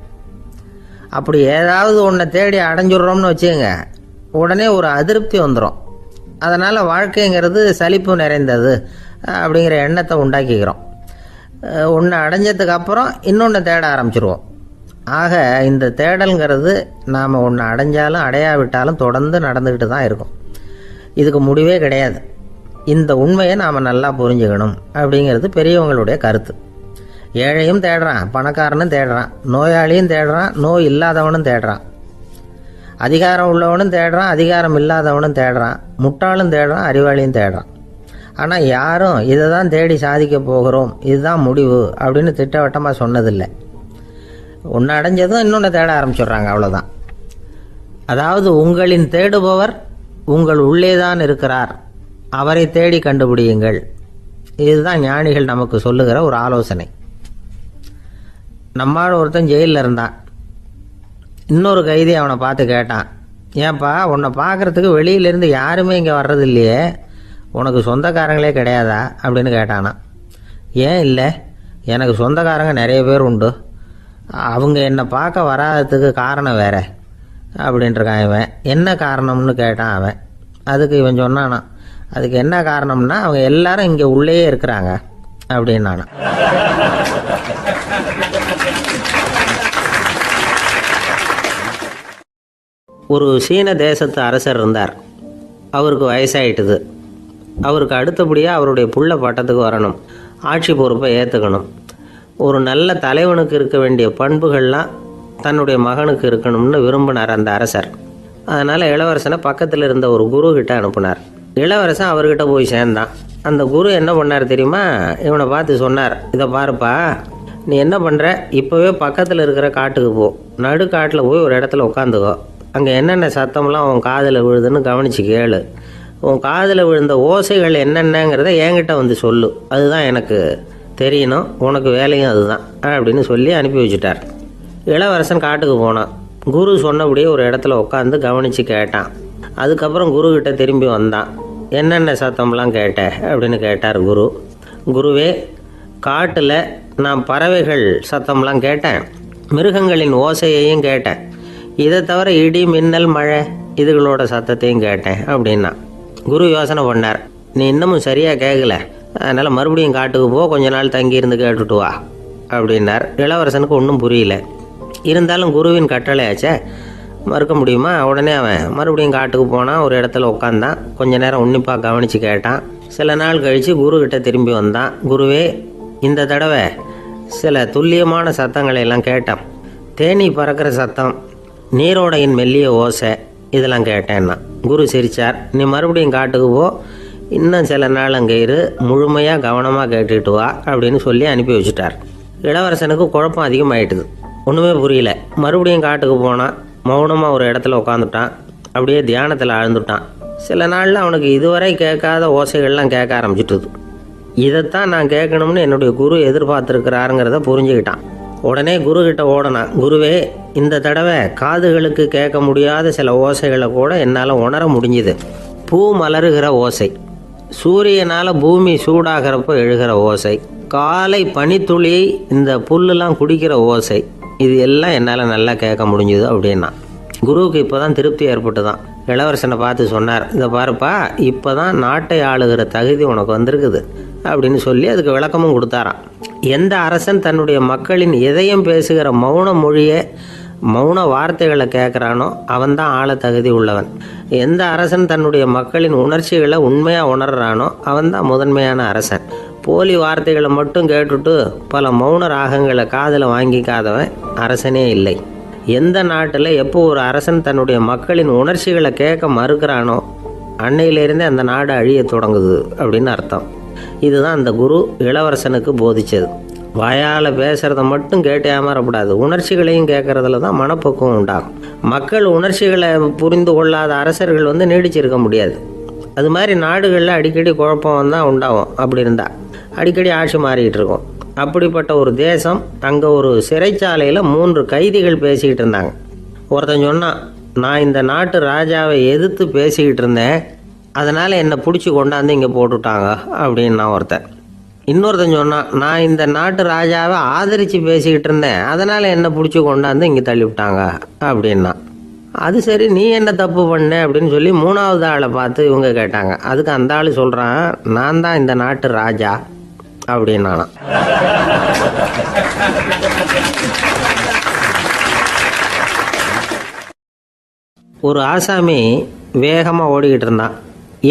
அப்படி ஏதாவது ஒன்றை தேடி அடைஞ்சிடுறோம்னு வச்சுக்கோங்க, உடனே ஒரு அதிருப்தி வந்துடும். அதனால் வாழ்க்கைங்கிறது சலிப்பு நிறைந்தது அப்படிங்கிற எண்ணத்தை உண்டாக்கிக்கிறோம். ஒன்று அடைஞ்சதுக்கு அப்புறம் இன்னொன்று தேட ஆரம்பிச்சிருவோம். ஆக இந்த தேடல்ங்கிறது நாம் ஒன்று அடைஞ்சாலும் அடையாவிட்டாலும் தொடர்ந்து நடந்துக்கிட்டு தான் இருக்கும். இதுக்கு முடிவே கிடையாது. இந்த உண்மையை நாம் நல்லா புரிஞ்சுக்கணும் அப்படிங்கிறது பெரியவங்களுடைய கருத்து. ஏழையும் தேடுறான், பணக்காரனும் தேடுறான், நோயாளியும் தேடுறான், நோய் இல்லாதவனும் தேடுறான், அதிகாரம் உள்ளவனும் தேடுறான், அதிகாரம் இல்லாதவனும் தேடுறான், முட்டாளும் தேடுறான், அறிவாளியும் தேடுறான். ஆனால் யாரும் இதை தான் தேடி சாதிக்க போகிறோம், இதுதான் முடிவு அப்படின்னு திட்டவட்டமாக சொன்னதில்லை. ஒன்று அடைஞ்சதும் இன்னொன்று தேட ஆரம்பிச்சிடுறாங்க, அவ்வளோதான். அதாவது உங்களின் தேடுபவர் உங்கள் உள்ளே தான் இருக்கிறார், அவரை தேடி கண்டுபிடியுங்கள். இதுதான் ஞானிகள் நமக்கு சொல்லுகிற ஒரு ஆலோசனை. நம்மால் ஒருத்தன் ஜெயிலில் இருந்தான். இன்னொரு கைதி அவனை பார்த்து கேட்டான், ஏன்பா உன்னை பார்க்குறதுக்கு வெளியிலேருந்து யாருமே இங்கே வர்றது இல்லையே, உனக்கு சொந்தக்காரங்களே கிடையாதா அப்படின்னு கேட்டானா. ஏன் இல்லை, எனக்கு சொந்தக்காரங்க நிறைய பேர் உண்டு, அவங்க என்னை பார்க்க வராததுக்கு காரணம் வேற அப்படின்ட்டுருக்கான் இவன். என்ன காரணம்னு கேட்டான் அவன். அதுக்கு இவன் சொன்னானா, அதுக்கு என்ன காரணம்னா அவங்க எல்லாரும் இங்கே உள்ளேயே இருக்கிறாங்க அப்படின்னானா. ஒரு சீன தேசத்து அரசர் இருந்தார். அவருக்கு வயசாயிட்டுது. அவருக்கு அடுத்தபடியாக அவருடைய புள்ள பட்டத்துக்கு வரணும், ஆட்சி பொறுப்பை ஏற்றுக்கணும். ஒரு நல்ல தலைவனுக்கு இருக்க வேண்டிய பண்புகள்லாம் தன்னுடைய மகனுக்கு இருக்கணும்னு விரும்பினார் அந்த அரசர். அதனால் இளவரசனை பக்கத்தில் இருந்த ஒரு குரு கிட்ட அனுப்புனார். இளவரசன் அவர்கிட்ட போய் சேர்ந்தான். அந்த குரு என்ன பண்ணார் தெரியுமா, இவனை பார்த்து சொன்னார், இதை பாருப்பா, நீ என்ன பண்ணுற, இப்போவே பக்கத்தில் இருக்கிற காட்டுக்கு போ, நடு காட்டில் போய் ஒரு இடத்துல உட்காந்துக்கோ, அங்கே என்னென்ன சத்தம்லாம் உன் காதில் விழுதுன்னு கவனித்து கேளு, உன் காதில் விழுந்த ஓசைகள் என்னென்னங்கிறத என்கிட்ட வந்து சொல்லு, அதுதான் எனக்கு தெரியணும், உனக்கு வேலையும் அதுதான் அப்படின்னு சொல்லி அனுப்பி வச்சுட்டார். இளவரசன் காட்டுக்கு போனான். குரு சொன்னபடியே ஒரு இடத்துல உட்காந்து கவனித்து கேட்டான். அதுக்கப்புறம் குருக்கிட்ட திரும்பி வந்தான். என்னென்ன சத்தம்லாம் கேட்ட அப்படின்னு கேட்டார் குரு. குருவே, காட்டில் நான் பறவைகள் சத்தம்லாம் கேட்டேன், மிருகங்களின் ஓசையையும் கேட்டேன், இதை தவிர இடி மின்னல் மழை இதுகளோட சத்தத்தையும் கேட்டேன் அப்படின்னா. குரு யோசனை பண்ணார், நீ இன்னமும் சரியாக கேட்கல, அதனால் மறுபடியும் காட்டுக்கு போ, கொஞ்ச நாள் தங்கியிருந்து கேட்டுட்டு வா அப்படின்னார். இளவரசனுக்கு ஒன்றும் புரியல. இருந்தாலும் குருவின் கட்டளையாச்சே, மறுக்க முடியுமா? உடனே அவன் மறுபடியும் காட்டுக்கு போனான். ஒரு இடத்துல உட்காந்தான். கொஞ்ச நேரம் உன்னிப்பாக கவனித்து கேட்டான். சில நாள் கழித்து குருக்கிட்ட திரும்பி வந்தான். குருவே, இந்த தடவை சில துல்லியமான சத்தங்களை எல்லாம் கேட்டான். தேனி பறக்கிற சத்தம், நீரோடையின் மெல்லிய ஓசை, இதெல்லாம் கேட்டேன்னா. குரு சிரித்தார். நீ மறுபடியும் காட்டுக்கு போ, இன்னும் சில நாள் அங்கே இரு, முழுமையாக கவனமாக கேட்டுட்டு வா அப்படின்னு சொல்லி அனுப்பி வச்சுட்டார். இளவரசனுக்கு குழப்பம் அதிகமாகிட்டுது. ஒன்றுமே புரியல. மறுபடியும் காட்டுக்கு போனான். மௌனமாக ஒரு இடத்துல உட்காந்துட்டான். அப்படியே தியானத்தில் ஆழ்ந்துட்டான். சில நாளில் அவனுக்கு இதுவரை கேட்காத ஓசைகள்லாம் கேட்க ஆரம்பிச்சிட்டுது. இதைத்தான் நான் கேட்கணும்னு என்னுடைய குரு எதிர்பார்த்துருக்கிறாருங்கிறத புரிஞ்சுக்கிட்டான். உடனே குரு கிட்ட ஓடனான். குருவே, இந்த தடவை காதுகளுக்கு கேட்க முடியாத சில ஓசைகளை கூட என்னால் உணர முடிஞ்சுது. பூ மலருகிற ஓசை, சூரியனால் பூமி சூடாகிறப்போ எழுகிற ஓசை, காலை பனித்துளி இந்த புல்லுலாம் குடிக்கிற ஓசை, இது எல்லாம் என்னால் நல்லா கேட்க முடிஞ்சுது அப்படின்னா. குருவுக்கு இப்போ தான் திருப்தி ஏற்பட்டு தான் இளவரசனை பார்த்து சொன்னார், இதை பாருப்பா, இப்போ தான் நாட்டை ஆளுகிற தகுதி உனக்கு வந்திருக்குது அப்படின்னு சொல்லி அதுக்கு விளக்கமும் கொடுத்தாராம். எந்த அரசன் தன்னுடைய மக்களின் இதயம் பேசுகிற மௌன மொழியை, மௌன வார்த்தைகளை கேட்குறானோ அவன்தான் ஆள தகுதி உள்ளவன். எந்த அரசன் தன்னுடைய மக்களின் உணர்ச்சிகளை உண்மையாக உணர்றானோ அவன்தான் முதன்மையான அரசன். போலி வார்த்தைகளை மட்டும் கேட்டுட்டு பல மௌன ராகங்களை காதில் வாங்கிக்காதவன் அரசனே இல்லை. எந்த நாட்டில் எப்போ ஒரு அரசன் தன்னுடைய மக்களின் உணர்ச்சிகளை கேட்க மறுக்கிறானோ அன்னையிலேருந்தே அந்த நாடு அழிய தொடங்குது அப்படின்னு அர்த்தம். இதுதான் அந்த குரு இளவரசனுக்கு போதிச்சது. வாயால் பேசுகிறத மட்டும் கேட்டு ஏமாறக்கூடாது, உணர்ச்சிகளையும் கேட்கறதுல தான் மனப்பக்குவம் உண்டாகும். மக்கள் உணர்ச்சிகளை புரிந்து கொள்ளாத அரசர்கள் நீடிச்சிருக்க முடியாது. அது மாதிரி நாடுகளில் அடிக்கடி குழப்பம் தான் உண்டாகும். அப்படி இருந்தால் அடிக்கடி ஆட்சி மாறிக்கிட்டு இருக்கும். அப்படிப்பட்ட ஒரு தேசம், அங்கே ஒரு சிறைச்சாலையில் 3 கைதிகள் பேசிக்கிட்டு இருந்தாங்க. ஒருத்தன் சொன்னான், நான் இந்த நாட்டு ராஜாவை எதிர்த்து பேசிக்கிட்டு இருந்தேன், அதனால் என்னை பிடிச்சி கொண்டாந்து இங்கே போட்டுட்டாங்க அப்படின்னா ஒருத்தன். இன்னொருத்தன் சொன்னான், நான் இந்த நாட்டு ராஜாவை ஆதரித்து பேசிக்கிட்டு இருந்தேன், அதனால் என்னை பிடிச்சி கொண்டாந்து இங்கே தள்ளிவிட்டாங்க அப்படின்னா. அது சரி, நீ என்ன தப்பு பண்ண அப்படின்னு சொல்லி 3வது ஆளை பார்த்து இவங்க கேட்டாங்க. அதுக்கு அந்த ஆள் சொல்கிறான், நான் தான் இந்த நாட்டு ராஜா அப்படின்னானா. ஒரு ஆசாமி வேகமாக ஓடிக்கிட்டு இருந்தான்.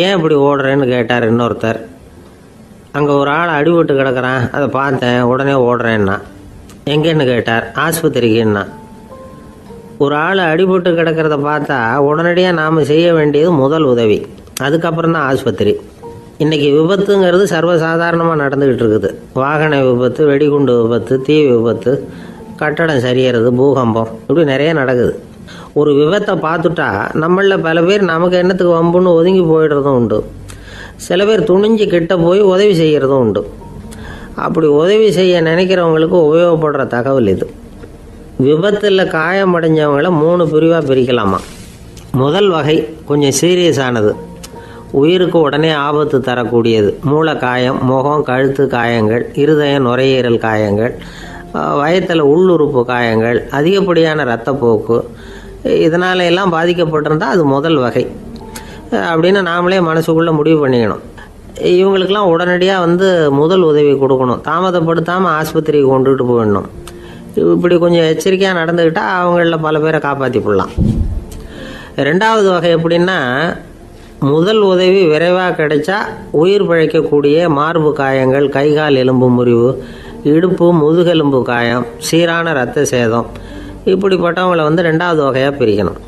ஏன் இப்படி ஓடுறேன்னு கேட்டார் இன்னொருத்தர். அங்கே ஒரு ஆள் அடிபட்டு கிடக்கிறான், அதை பார்த்தேன், உடனே ஓடுறேன்னா. எங்கேன்னு கேட்டார். ஆஸ்பத்திரிக்குன்னா. ஒரு ஆள் அடிபட்டு கிடக்கிறத பார்த்தா உடனடியாக நாம் செய்ய வேண்டியது முதல் உதவி, அதுக்கப்புறம் தான் ஆஸ்பத்திரி. இன்றைக்கி விபத்துங்கிறது சர்வசாதாரணமாக நடந்துக்கிட்டு இருக்குது. வாகன விபத்து, வெடிகுண்டு விபத்து, தீ விபத்து, கட்டடம் சரியறது, பூகம்பம், இப்படி நிறைய நடக்குது. ஒரு விபத்தை பார்த்துட்டா நம்மளில் பல பேர் நமக்கு என்னத்துக்கு வம்புன்னு ஒதுங்கி போயிடுறதும் உண்டு. சில பேர் துணிஞ்சு கிட்ட போய் உதவி செய்கிறதும் உண்டு. அப்படி உதவி செய்ய நினைக்கிறவங்களுக்கு உபயோகப்படுற தகவல் இது. விபத்தில் காயமடைஞ்சவங்களை 3 பிரிவாக பிரிக்கலாமா. முதல் வகை கொஞ்சம் சீரியஸானது, உயிருக்கு உடனே ஆபத்து தரக்கூடியது. மூளை காயம், முகம், கழுத்து காயங்கள், இருதயம், நுரையீரல் காயங்கள், வயத்தில் உள்ளுறுப்பு காயங்கள், அதிகப்படியான இரத்தப்போக்கு, இதனால எல்லாம் பாதிக்கப்பட்டிருந்தால் அது முதல் வகை அப்படின்னு நாமளே மனசுக்குள்ளே முடிவு பண்ணிக்கணும். இவங்களுக்கெல்லாம் உடனடியாக முதல் உதவி கொடுக்கணும். தாமதப்படுத்தாமல் ஆஸ்பத்திரிக்கு கொண்டுகிட்டு போயிடணும். இப்படி கொஞ்சம் எச்சரிக்கையாக நடந்துக்கிட்டால் அவங்களில் பல பேரை காப்பாற்றி போடலாம். 2வது வகை எப்படின்னா, முதல் உதவி விரைவாக கிடைச்சா உயிர் பிழைக்கக்கூடிய மார்பு காயங்கள், கைகால் எலும்பு முறிவு, இடுப்பு முதுகெலும்பு காயம், சீரான இரத்த சேதம், இப்படிப்பட்டவங்களை 2வது வகையாக பிரிக்கணும்.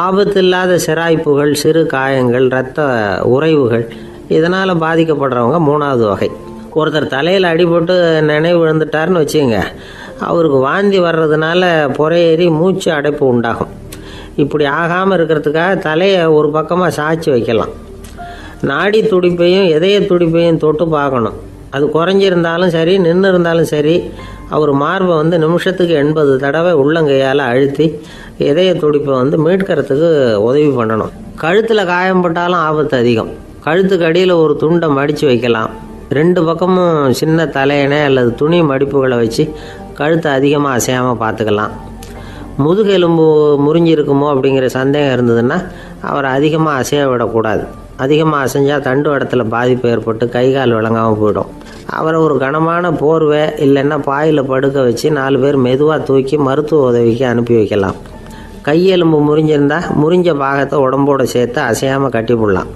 ஆபத்து இல்லாத சிராய்ப்புகள், சிறு காயங்கள், இரத்த உறைவுகள், இதனால் பாதிக்கப்படுறவங்க 3வது வகை. ஒருத்தர் தலையில் அடிபட்டு நினைவு விழுந்துட்டார்னு வச்சுங்க, அவருக்கு வாந்தி வர்றதுனால புறையேறி மூச்சு அடைப்பு உண்டாகும். இப்படி ஆகாமல் இருக்கிறதுக்காக தலையை ஒரு பக்கமாக சாய்ச்சி வைக்கலாம். நாடி துடிப்பையும் இதய துடிப்பையும் தொட்டு பார்க்கணும். அது குறைஞ்சிருந்தாலும் சரி, நின்று இருந்தாலும் சரி, அவர் மார்பை நிமிஷத்துக்கு 80 தடவை உள்ளங்கையால் அழுத்தி இதய துடிப்பை மீட்கிறதுக்கு உதவி பண்ணணும். கழுத்தில் காயம்பட்டாலும் ஆபத்து அதிகம். கழுத்துக்கு அடியில் ஒரு துண்டை மடித்து வைக்கலாம். 2 பக்கமும் சின்ன தலையணை அல்லது துணி மடிப்புகளை வச்சு கழுத்தை அதிகமாக அசையாமல் பார்த்துக்கலாம். முதுகெலும்பு முறிஞ்சிருக்குமோ அப்படிங்கிற சந்தேகம் இருந்ததுன்னா அவரை அதிகமாக அசைய விடக்கூடாது. அதிகமாக அசைஞ்சால் தண்டு இடத்துல பாதிப்பு ஏற்பட்டு கை கால் விளங்காமல் போயிடும். அவரை ஒரு கனமான போர்வை இல்லைன்னா பாயில் படுக்க வச்சு 4 பேர் மெதுவாக தூக்கி மருத்துவ உதவிக்கு அனுப்பி வைக்கலாம். கையெலும்பு முறிஞ்சிருந்தால் முறிஞ்ச பாகத்தை உடம்போடு சேர்த்து அசையாமல் கட்டி போடலாம்.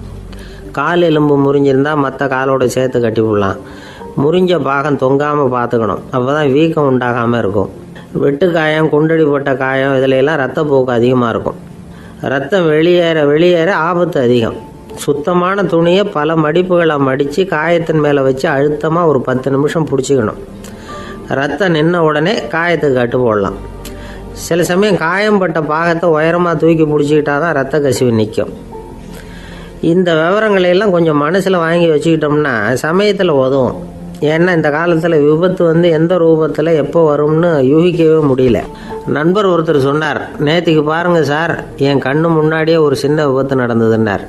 கால் எலும்பு முறிஞ்சிருந்தால் மற்ற காலோடு சேர்த்து கட்டி போடலாம். முறிஞ்ச பாகம் தொங்காமல் பார்த்துக்கணும், அப்போ தான் வீக்கம் உண்டாகாமல் இருக்கும். வெட்டு காயம், குண்டடிப்பட்ட காயம், இதிலெல்லாம் இரத்தப்போக்கு அதிகமாக இருக்கும். ரத்தம் வெளியேற ஆபத்து அதிகம். சுத்தமான துணியை பல மடிப்புகளை மடித்து காயத்தின் மேலே வச்சு அழுத்தமாக ஒரு 10 நிமிஷம் பிடிச்சிக்கணும். ரத்தம் நின்ன உடனே காயத்துக்கு கட்டு போடலாம். சில சமயம் காயம்பட்ட பாகத்தை உயரமாக தூக்கி பிடிச்சிக்கிட்டா தான் ரத்த கசிவு நிற்கும். இந்த விவரங்களையெல்லாம் கொஞ்சம் மனசில் வாங்கி வச்சுக்கிட்டோம்னா சமயத்தில் உதவும். ஏன்னா இந்த காலத்தில் விபத்து எந்த ரூபத்தில் எப்போ வரும்னு யூகிக்கவே முடியல. நண்பர் ஒருத்தர் சொன்னார், நேற்றுக்கு பாருங்கள் சார், என் கண்ணு முன்னாடியே ஒரு சின்ன விபத்து நடந்ததுன்னார்.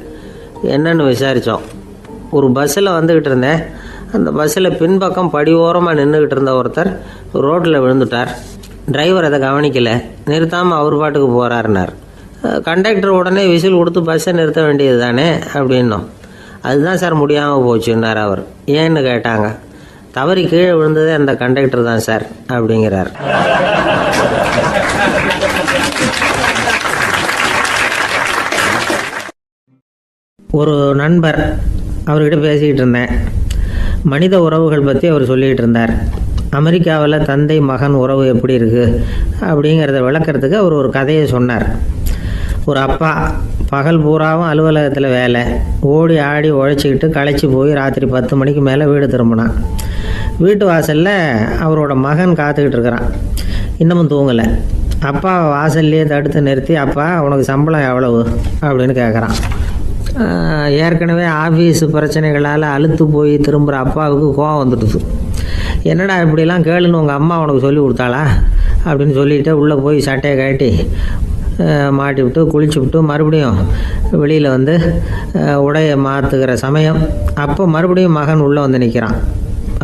என்னன்னு விசாரித்தோம். ஒரு பஸ்ஸில் வந்துக்கிட்டு இருந்தேன். அந்த பஸ்ஸில் பின்பக்கம் படி ஓரமாக நின்றுக்கிட்டு இருந்த ஒருத்தர் ரோட்டில் விழுந்துட்டார். டிரைவர் அதை கவனிக்கலை, நிறுத்தாமல் அவர் பாட்டுக்கு போகிறாருனார். கண்டக்டர் உடனே விசில் கொடுத்து பஸ்ஸை நிறுத்த வேண்டியது தானே அப்படின்னோம். அதுதான் சார் முடியாமல் போச்சுன்னார் அவர். ஏன்னு கேட்டாங்க. தவறி கீழே விழுந்ததே அந்த கண்டக்டர் தான் சார் அப்படிங்கிறார். ஒரு நண்பர், அவர்கிட்ட பேசிக்கிட்டு இருந்தேன். மனித உறவுகள் பற்றி அவர் சொல்லிகிட்டு இருந்தார். அமெரிக்காவில் தந்தை மகன் உறவு எப்படி இருக்குது அப்படிங்கிறத விளக்கிறதுக்கு அவர் ஒரு கதையை சொன்னார். ஒரு அப்பா பகல் பூராவும் அலுவலகத்தில் வேலை, ஓடி ஆடி உழைச்சிக்கிட்டு களைச்சி போய் ராத்திரி 10 மணிக்கு மேலே வீடு திரும்பினான். வீட்டு வாசலில் அவரோட மகன் காத்துக்கிட்டு இருக்கிறான். இன்னமும் தூங்கலை. அப்பா வாசல்லையே தடுத்து நிறுத்தி, அப்பா உனக்கு சம்பளம் எவ்வளவு அப்படின்னு கேட்குறான். ஏற்கனவே ஆஃபீஸ் பிரச்சனைகளால் அழுத்து போய் திரும்புகிற அப்பாவுக்கு கோவம் வந்துடுது. என்னடா இப்படிலாம் கேளுன்னு உங்கள் அம்மா உனக்கு சொல்லி கொடுத்தாளா அப்படின்னு சொல்லிவிட்டு உள்ளே போய் சட்டையை கட்டி மாட்டி விட்டு குளிச்சு விட்டு மறுபடியும் வெளியில் உடையை மாற்றுகிற சமயம் அப்போ மறுபடியும் மகன் உள்ளே நிற்கிறான்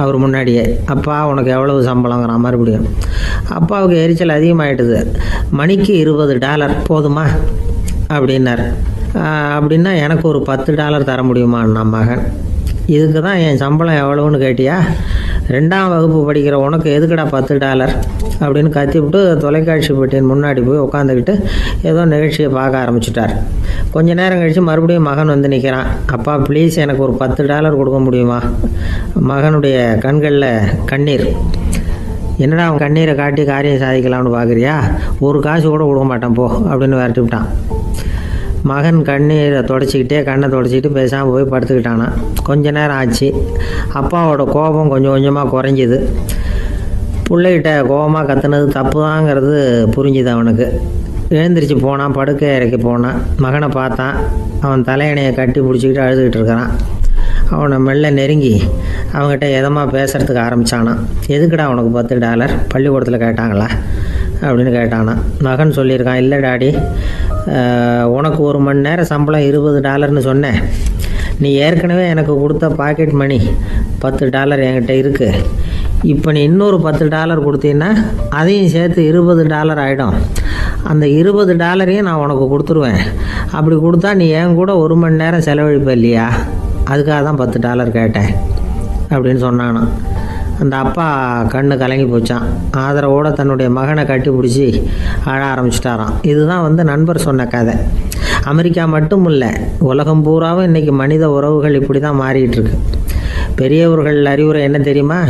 அவர் முன்னாடியே. அப்பா உனக்கு எவ்வளவு சம்பளங்கிறான் மறுபடியும். அப்பாவுக்கு எரிச்சல் அதிகமாகிட்டுது. மணிக்கு $20 போதுமா அப்படின்னார். அப்படின்னா எனக்கு ஒரு $10 தர முடியுமான்னா மகன். இதுக்கு தான் என் சம்பளம் எவ்வளவுன்னு கேட்டியா? 2ஆம் வகுப்பு படிக்கிற உனக்கு எதுக்குடா $10 அப்படின்னு கத்திவிட்டு தொலைக்காட்சி பெட்டியின் முன்னாடி போய் உட்காந்துக்கிட்டு ஏதோ நிகழ்ச்சியை பார்க்க ஆரம்பிச்சிட்டார். கொஞ்ச நேரம் கழித்து மறுபடியும் மகன் நிற்கிறான். அப்பா ப்ளீஸ் எனக்கு ஒரு $10 கொடுக்க முடியுமா? மகனுடைய கண்களில் கண்ணீர். என்னடா அவன் கண்ணீரை காட்டி காரியம் சாதிக்கலாம்னு பார்க்குறியா? ஒரு காசு கூட கொடுக்க மாட்டான் போ அப்படின்னு விரட்டி விட்டான். மகன் கண்ணீரை தொடச்சிக்கிட்டே கண்ணை தொடச்சிக்கிட்டு பேசாமல் போய் படுத்துக்கிட்டானா. கொஞ்ச நேரம் ஆச்சு. அப்பாவோட கோபம் கொஞ்சம் கொஞ்சமாக குறைஞ்சிது. பிள்ளைகிட்ட கோபமாக கத்துனது தப்பு தாங்கிறது புரிஞ்சுது அவனுக்கு. எழுந்திரிச்சு போனான், படுக்கை இறக்கி போனான். மகனை பார்த்தான். அவன் தலையணையை கட்டி பிடிச்சிக்கிட்டு அழுதுகிட்டு இருக்கிறான். அவனை மெல்ல நெருங்கி அவங்ககிட்ட எதமாக பேசுகிறதுக்கு ஆரம்பித்தானான். எதுக்குடா அவனுக்கு $10 பள்ளிக்கூடத்தில் கேட்டாங்களா அப்படின்னு கேட்டானான். மகன் சொல்லியிருக்கான், இல்லை டாடி, உனக்கு 1 மணி நேரம் சம்பளம் $20ன்னு சொன்னேன். நீ ஏற்கனவே எனக்கு கொடுத்த பாக்கெட் மணி $10 என்கிட்ட இருக்குது. இப்போ நீ இன்னொரு $10 கொடுத்தீங்கன்னா அதையும் சேர்த்து $20 ஆகிடும். அந்த $20 நான் உனக்கு கொடுத்துருவேன். அப்படி கொடுத்தா நீ என் கூட 1 மணி நேரம் செலவழிப்ப இல்லையா? அதுக்காக தான் $10 கேட்டேன் அப்படின்னு சொன்னானோ. அந்த அப்பா கண்ணு கலங்கி போச்சான். ஆதரவோடு தன்னுடைய மகனை கட்டி பிடிச்சி அழ ஆரம்பிச்சிட்டாராம். இதுதான் நண்பர் சொன்ன கதை. அமெரிக்கா மட்டும் இல்லை, உலகம் பூராவும் இன்றைக்கி மனித உறவுகள் இப்படி தான் மாறிட்டுருக்கு. பெரியவர்கள் அறிவுரை என்ன தெரியுமா?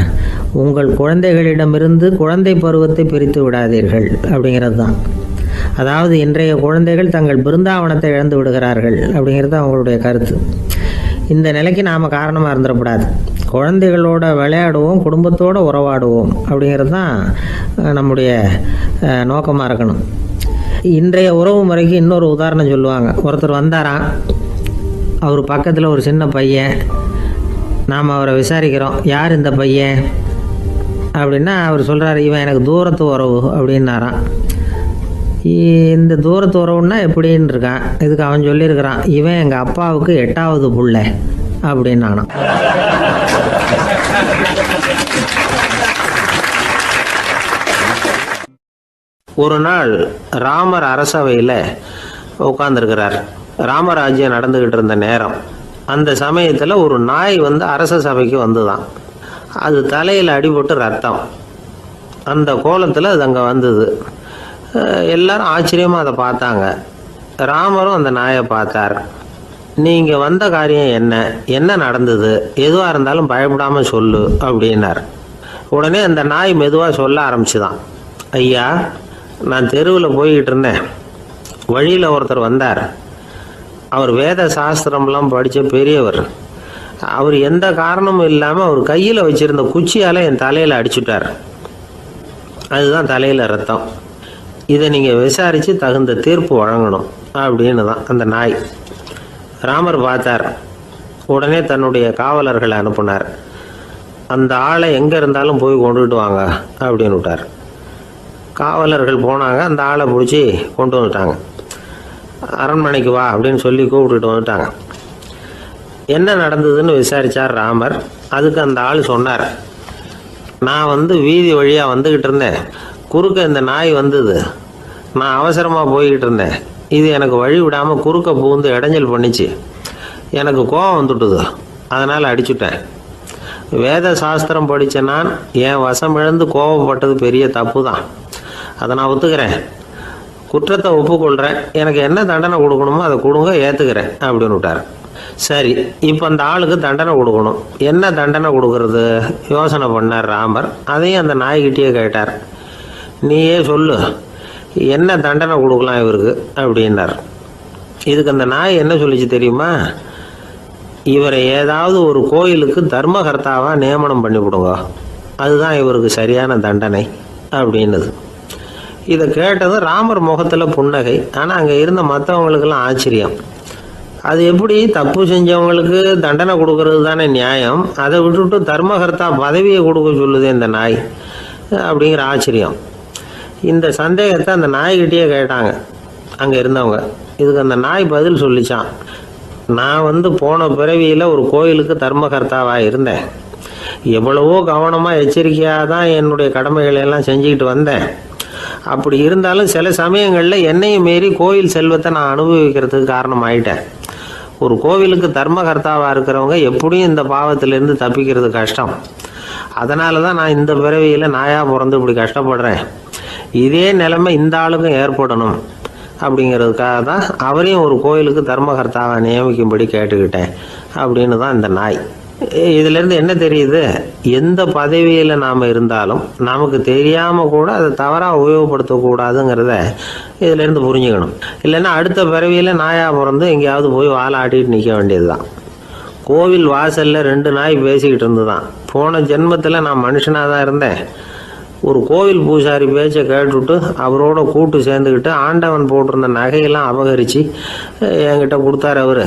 உங்கள் குழந்தைகளிடமிருந்து குழந்தை பருவத்தை பிரித்து விடாதீர்கள் அப்படிங்கிறது தான். அதாவது இன்றைய குழந்தைகள் தங்கள் பிருந்தாவனத்தை இழந்து விடுகிறார்கள் அப்படிங்கிறது அவங்களுடைய கருத்து. இந்த நிலைக்கு நாம் காரணமாக இருந்துடக்கூடாது. குழந்தைகளோட விளையாடுவோம், குடும்பத்தோடு உறவாடுவோம் அப்படிங்கிறது தான் நம்முடைய நோக்கமாக இருக்கணும். இன்றைய உறவு முறைக்கு இன்னொரு உதாரணம் சொல்லுவாங்க. ஒருத்தர் வந்தாராம். அவர் பக்கத்தில் ஒரு சின்ன பையன். நாம் அவரை விசாரிக்கிறோம், யார் இந்த பையன் அப்படின்னா அவர் சொல்கிறார், இவன் எனக்கு தூரத்து உறவு அப்படின்னாராம். இந்த தூரத்து உறவுன்னா எப்படின்னு இருக்கான். இதுக்கு அவன் சொல்லியிருக்கிறான், இவன் எங்கள் அப்பாவுக்கு 8வது புள்ள அப்படின்னானா. ஒரு நாள் ராமர் அரசவையில் உட்கார்ந்துருக்கிறார். ராமராஜ்யம் நடந்துக்கிட்டு இருந்த நேரம். அந்த சமயத்தில் ஒரு நாய் அரச சபைக்கு வந்துதான். அது தலையில் அடிபட்டு ரத்தம். அந்த கோலத்தில் அது அங்கே வந்தது. எல்லாரும் ஆச்சரியமாக அதை பார்த்தாங்க. ராமரும் அந்த நாயை பார்த்தார். நீங்கள் வந்த காரியம் என்ன நடந்தது? எதுவாக இருந்தாலும் பயப்படாமல் சொல்லு அப்படின்னார். உடனே அந்த நாய் மெதுவாக சொல்ல ஆரம்பிச்சுதான். ஐயா, நான் தெருவில் போய்கிட்டு இருந்தேன். வழியில் ஒருத்தர் வந்தார். அவர் வேத சாஸ்திரம்லாம் படித்த பெரியவர். அவர் எந்த காரணமும் இல்லாமல் அவர் கையில் வச்சுருந்த குச்சியால் என் தலையில் அடிச்சுட்டார். அதுதான் தலையில் ரத்தம். இதை நீங்கள் விசாரித்து தகுந்த தீர்ப்பு வழங்கணும் அப்படின்னு தான் அந்த நாய். ராமர் பார்த்தார். உடனே தன்னுடைய காவலர்களை அனுப்புனார். அந்த ஆளை எங்கே இருந்தாலும் போய் கொண்டுகிட்டு வாங்க அப்படின்னு விட்டார். காவலர்கள் போனாங்க. அந்த ஆளை பிடிச்சி கொண்டு வந்துட்டாங்க. அரண்மனைக்கு வா அப்படின்னு சொல்லி கூப்பிட்டுட்டு வந்துட்டாங்க. என்ன நடந்ததுன்னு விசாரித்தார் ராமர். அதுக்கு அந்த ஆள் சொன்னார், நான் வீதி வழியாக வந்துக்கிட்டு இருந்தேன். குறுக்க இந்த நாய் வந்தது. நான் அவசரமாக போய்கிட்டு இருந்தேன். இது எனக்கு வழி விடாமல் குறுக்க பூந்து இடைஞ்சல் பண்ணிச்சு. எனக்கு கோபம் வந்துட்டுது. அதனால் அடிச்சுட்டேன். வேத சாஸ்திரம் படித்த நான் என் வசம் இழந்து கோபப்பட்டது பெரிய தப்பு தான். அதை நான் ஒத்துக்கிறேன். குற்றத்தை ஒப்புக்கொள்கிறேன். எனக்கு என்ன தண்டனை கொடுக்கணுமோ அதை கொடுங்க, ஏற்றுக்கிறேன் அப்படின்னு விட்டார். சரி, இப்போ அந்த ஆளுக்கு தண்டனை கொடுக்கணும். என்ன தண்டனை கொடுக்கறது யோசனை பண்ணார் ராமர். அதையும் அந்த நாய்கிட்டே கேட்டார். நீயே சொல்லு, என்ன தண்டனை கொடுக்கலாம் இவருக்கு அப்படின்னார். இதுக்கு அந்த நாய் என்ன சொல்லிச்சு தெரியுமா? இவரை ஏதாவது ஒரு கோயிலுக்கு தர்மகர்த்தாவாக நியமனம் பண்ணி விடுங்க, அதுதான் இவருக்கு சரியான தண்டனை அப்படின்னுது. இதை கேட்டதும் ராமர் முகத்தில் புன்னகை. ஆனால் அங்கே இருந்த மற்றவங்களுக்கெல்லாம் ஆச்சரியம். அது எப்படி தப்பு செஞ்சவங்களுக்கு தண்டனை கொடுக்கறது தானே நியாயம், அதை விட்டுவிட்டு தர்மகர்த்தா பதவியை கொடுக்க சொல்லுது இந்த நாய் அப்படிங்கிற ஆச்சரியம். இந்த சந்தேகத்தை அந்த நாய்கிட்டே கேட்டாங்க அங்கே இருந்தவங்க. இதுக்கு அந்த நாய் பதில் சொல்லிச்சான், நான் போன பிறவியில் ஒரு கோயிலுக்கு தர்மகர்த்தாவாக இருந்தேன். எவ்வளவோ கவனமாக எச்சரிக்கையாக தான் என்னுடைய கடமைகளை எல்லாம் செஞ்சுக்கிட்டு வந்தேன். அப்படி இருந்தாலும் சில சமயங்களில் என்னையும் மீறி கோயில் செல்வத்தை நான் அனுபவிக்கிறதுக்கு காரணமாயிட்டேன். ஒரு கோவிலுக்கு தர்மகர்த்தாவாக இருக்கிறவங்க எப்படியும் இந்த பாவத்திலேருந்து தப்பிக்கிறது கஷ்டம். அதனால தான் நான் இந்த பிறவியில் நாயாக பிறந்து இப்படி கஷ்டப்படுறேன். இதே நிலைமை இந்த ஆளுக்கும் ஏற்படணும் அப்படிங்கிறதுக்காக தான் அவரையும் ஒரு கோயிலுக்கு தர்மகர்த்தாவை நியமிக்கும்படி கேட்டுக்கிட்டேன் அப்படின்னு தான் இந்த நாய். இதிலேருந்து என்ன தெரியுது? எந்த பதவியில் நாம் இருந்தாலும் நமக்கு தெரியாமல் கூட அதை தவறாக உபயோகப்படுத்தக்கூடாதுங்கிறத இதிலேருந்து புரிஞ்சுக்கணும். இல்லைன்னா அடுத்த பிறவியில் நாயாக பிறந்து எங்கேயாவது போய் வாழை ஆட்டிட்டு நிற்க வேண்டியது தான். கோவில் வாசலில் 2 நாய் பேசிக்கிட்டு இருந்துதான். போன ஜென்மத்தில் நான் மனுஷனாக தான் இருந்தேன். ஒரு கோவில் பூசாரி பேச்சை கேட்டுவிட்டு அவரோட கூட்டு சேர்ந்துக்கிட்டு ஆண்டவன் போட்டிருந்த நகையெல்லாம் அபகரித்து என்கிட்ட கொடுத்தாரு அவர்.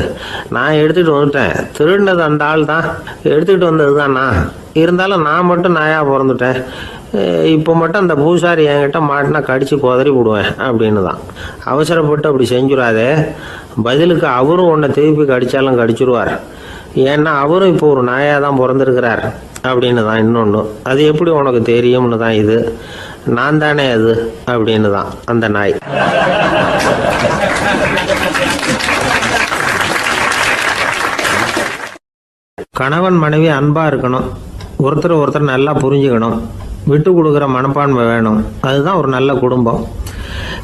நான் எடுத்துகிட்டு வந்துட்டேன். திருடினது அந்த ஆள் தான், எடுத்துக்கிட்டு வந்தது தான் நான். இருந்தாலும் நான் மட்டும் நாயாக பிறந்துட்டேன். இப்போ மட்டும் அந்த பூசாரி என்கிட்ட மாட்டினா கடித்து குதறி விடுவேன் அப்படின்னு தான். அவசரப்பட்டு அப்படி செஞ்சுடாதே. பதிலுக்கு அவரும் உன்னை திருப்பி கடித்தாலும் கடிச்சிருவார். ஏன்னா அவரும் இப்போ ஒரு நாயாக தான் பிறந்திருக்கிறார் அப்படின்னு தான். இன்னொன்று, அது எப்படி உனக்கு தெரியும்னு தான். இது நான் தானே அது அப்படின்னு தான் அந்த நாய். கணவன் மனைவி அன்பா இருக்கணும். ஒருத்தர் நல்லா புரிஞ்சுக்கணும். விட்டு கொடுக்குற மனப்பான்மை வேணும். அதுதான் ஒரு நல்ல குடும்பம்.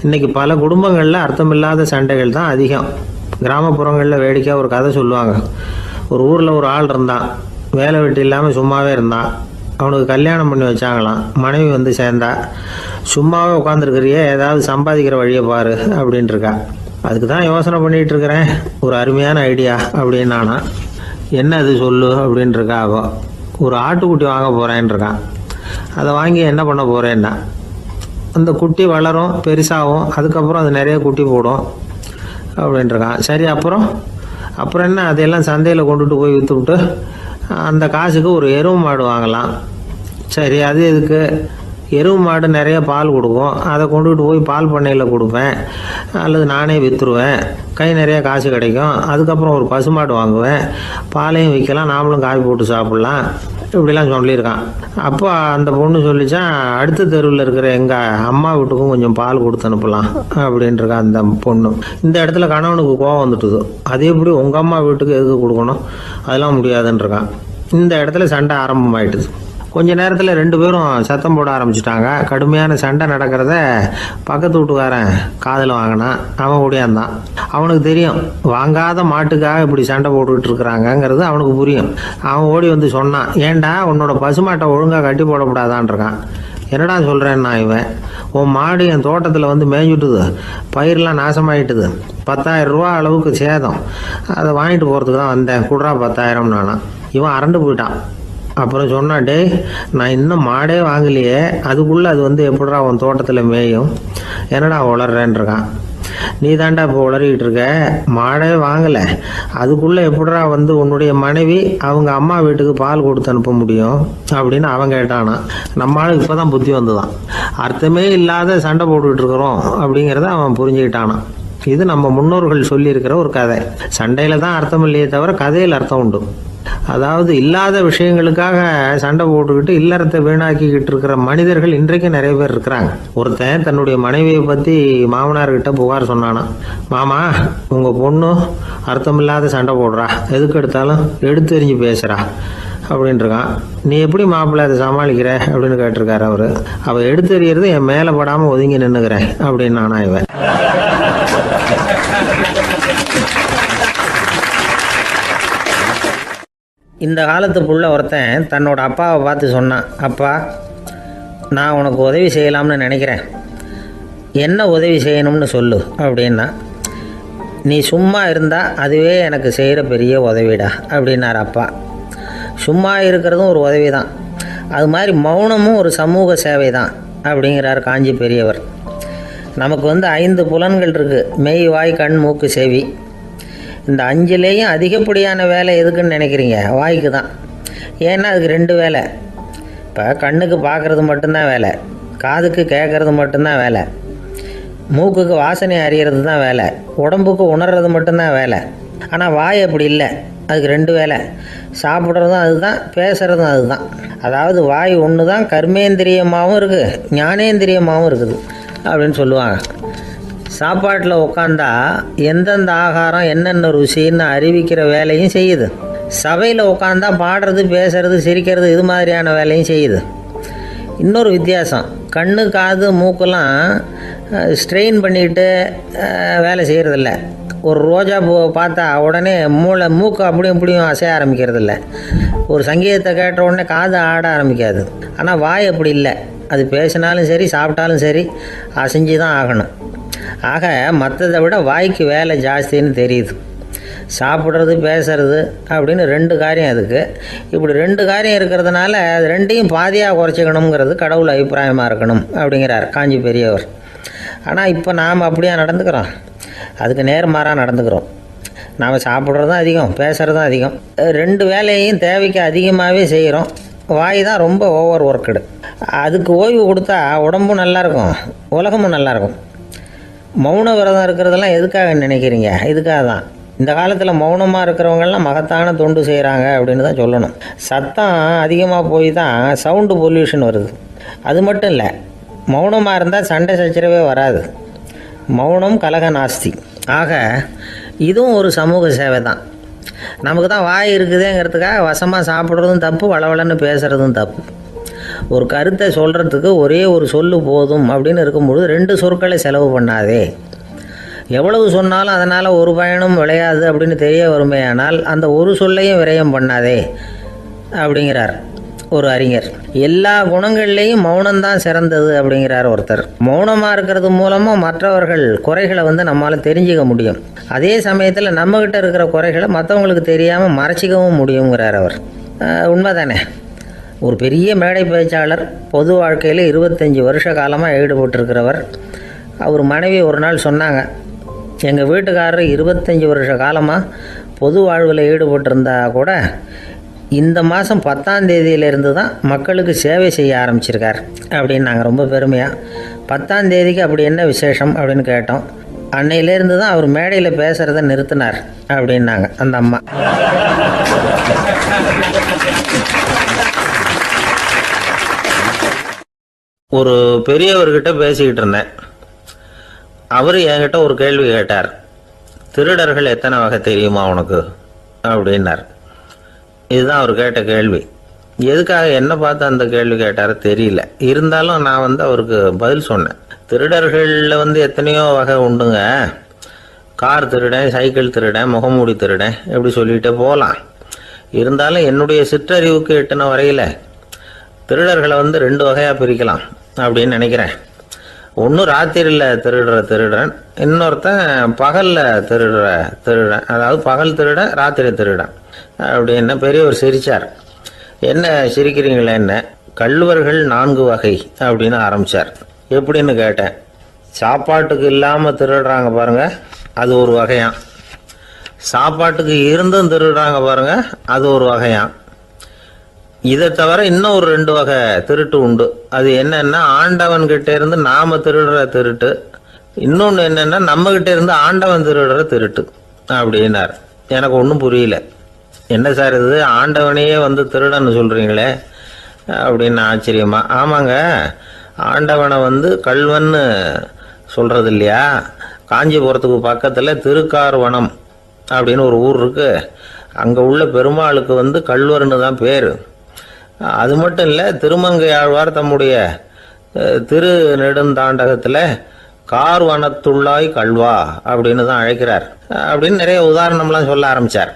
இன்னைக்கு பல குடும்பங்களில் அர்த்தமில்லாத சண்டைகள் தான் அதிகம். கிராமப்புறங்களில் வேடிக்கையாக ஒரு கதை சொல்லுவாங்க. ஒரு ஊரில் ஒரு ஆள் இருந்தான். வேலை வெட்டி இல்லாமல் சும்மாவே இருந்தான். அவனுக்கு கல்யாணம் பண்ணி வச்சாங்களாம். மனைவி சேர்ந்தா. சும்மாவே உட்காந்துருக்கிறியே, ஏதாவது சம்பாதிக்கிற வழியை பாரு அப்படின்ட்டுருக்கா. அதுக்கு தான் யோசனை பண்ணிகிட்டு இருக்கிறேன். ஒரு அருமையான ஐடியா அப்படின்னு நானா. என்ன அது சொல்லு அப்படின்ட்டுருக்கா. அவன் ஒரு ஆட்டுக்குட்டி வாங்க போகிறேன்ருக்கான். அதை வாங்கி என்ன பண்ண போகிறேன்னா, அந்த குட்டி வளரும், பெருசாகும், அதுக்கப்புறம் அது நிறைய குட்டி போடும் அப்படின்ட்டுருக்கான். சரி, அப்புறம் என்ன, அதையெல்லாம் சந்தையில் கொண்டுட்டு போய் விற்றுவிட்டு அந்த காசுக்கு ஒரு எருவு மாடு வாங்கலாம். சரி, அது எதுக்கு? எருவு மாடு நிறைய பால் கொடுக்கும். அதை கொண்டுகிட்டு போய் பால் பண்ணையில் கொடுப்பேன், அல்லது நானே விற்றுருவேன். கை நிறைய காசு கிடைக்கும். அதுக்கப்புறம் ஒரு பசுமாடு வாங்குவேன். பாலையும் விற்கலாம், நாமளும் காய் போட்டு சாப்பிட்லாம். இப்படிலாம் சொல்லியிருக்கான். அப்போ அந்த பொண்ணு சொல்லிச்சான், அடுத்த தெருவில் இருக்கிற எங்கள் அம்மா வீட்டுக்கும் கொஞ்சம் பால் கொடுத்து அனுப்பலாம் அப்படின்ட்டுருக்கா அந்த பொண்ணு. இந்த இடத்துல கணவனுக்கு கோவம் வந்துட்டுது. அது எப்படி உங்கள் அம்மா வீட்டுக்கு எதுக்கு கொடுக்கணும்? அதெல்லாம் முடியாதுன்றிருக்கான். இந்த இடத்துல சண்டை ஆரம்பமாயிட்டுது. கொஞ்ச நேரத்தில் 2 பேரும் சத்தம் போட ஆரம்பிச்சிட்டாங்க. கடுமையான சண்டை நடக்கிறத பக்கத்து வீட்டுக்காரன் காதில் வாங்கினான். அவன் ஓடியாந்தான். அவனுக்கு தெரியும், வாங்காத மாட்டுக்காக இப்படி சண்டை போட்டுக்கிட்டு இருக்கிறாங்கங்கிறது அவனுக்கு புரியும். அவன் ஓடி சொன்னான், ஏண்டா உன்னோட பசுமாட்டை ஒழுங்காக கட்டி போடக்கூடாதான்ருக்கான். என்னடா சொல்கிறேன்னா, இவன் உன் மாடு என் தோட்டத்தில் மேய்ஞ்சுட்டுது, பயிரெலாம் நாசமாயிட்டுது, 10,000 ரூபா அளவுக்கு சேதம். அதை வாங்கிட்டு போகிறதுக்கு தான் வந்தேன், குடுறா 10,000 நானா. இவன் அரண்டு போயிட்டான். அப்புறம் சொன்னான், டே நான் இன்னும் மாடே வாங்கலையே, அதுக்குள்ளே அது வந்து எப்படிடா உன் தோட்டத்தில் மேயும், என்னடா உளறேன்னு இருக்கான். நீ தாண்டா இப்போ உளறிக்கிட்டு இருக்க, மாடே வாங்கலை, அதுக்குள்ளே எப்படிடா வந்து உன்னுடைய மனைவி அவங்க அம்மா வீட்டுக்கு பால் கொடுத்து அனுப்ப முடியும் அப்படின்னு அவன் கேட்டானா. நம்மளால இப்போ தான் புத்தி வந்துதான், அர்த்தமே இல்லாத சண்டை போட்டுக்கிட்டு இருக்கிறோம் அப்படிங்கிறத அவன் புரிஞ்சுக்கிட்டானான். இது நம்ம முன்னோர்கள் சொல்லியிருக்கிற ஒரு கதை. சண்டையில் தான் அர்த்தம் இல்லையே தவிர கதையில் அர்த்தம் உண்டு. அதாவது இல்லாத விஷயங்களுக்காக சண்டை போட்டுக்கிட்டு இல்லறத்தை வீணாக்கிக்கிட்டு இருக்கிற மனிதர்கள் இன்றைக்கு நிறைய பேர் இருக்கிறாங்க. ஒருத்தன் தன்னுடைய மனைவியை பற்றி மாமனார்கிட்ட புகார் சொன்னானா, மாமா உங்கள் பொண்ணு அர்த்தமில்லாத சண்டை போடுறா, எதுக்கு எடுத்தாலும் எடுத்தெறிஞ்சு பேசுகிறா அப்படின்ட்டுருக்கான். நீ எப்படி மாப்பிள்ளை அதை சமாளிக்கிற அப்படின்னு கேட்டிருக்காரு அவர். அவள் எடுத்தெறியறது என் மேலே படாமல் ஒதுங்கி நின்றுக்கிறேன் அப்படின்னு நானா இவன். இந்த காலத்து புள்ள ஒருத்தன் தன்னோட அப்பாவை பார்த்து சொன்னான், அப்பா நான் உனக்கு உதவி செய்யலாம்னு நினைக்கிறேன், என்ன உதவி செய்யணும்னு சொல்லு அப்படின்னா. நீ சும்மா இருந்தால் அதுவே எனக்கு செய்கிற பெரிய உதவிடா அப்படின்னார் அப்பா. சும்மா இருக்கிறதும் ஒரு உதவி தான், அது மாதிரி மௌனமும் ஒரு சமூக சேவை தான் அப்படிங்கிறார் காஞ்சி பெரியவர். நமக்கு வந்து 5 புலன்கள் இருக்குது, மெய் வாய் கண் மூக்கு செவி. இந்த 5லேயும் அதிகப்படியான வேலை எதுக்குன்னு நினைக்கிறீங்க? வாய்க்கு தான். ஏன்னா அதுக்கு 2 வேலை. இப்போ கண்ணுக்கு பார்க்குறது மட்டும்தான் வேலை, காதுக்கு கேட்குறது மட்டும்தான் வேலை, மூக்குக்கு வாசனை அறியறது தான் வேலை, உடம்புக்கு உணர்றது மட்டும்தான் வேலை. ஆனால் வாய் அப்படி இல்லை, அதுக்கு 2 வேலை, சாப்பிட்றதும் அதுதான், பேசுகிறதும் அதுதான். அதாவது வாய் ஒன்று தான் கர்மேந்திரியமாகவும் இருக்குது, ஞானேந்திரியமாகவும் இருக்குது அப்படின்னு சொல்லுவாங்க. சாப்பாட்டில் உட்காந்தா எந்தெந்த ஆகாரம் என்னென்ன ருசின்னு அறிவிக்கிற வேலையும் செய்யுது. சபையில் உட்காந்தா பாடுறது, பேசுறது, சிரிக்கிறது, இது மாதிரியான வேலையும் செய்யுது. இன்னொரு வித்தியாசம், கண்ணு காது மூக்கெல்லாம் ஸ்ட்ரெயின் பண்ணிட்டு வேலை செய்கிறதில்ல. ஒரு ரோஜா பூவை பார்த்தா உடனே மூக்கு அப்படியும் இப்படியும் அசைய ஆரம்பிக்கிறதில்ல. ஒரு சங்கீதத்தை கேட்ட உடனே காது ஆட ஆரம்பிக்காது. ஆனால் வாய் அப்படி இல்லை, அது பேசினாலும் சரி சாப்பிட்டாலும் சரி அசைஞ்சு தான் ஆகணும். ஆக மற்றதை விட வாய்க்கு வேலை ஜாஸ்தின்னு தெரியுது. சாப்பிட்றது பேசுறது அப்படின்னு 2 காரியம் அதுக்கு. இப்படி 2 காரியம் இருக்கிறதுனால அது 2ஐயும் பாதியாக குறைச்சிக்கணுங்கிறது கடவுள் அபிப்பிராயமாக இருக்கணும் அப்படிங்கிறார் காஞ்சி பெரியவர். ஆனால் இப்போ நாம் அப்படியா நடந்துக்கிறோம்? அதுக்கு நேர்மாறாக நடந்துக்கிறோம். நாம் சாப்பிட்றதும் அதிகம், பேசுகிறதும் அதிகம், 2 வேலையையும் தேவைக்கு அதிகமாகவே செய்கிறோம். வாய் தான் ரொம்ப ஓவர் ஒர்க்குடு. அதுக்கு ஓய்வு கொடுத்தா உடம்பும் நல்லாயிருக்கும், உலகமும் நல்லாயிருக்கும். மௌன விரதம் இருக்கிறதெல்லாம் எதுக்காக நினைக்கிறீங்க? இதுக்காக தான். இந்த காலத்தில் மௌனமாக இருக்கிறவங்கெல்லாம் மகத்தான தொண்டு செய்கிறாங்க அப்படின்னு தான் சொல்லணும். சத்தம் அதிகமாக போய் தான் சவுண்டு பொல்யூஷன் வருது. அது மட்டும் இல்லை, மௌனமாக இருந்தால் சண்டை சச்சரவே வராது. மௌனம் கலக நாஸ்தி. ஆக இதுவும் ஒரு சமூக சேவை தான். நமக்கு தான் வாய் இருக்குதுங்கிறதுக்காக வசமாக சாப்பிட்றதும் தப்பு, வளவளன்னு பேசுகிறதும் தப்பு. ஒரு கருத்தை சொல்கிறதுக்கு ஒரே ஒரு சொல்லு போதும் அப்படின்னு இருக்கும்பொழுது 2 சொற்களை செலவு பண்ணாதே. எவ்வளவு சொன்னாலும் அதனால் ஒரு பயனும் விளையாது அப்படின்னு தெரிய வருமேயானால் அந்த ஒரு சொல்லையும் விரயம் பண்ணாதே அப்படிங்கிறார் ஒரு அறிஞர். எல்லா குணங்கள்லேயும் மௌனம்தான் சிறந்தது அப்படிங்கிறார் ஒருத்தர். மௌனமாக இருக்கிறது மூலமாக மற்றவர்கள் குறைகளை வந்து நம்மளால் தெரிஞ்சிக்க முடியும். அதே சமயத்தில் நம்மக்கிட்ட இருக்கிற குறைகளை மற்றவங்களுக்கு தெரியாமல் மறைச்சிக்கவும் முடியுங்கிறார் அவர். உண்மைதானே? ஒரு பெரிய மேடை பேச்சாளர், பொது வாழ்க்கையில் 25 வருஷ காலமாக ஈடுபட்டிருக்கிறவர். அவர் மனைவி ஒரு நாள் சொன்னாங்க, எங்கள் வீட்டுக்காரர் 25 வருஷ காலமாக பொது வாழ்வில் ஈடுபட்டிருந்தா கூட இந்த மாதம் 10ஆம் தேதியிலேருந்து தான் மக்களுக்கு சேவை செய்ய ஆரம்பிச்சிருக்கார் அப்படின்னு நாங்கள் ரொம்ப பெருமையாக. 10ஆம் தேதிக்கு அப்படி என்ன விசேஷம் அப்படின்னு கேட்டோம். அன்னையிலேருந்து தான் அவர் மேடையில் பேசுகிறத நிறுத்தினார் அப்படின்னாங்க அந்த அம்மா. ஒரு பெரியவர்கிட்ட பேசிக்கிட்டு இருந்தேன். அவர் என்கிட்ட ஒரு கேள்வி கேட்டார். திருடர்கள் எத்தனை வகை தெரியுமா உனக்கு அப்படின்னார். இதுதான் அவர் கேட்ட கேள்வி. எதுக்காக என்ன பார்த்து அந்த கேள்வி கேட்டார் தெரியல. இருந்தாலும் நான் அவருக்கு பதில் சொன்னேன். திருடர்களில் எத்தனையோ வகை உண்டுங்க. கார் திருடன், சைக்கிள் திருடன், முகமூடி திருடன், எப்படி சொல்லிகிட்டே போகலாம். இருந்தாலும் என்னுடைய சிற்றறிவுக்கு எட்டின வரையில் திருடர்களை 2 வகையாக பிரிக்கலாம் அப்படின்னு நினைக்கிறேன். ஒன்று ராத்திரியில் திருடுற திருடன், இன்னொருத்தன் பகலில் திருடுறேன். அதாவது பகல் திருடன், ராத்திரி திருடன் அப்படின்னு பெரியவர் சிரித்தார். என்ன சிரிக்கிறீங்களே? என்ன கள்வர்கள் 4 வகை அப்படின்னு ஆரம்பிச்சார். எப்படின்னு கேட்டேன். சாப்பாட்டுக்கு இல்லாமல் திருடுறாங்க பாருங்க, அது ஒரு வகையான். சாப்பாட்டுக்கு இருந்தும் திருடுறாங்க பாருங்க, அது ஒரு வகையான். இதை தவிர இன்னும் ஒரு 2 வகை திருட்டு உண்டு. அது என்னன்னா, ஆண்டவன் கிட்ட இருந்து நாம திருடுற திருட்டு, இன்னொன்று என்னன்னா நம்ம கிட்ட இருந்து ஆண்டவன் திருடுற திருட்டு அப்படின்னார். எனக்கு ஒன்றும் புரியல. என்ன சார் இது, ஆண்டவனையே வந்து திருடன்னு சொல்றீங்களே அப்படின்னு ஆச்சரியமா. ஆமாங்க, ஆண்டவனை வந்து கள்வன்னு சொல்றது இல்லையா? காஞ்சிபுரத்துக்கு பக்கத்தில் திருக்கார்வனம் அப்படின்னு ஒரு ஊர் இருக்கு. அங்கே உள்ள பெருமாளுக்கு வந்து கள்வர்னு தான் பேர். அது மட்டும் இல்லை, திருமங்கை ஆழ்வார் தம்முடைய திரு நெடுந்தாண்டகத்தில் கார்வனத்துள்ளாய் கல்வா அப்படின்னு தான் அழைக்கிறார் அப்படின்னு நிறைய உதாரணம்லாம் சொல்ல ஆரம்பித்தார்.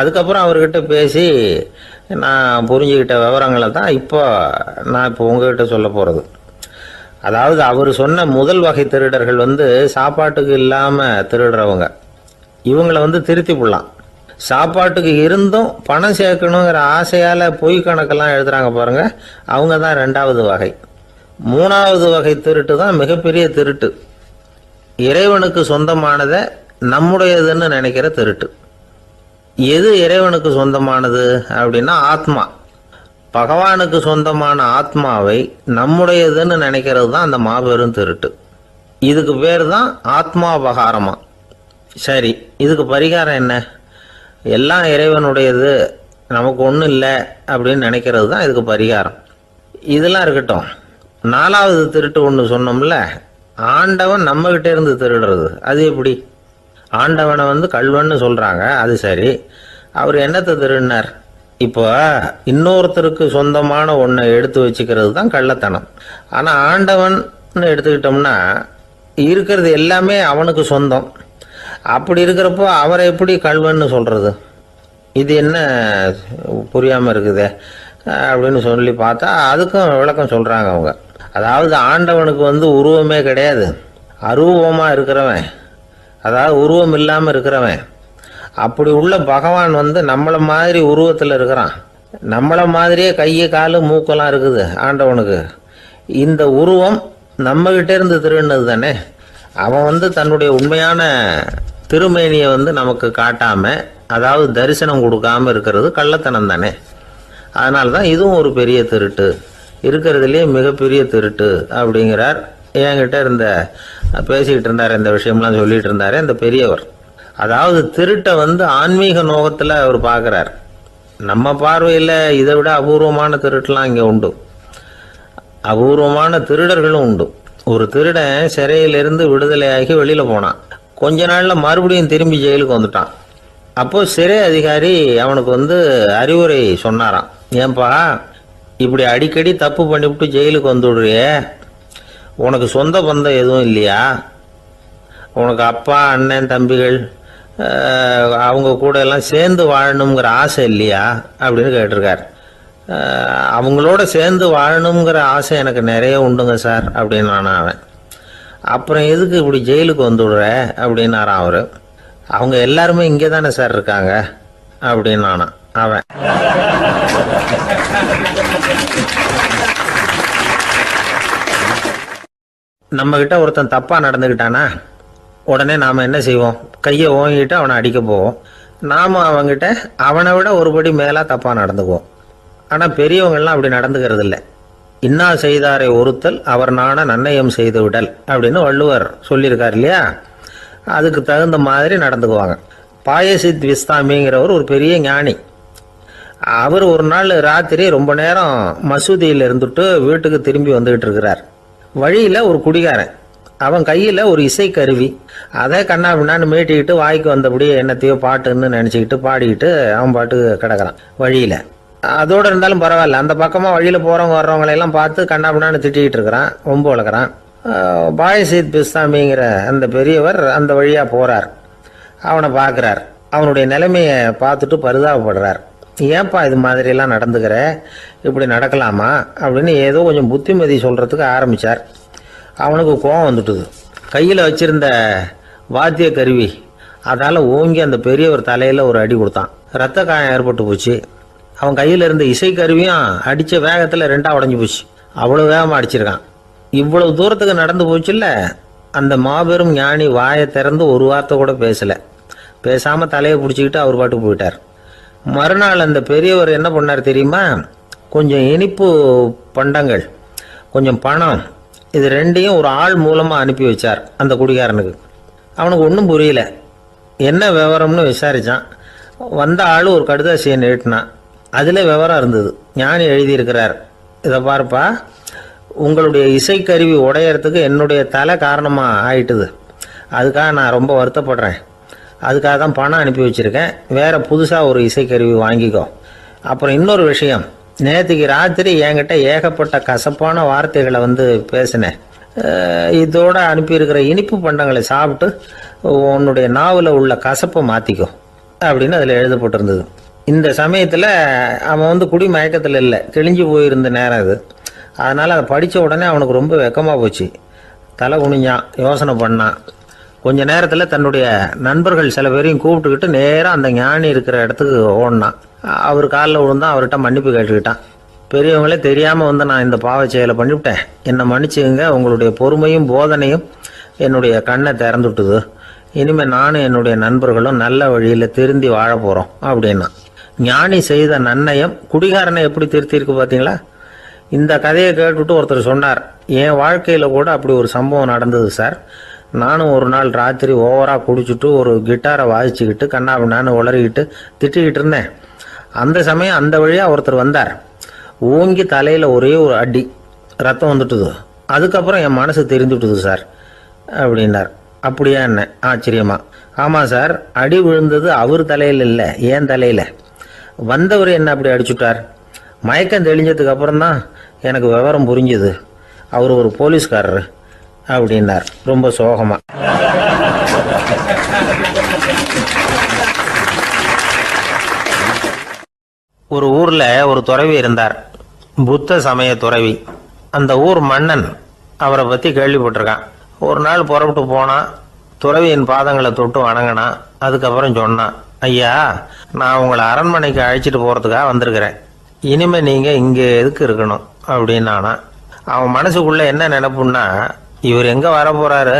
அதுக்கப்புறம் அவர்கிட்ட பேசி நான் புரிஞ்சுக்கிட்ட விவரங்களை தான் நான் இப்போ உங்ககிட்ட சொல்ல போகிறது. அதாவது அவர் சொன்ன முதல் வகை திருடர்கள் வந்து சாப்பாட்டுக்கு இல்லாமல் திருடுறவங்க. இவங்களை வந்து திருத்தி போடலாம். சாப்பாட்டுக்கு இருந்தும் பணம் சேர்க்கணுங்கிற ஆசையால் பொய் கணக்கெல்லாம் எழுதுறாங்க பாருங்க, அவங்க தான் 2வது வகை. 3வது வகை திருட்டு தான் மிகப்பெரிய திருட்டு. இறைவனுக்கு சொந்தமானதை நம்முடையதுன்னு நினைக்கிற திருட்டு. எது இறைவனுக்கு சொந்தமானது அப்படின்னா ஆத்மா. பகவானுக்கு சொந்தமான ஆத்மாவை நம்முடையதுன்னு நினைக்கிறது தான் அந்த மாபெரும் திருட்டு. இதுக்கு பேர் தான் ஆத்மாபகாரமா. சரி, இதுக்கு பரிகாரம் என்ன? எல்லாம் இறைவனுடையது, நமக்கு ஒன்றும் இல்லை அப்படின்னு நினைக்கிறது தான் இதுக்கு பரிகாரம். இதெல்லாம் இருக்கட்டும். 4வது திருட்டு ஒன்று சொன்னோம்ல, ஆண்டவன் நம்மகிட்ட இருந்து திருடுறது. அது எப்படி? ஆண்டவனை வந்து கள்வன்னு சொல்றாங்க, அது சரி. அவர் என்னத்தை திருடினார்? இப்போ இன்னொருத்தருக்கு சொந்தமான ஒன்றை எடுத்து வச்சுக்கிறது தான் கள்ளத்தனம். ஆனால் ஆண்டவன் எடுத்துக்கிட்டோம்னா இருக்கிறது எல்லாமே அவனுக்கு சொந்தம். அப்படி இருக்கிறப்போ அவரை எப்படி கள்வன்னு சொல்றது? இது என்ன புரியாமல் இருக்குதே அப்படின்னு சொல்லி பார்த்தா அதுக்கும் விளக்கம் சொல்றாங்க அவங்க. அதாவது ஆண்டவனுக்கு வந்து உருவமே கிடையாது, அரூபமாக இருக்கிறவன், அதாவது உருவம் இல்லாமல் இருக்கிறவன். அப்படி உள்ள பகவான் வந்து நம்மளை மாதிரி உருவத்தில் இருக்கிறான். நம்மளை மாதிரியே கையை காலு மூக்கெல்லாம் இருக்குது ஆண்டவனுக்கு. இந்த உருவம் நம்மகிட்ட இருந்து திருடினது தானே. அவன் வந்து தன்னுடைய உண்மையான திருமேனியை வந்து நமக்கு காட்டாம, அதாவது தரிசனம் கொடுக்காம இருக்கிறது கள்ளத்தனம் தானே. அதனால தான் இதுவும் ஒரு பெரிய திருட்டு, இருக்கிறதுலேயே மிகப்பெரிய திருட்டு அப்படிங்கிறார். என்கிட்ட பேசிக்கிட்டு இருந்தார், இந்த விஷயம்லாம் சொல்லிட்டு இருந்தாரு அந்த பெரியவர். அதாவது திருட்டை வந்து ஆன்மீக நோகத்தில் அவர் பார்க்குறார். நம்ம பார்வையில் இதை விட அபூர்வமான திருட்டுலாம் இங்கே உண்டு. அபூர்வமான திருடர்களும் உண்டு. ஒரு திருடன் சிறையிலிருந்து விடுதலையாகி வெளியில் போனான். கொஞ்ச நாளில் மறுபடியும் திரும்பி ஜெயிலுக்கு வந்துட்டான். அப்போது சிறை அதிகாரி அவனுக்கு வந்து அறிவுரை சொன்னாராம். ஏன்பா இப்படி அடிக்கடி தப்பு பண்ணிவிட்டு ஜெயிலுக்கு வந்துடுறியே, உனக்கு சொந்த பந்தம் எதுவும் இல்லையா? உனக்கு அப்பா அண்ணன் தம்பிகள் அவங்க கூட எல்லாம் சேர்ந்து வாழணுங்கிற ஆசை இல்லையா அப்படின்னு கேட்டிருக்கார். அவங்களோட சேர்ந்து வாழணுங்கிற ஆசை எனக்கு நிறைய உண்டுங்க சார் அப்படின்னு நானும். அவன் அப்புறம் எதுக்கு இப்படி ஜெயிலுக்கு வந்துடுற அப்படின்னாரான் அவர். அவங்க எல்லாருமே இங்கே தானே சார் இருக்காங்க அப்படின்னு நானான் அவன். நம்ம கிட்ட ஒருத்தன் தப்பா நடந்துக்கிட்டானா உடனே நாம என்ன செய்வோம்? கையை ஓங்கிட்டு அவனை அடிக்க போவோம். நாம அவங்கிட்ட அவனை விட ஒருபடி மேலா தப்பா நடந்துக்குவோம். ஆனா பெரியவங்கள்லாம் அப்படி நடந்துக்கிறது இல்லை. இன்னா செய்தாரை ஒருத்தல் அவர் நாண நன்னயம் செய்து விடல் அப்படின்னு வள்ளுவர் சொல்லியிருக்கார் இல்லையா? அதுக்கு தகுந்த மாதிரி நடந்துக்குவாங்க. பாயசித் விஸ்தாமிங்கிறவர் ஒரு பெரிய ஞானி. அவர் ஒரு நாள் ராத்திரி ரொம்ப நேரம் மசூதியில் இருந்துட்டு வீட்டுக்கு திரும்பி வந்துகிட்டு இருக்கிறார். வழியில் ஒரு குடிகாரன், அவன் கையில் ஒரு இசைக்கருவி, அதை கண்ணா பின்னான்னு மீட்டிக்கிட்டு வாய்க்கு வந்தபடி என்னத்தையோ பாட்டுன்னு நினச்சிக்கிட்டு பாடிக்கிட்டு அவன் பாட்டுக்கு கிடக்கிறான் வழியில். அதோடு இருந்தாலும் பரவாயில்ல, அந்த பக்கமாக வழியில் போகிறவங்க வர்றவங்களையெல்லாம் பார்த்து கண்ணா பின்னான்னு திட்டிக்கிட்டு இருக்கிறான், ரொம்ப வளர்க்குறான். பாயசீத் பிஸ்தாமிங்கிற அந்த பெரியவர் அந்த வழியாக போகிறார். அவனை பார்க்குறார். அவனுடைய நிலைமையை பார்த்துட்டு பரிதாபப்படுறார். ஏன்பா இது மாதிரிலாம் நடந்துக்கிற, இப்படி நடக்கலாமா அப்படின்னு ஏதோ கொஞ்சம் புத்திமதி சொல்கிறதுக்கு ஆரம்பித்தார். அவனுக்கு கோபம் வந்துட்டுது. கையில் வச்சிருந்த வாத்திய கருவி அதால் ஓங்கி அந்த பெரியவர் தலையில் ஒரு அடி கொடுத்தான். ரத்த காயம் ஏற்பட்டு போச்சு. அவன் கையில் இருந்த இசைக்கருவியும் அடித்த வேகத்தில் ரெண்டாக உடஞ்சி போச்சு. அவ்வளோ வேகமாக அடிச்சிருக்கான். இவ்வளவு தூரத்துக்கு நடந்து போச்சுல்ல, அந்த மாபெரும் ஞானி வாயை திறந்து ஒரு வார்த்தை கூட பேசலை. பேசாமல் தலையை பிடிச்சிக்கிட்டு அவர் பாட்டுக்கு போயிட்டார். மறுநாள் அந்த பெரியவர் என்ன பண்ணார் தெரியுமா? கொஞ்சம் இனிப்பு பண்டங்கள், கொஞ்சம் பணம், இது ரெண்டையும் ஒரு ஆள் மூலமாக அனுப்பி வச்சார் அந்த குடிகாரனுக்கு. அவனுக்கு ஒன்றும் புரியல. என்ன விவரம்னு விசாரித்தான். வந்த ஆள் ஒரு கடுதாசியை நீட்டினான். அதில் விவரம் இருந்தது. ஞானி எழுதியிருக்கிறார், இதை பாருப்பா, உங்களுடைய இசைக்கருவி உடையறதுக்கு என்னுடைய தலை காரணமாக ஆயிட்டுது. அதுக்காக நான் ரொம்ப வருத்தப்படுறேன். அதுக்காக தான் பணம் அனுப்பி வச்சுருக்கேன். வேறு புதுசாக ஒரு இசைக்கருவி வாங்கிக்கோ. அப்புறம் இன்னொரு விஷயம், நேற்றுக்கு ராத்திரி என்கிட்ட ஏகப்பட்ட கசப்பான வார்த்தைகளை பேசினேன். இதோடு அனுப்பியிருக்கிற இனிப்பு பண்டங்களை சாப்பிட்டு உன்னுடைய நாவில் உள்ள கசப்பை மாற்றிக்கோ அப்படின்னு அதில் எழுதப்பட்டிருந்தது. இந்த சமயத்தில் அவன் குடி மயக்கத்தில் இல்லை, தெளிஞ்சு போயிருந்த நேரம் அது. அதனால் அதை படித்த உடனே அவனுக்கு ரொம்ப வெக்கமாக போச்சு. தலை குனிஞ்சான், யோசனை பண்ணான். கொஞ்ச நேரத்தில் தன்னுடைய நண்பர்கள் சில பேரையும் கூப்பிட்டுக்கிட்டு நேராக அந்த ஞானி இருக்கிற இடத்துக்கு ஓடினான். அவர் காலில் விழுந்தான். அவர்கிட்ட மன்னிப்பு கேட்டுக்கிட்டான். பெரியவங்களே தெரியாமல் நான் இந்த பாவ செயலை பண்ணிவிட்டேன், என்னை மன்னிச்சுங்க. உங்களுடைய பொறுமையும் போதனையும் என்னுடைய கண்ணை திறந்துட்டுது. இனிமேல் நானும் என்னுடைய நண்பர்களும் நல்ல வழியில் திருந்தி வாழ போகிறோம் அப்படின்னா. ஞானி செய்த நன்னயம் குடிகாரனை எப்படி திருத்திருக்கு பார்த்தீங்களா? இந்த கதையை கேட்டுவிட்டு ஒருத்தர் சொன்னார், என் வாழ்க்கையில் கூட அப்படி ஒரு சம்பவம் நடந்தது சார். நானும் ஒரு நாள் ராத்திரி ஓவராக குடிச்சிட்டு ஒரு கிட்டாரை வாசிச்சுக்கிட்டு கண்ணாபின்னான்னு உளறிக்கிட்டு திட்டிக்கிட்டு இருந்தேன். அந்த சமயம் அந்த வழியாக ஒருத்தர் வந்தார். ஓங்கி தலையில் ஒரே ஒரு அடி, ரத்தம் வந்துட்டுது. அதுக்கப்புறம் என் மனசு தெரிந்துவிட்டுது சார் அப்படின்னார். அப்படியா என்ன? ஆச்சரியமா. ஆமாம் சார், அடி விழுந்தது அவர் தலையில் இல்லை, என் தலையில். வந்தவர் என்ன அப்படி அடிச்சுட்டார். மயக்கம் தெளிஞ்சதுக்கு அப்புறம்தான் எனக்கு விவரம் புரிஞ்சுது. அவர் ஒரு போலீஸ்காரர் அப்படின்னார் ரொம்ப சோகமா. ஒரு ஊர்ல ஒரு துறவி இருந்தார், புத்த சமய துறவி. அந்த ஊர் மன்னன் அவரை பத்தி கேள்விப்பட்டிருக்கான். ஒரு நாள் புறப்பட்டு போனான். துறவியின் பாதங்களை தொட்டு வணங்கினான். அதுக்கப்புறம் சொன்னான், ஐயா, நான் உங்களை அரண்மனைக்கு அழைச்சிட்டு போறதுக்காக வந்திருக்கிறேன். இனிமே நீங்க இங்க எதுக்கு இருக்கணும் அப்படின்னானா. அவன் மனசுக்குள்ள என்ன நினைப்புன்னா, இவர் எங்க வர போறாரு,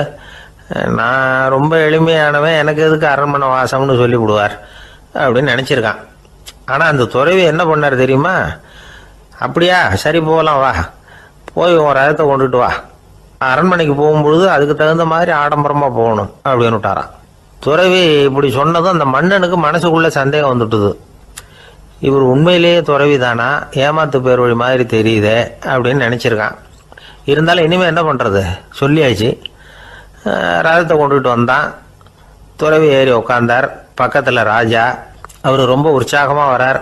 நான் ரொம்ப எளிமையானவன், எனக்கு எதுக்கு அரண்மனை வாசம்னு சொல்லி விடுவார் அப்படின்னு நினைச்சிருக்கான். ஆனா அந்த துறவி என்ன பண்ணார் தெரியுமா? அப்படியா, சரி போகலாம், வா, போய் உன் ரதத்தை கொண்டுட்டு வா. அரண்மனைக்கு போகும்பொழுது அதுக்கு தகுந்த மாதிரி ஆடம்பரமா போகணும் அப்படின்னு விட்டாரான். துறவி இப்படி சொன்னதும் அந்த மன்னனுக்கு மனசுக்குள்ள சந்தேகம் வந்துட்டுது. இவர் உண்மையிலேயே துறவி தானா, ஏமாத்து பேர் வழி மாதிரி தெரியுதே அப்படின்னு நினைச்சிருக்கான். இருந்தாலும் இனிமே என்ன பண்றது, சொல்லியாச்சு. ரதத்தை கொண்டுட்டு வந்தான். துறவி ஏறி உக்காந்தார். பக்கத்துல ராஜா. அவர் ரொம்ப உற்சாகமா வரார்.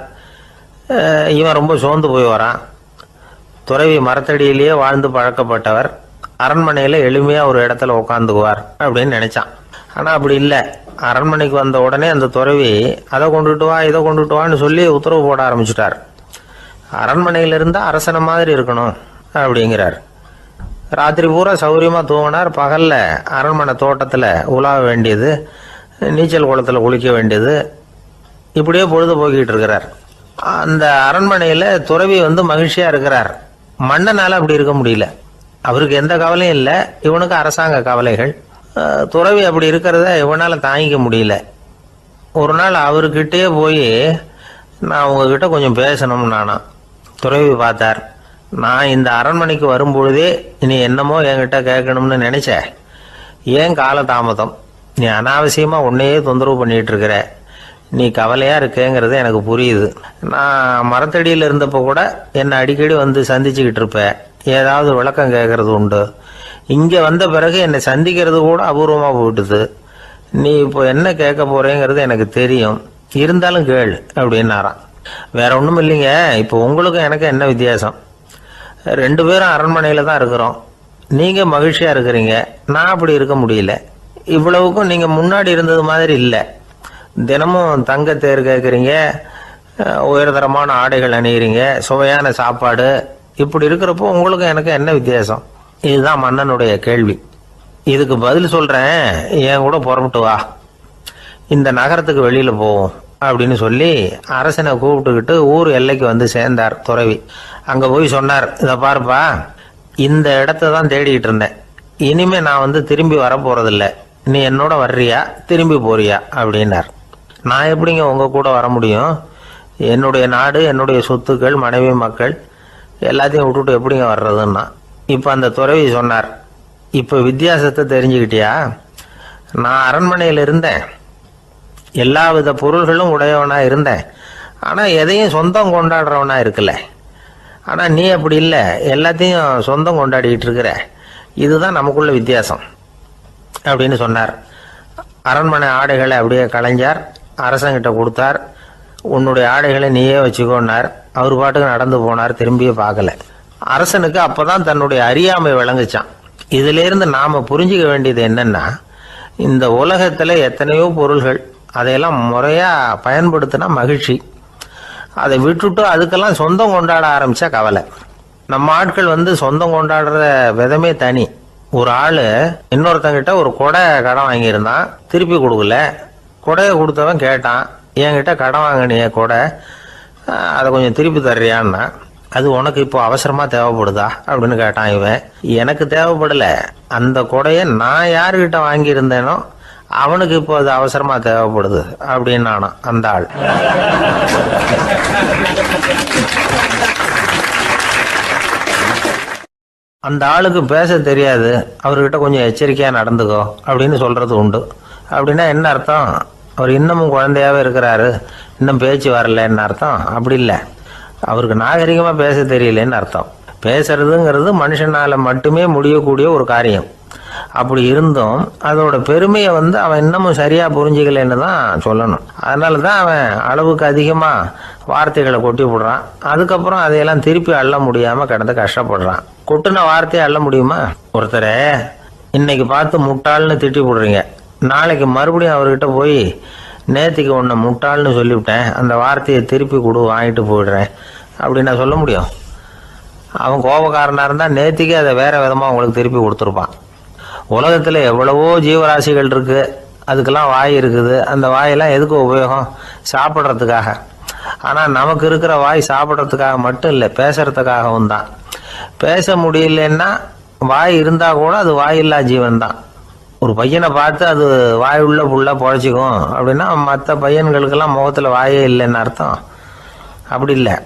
இவன் ரொம்ப சோர்ந்து போய் வரான். துறவி மரத்தடியிலேயே வாழ்ந்து பழக்கப்பட்டவர். அரண்மனையில எளிமையா ஒரு இடத்துல உட்காந்துக்குவார் அப்படின்னு நினைச்சான். ஆனா அப்படி இல்லை. அரண்மனைக்கு வந்த உடனே அந்த துறவி அதை கொண்டுட்டு வா, இதை கொண்டுட்டு வான்னு சொல்லி உத்தரவு போட ஆரம்பிச்சுட்டார். அரண்மனையில இருந்தா அரசனை மாதிரி இருக்கணும் அப்படிங்கிறார். ராத்திரி பூரா சௌரியமா தூங்கினார். பகல்ல அரண்மனை தோட்டத்துல உலாவ வேண்டியது, நீச்சல் குளத்துல குளிக்க வேண்டியது, இப்படியே பொழுது போக்கிட்டு இருக்கிறார். அந்த அரண்மனையில துறவி மகிழ்ச்சியா இருக்கிறார். மன்னனால அப்படி இருக்க முடியல. அவருக்கு எந்த கவலையும் இல்லை, இவனுக்கு அரசாங்க கவலைகள். துறவி அப்படி இருக்கிறத இவனால தாங்கிக்க முடியல. ஒரு நாள் அவர்கிட்டயே போய், நான் உங்ககிட்ட கொஞ்சம் பேசணும் நானா. துறவி பார்த்தார். நான் இந்த அரண்மனைக்கு வரும்பொழுதே நீ என்னமோ என்கிட்ட கேட்கணும்னு நினைச்ச. ஏன் கால தாமதம்? நீ அனாவசியமா உன்னையே தொந்தரவு பண்ணிட்டு இருக்கிற. நீ கவலையா இருக்கேங்கிறது எனக்கு புரியுது. நான் மரத்தடியில் இருந்தப்போ கூட என்னை அடிக்கடி சந்திச்சுக்கிட்டு இருப்ப. ஏதாவது விளக்கம் கேட்கறது உண்டு. இங்க வந்த பிறகு என்னை சந்திக்கிறது கூட அபூர்வமா போயிட்டுது. நீ இப்போ என்ன கேட்க போறேங்கிறது எனக்கு தெரியும், இருந்தாலும் கேள் அப்படின்னாராம். வேற ஒண்ணும் இல்லைங்க, இப்போ உங்களுக்கும் எனக்கு என்ன வித்தியாசம்? 2 பேரும் அரண்மனையில தான் இருக்கிறோம். நீங்க மகிழ்ச்சியா இருக்கிறீங்க, நான் அப்படி இருக்க முடியல. இவ்வளவுக்கும் நீங்க முன்னாடி இருந்தது மாதிரி இல்லை. தினமும் தங்க தேர் கேட்குறீங்க, உயர்தரமான ஆடைகள் அணிகிறீங்க, சுவையான சாப்பாடு. இப்படி இருக்கிறப்போ உங்களுக்கு எனக்கு என்ன வித்தியாசம்? இதுதான் மன்னனுடைய கேள்வி. இதுக்கு பதில் சொல்றேன், என் கூட புறப்பட்டு வா. இந்த நகரத்துக்கு வெளியில போவோம். அப்படின்னு சொல்லி அரசனை கூப்பிட்டுக்கிட்டு ஊர் எல்லைக்கு வந்து சேர்ந்தார் துறவி. அங்க போய் சொன்னார், இதை பாருப்பா, இந்த இடத்த தான் தேடிக்கிட்டு இருந்தேன். இனிமே நான் வந்து திரும்பி வர போறதில்ல. நீ என்னோட வர்றியா திரும்பி போறியா அப்படின்னார். நான் எப்படிங்க உங்க கூட வர முடியும்? என்னுடைய நாடு, என்னுடைய சொத்துக்கள், மனைவி, மக்கள் எல்லாத்தையும் விட்டுட்டு எப்படிங்க வர்றதுன்னா. இப்ப அந்த துறவி சொன்னார், இப்ப வித்தியாசத்தை தெரிஞ்சுக்கிட்டியா? நான் அரண்மனையில் இருந்தேன், எல்லா வித பொருள்களும் உடையவனா இருந்தேன், ஆனா எதையும் சொந்தம் கொண்டாடுறவனா இருக்கல. ஆனா நீ அப்படி இல்லை, எல்லாத்தையும் சொந்தம் கொண்டாடிக்கிட்டு இருக்கிற. இதுதான் நமக்குள்ள வித்தியாசம் அப்படின்னு சொன்னார். அரண்மனை ஆடைகளை அப்படியே கலைஞர் அரசங்கிட்ட கொடுத்தார். உன்னுடைய ஆடைகளை நீயே வச்சுக்கோன்னார். அவர் பாட்டுக்கு நடந்து போனார், திரும்பியே பார்க்கல. அரசனுக்கு அப்பதான் தன்னுடைய அறியாமை விளங்குச்சான். இதுல இருந்து நாம புரிஞ்சுக்க வேண்டியது என்னன்னா, இந்த உலகத்துல எத்தனையோ பொருள்கள், அதையெல்லாம் முறையா பயன்படுத்தினா மகிழ்ச்சி. அதை விட்டுட்டு அதுக்கெல்லாம் சொந்தம் கொண்டாட ஆரம்பிச்சா கவலை. நம்ம ஆட்கள் வந்து சொந்தம் கொண்டாடுற விதமே தனி. ஒரு ஆளு இன்னொருத்தங்கிட்ட ஒரு கொடை கடன் வாங்கியிருந்தான், திருப்பி கொடுக்கல. கொடையை கொடுத்தவன் கேட்டான், என்கிட்ட கடன் வாங்கினிய கொடை, அதை கொஞ்சம் திருப்பி தர்றியான்னா. அது உனக்கு இப்போ அவசரமா தேவைப்படுதா அப்படின்னு கேட்டான் இவன். எனக்கு தேவைப்படல, அந்த கொடையை நான் யாருக்கிட்ட வாங்கியிருந்தேனோ அவனுக்கு இப்போ அது அவசரமா தேவைப்படுது அப்படின்னு அந்த ஆள். அந்த ஆளுக்கு பேச தெரியாது, அவர்கிட்ட கொஞ்சம் எச்சரிக்கையா நடந்துக்கோ அப்படின்னு சொல்றது உண்டு. அப்படின்னா என்ன அர்த்தம்? அவர் இன்னமும் குழந்தையாவே இருக்கிறாரு, இன்னும் பேச்சு வரலன்னு அர்த்தம்? அப்படி இல்லை, அவருக்கு நாகரிகமா பேச தெரியலன்னு அர்த்தம். பேசுறதுங்கிறது மனுஷனால மட்டுமே முடியக்கூடிய ஒரு காரியம். அப்படி இருந்தும் அதோட பெருமையை வந்து அவன் இன்னமும் சரியா புரிஞ்சுக்கலன்னு தான் சொல்லணும். அதனாலதான் அவன் அளவுக்கு அதிகமா வார்த்தைகளை கொட்டி விடுறான். அதுக்கப்புறம் அதையெல்லாம் திருப்பி அள்ள முடியாம கிடந்து கஷ்டப்படுறான். கொட்டுன வார்த்தையை அள்ள முடியுமா? ஒருத்தரை இன்னைக்கு பார்த்து முட்டாள்னு திட்டி விடுறீங்க, நாளைக்கு மறுபடியும் அவர்கிட்ட போய் நேத்திக்கு உன்னை முட்டாள்னு சொல்லிவிட்டேன், அந்த வார்த்தையை திருப்பி கொடு, வாங்கிட்டு போயிடுறேன் அப்படின்னு நான் சொல்ல முடியும்? அவன் கோபக்காரனா இருந்தா நேத்திக்கு அதை வேற விதமா உங்களுக்கு திருப்பி கொடுத்துருப்பான். உலகத்துல எவ்வளவோ ஜீவராசிகள் இருக்கு, அதுக்கெல்லாம் வாய் இருக்குது. அந்த வாயெல்லாம் எதுக்கு உபயோகம்? சாப்பிட்றதுக்காக. ஆனா நமக்கு இருக்கிற வாய் சாப்பிட்றதுக்காக மட்டும் இல்லை, பேசுறதுக்காகவும் தான். பேச முடியலன்னா வாய் இருந்தா கூட அது வாயில்லா ஜீவன் தான். ஒரு பையனை பார்த்து அது வாய் உள்ள புள்ள பொழைச்சிக்கும் அப்படின்னா மற்ற பையன்களுக்கெல்லாம் முகத்துல வாயே இல்லைன்னு அர்த்தம்? அப்படி இல்லை,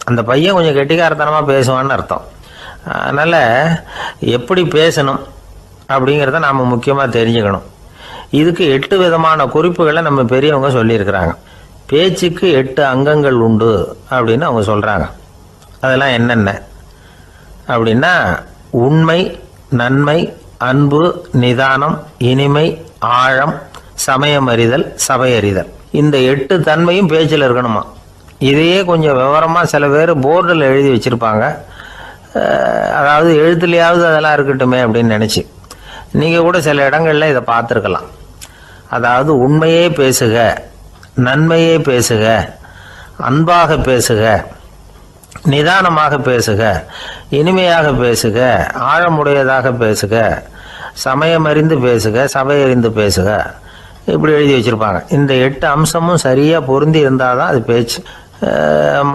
அந்த பையன் கொஞ்சம் கெட்டிக்காரத்தனமா பேசுவான்னு அர்த்தம். அதனால எப்படி பேசணும் அப்படிங்கிறத நாம முக்கியமா தெரிஞ்சுக்கணும். இதுக்கு 8 விதமான குறிப்புகளை நம்ம பெரியவங்க சொல்லியிருக்கிறாங்க. பேச்சுக்கு 8 அங்கங்கள் உண்டு அப்படின்னு அவங்க சொல்றாங்க. அதெல்லாம் என்னென்ன அப்படின்னா, உண்மை, நன்மை, அன்பு, நிதானம், இனிமை, ஆழம், சமயம் அறிதல், சபை அறிதல். இந்த 8 தன்மையும் பேச்சில் இருக்கணுமா. இதையே கொஞ்சம் விவரமா சில பேர் போர்டில் எழுதி வச்சிருப்பாங்க. அதாவது எழுத்துலையாவது அதெல்லாம் இருக்கட்டுமே அப்படின்னு நினைச்சு நீங்க கூட சில இடங்கள்ல இதை பார்த்துருக்கலாம். அதாவது உண்மையே பேசுக, நன்மையே பேசுக, அன்பாக பேசுக, நிதானமாக பேசுக, இனிமையாக பேசுக, ஆழமுடையதாக பேசுக, சமயம் அறிந்து பேசுக, சபை அறிந்து பேசுக, இப்படி எழுதி வச்சிருப்பாங்க. இந்த 8 அம்சமும் சரியா பொருந்தி இருந்தாதான் அது பேச்சு.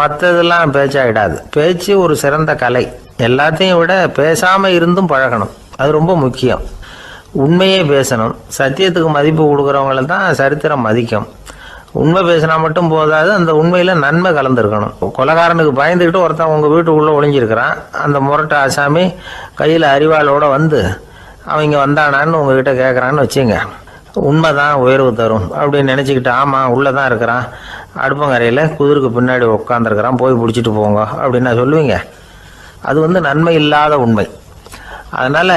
மற்றதெல்லாம் பேச்சாயிடாது. பேச்சு ஒரு சிறந்த கலை. எல்லாத்தையும் விட பேசாம இருந்தும் பழகணும், அது ரொம்ப முக்கியம். உண்மையே பேசணும். சத்தியத்துக்கு மதிப்பு கொடுக்கறவங்கள தான் சரித்திரம் மதிக்கும். உண்மை பேசினா மட்டும் போதாது, அந்த உண்மையில நன்மை கலந்துருக்கணும். கொலைகாரனுக்கு பயந்துக்கிட்டு ஒருத்தன் உங்க வீட்டுக்குள்ள ஒளிஞ்சிருக்கிறான். அந்த முரட்டு ஆசாமி கையில அறிவாளோட வந்து அவங்க வந்தானான்னு உங்ககிட்ட கேட்கறான்னு வச்சுங்க. உண்மைதான் உயர்வு தரும் அப்படின்னு நினைச்சுக்கிட்டு, ஆமா உள்ளதான் இருக்கிறான், அடுப்பங்கரையில குதிருக்கு பின்னாடி உட்காந்துருக்கிறான், போய் பிடிச்சிட்டு போங்க அப்படின்னு சொல்லுவீங்க? அது நன்மை இல்லாத உண்மை. அதனால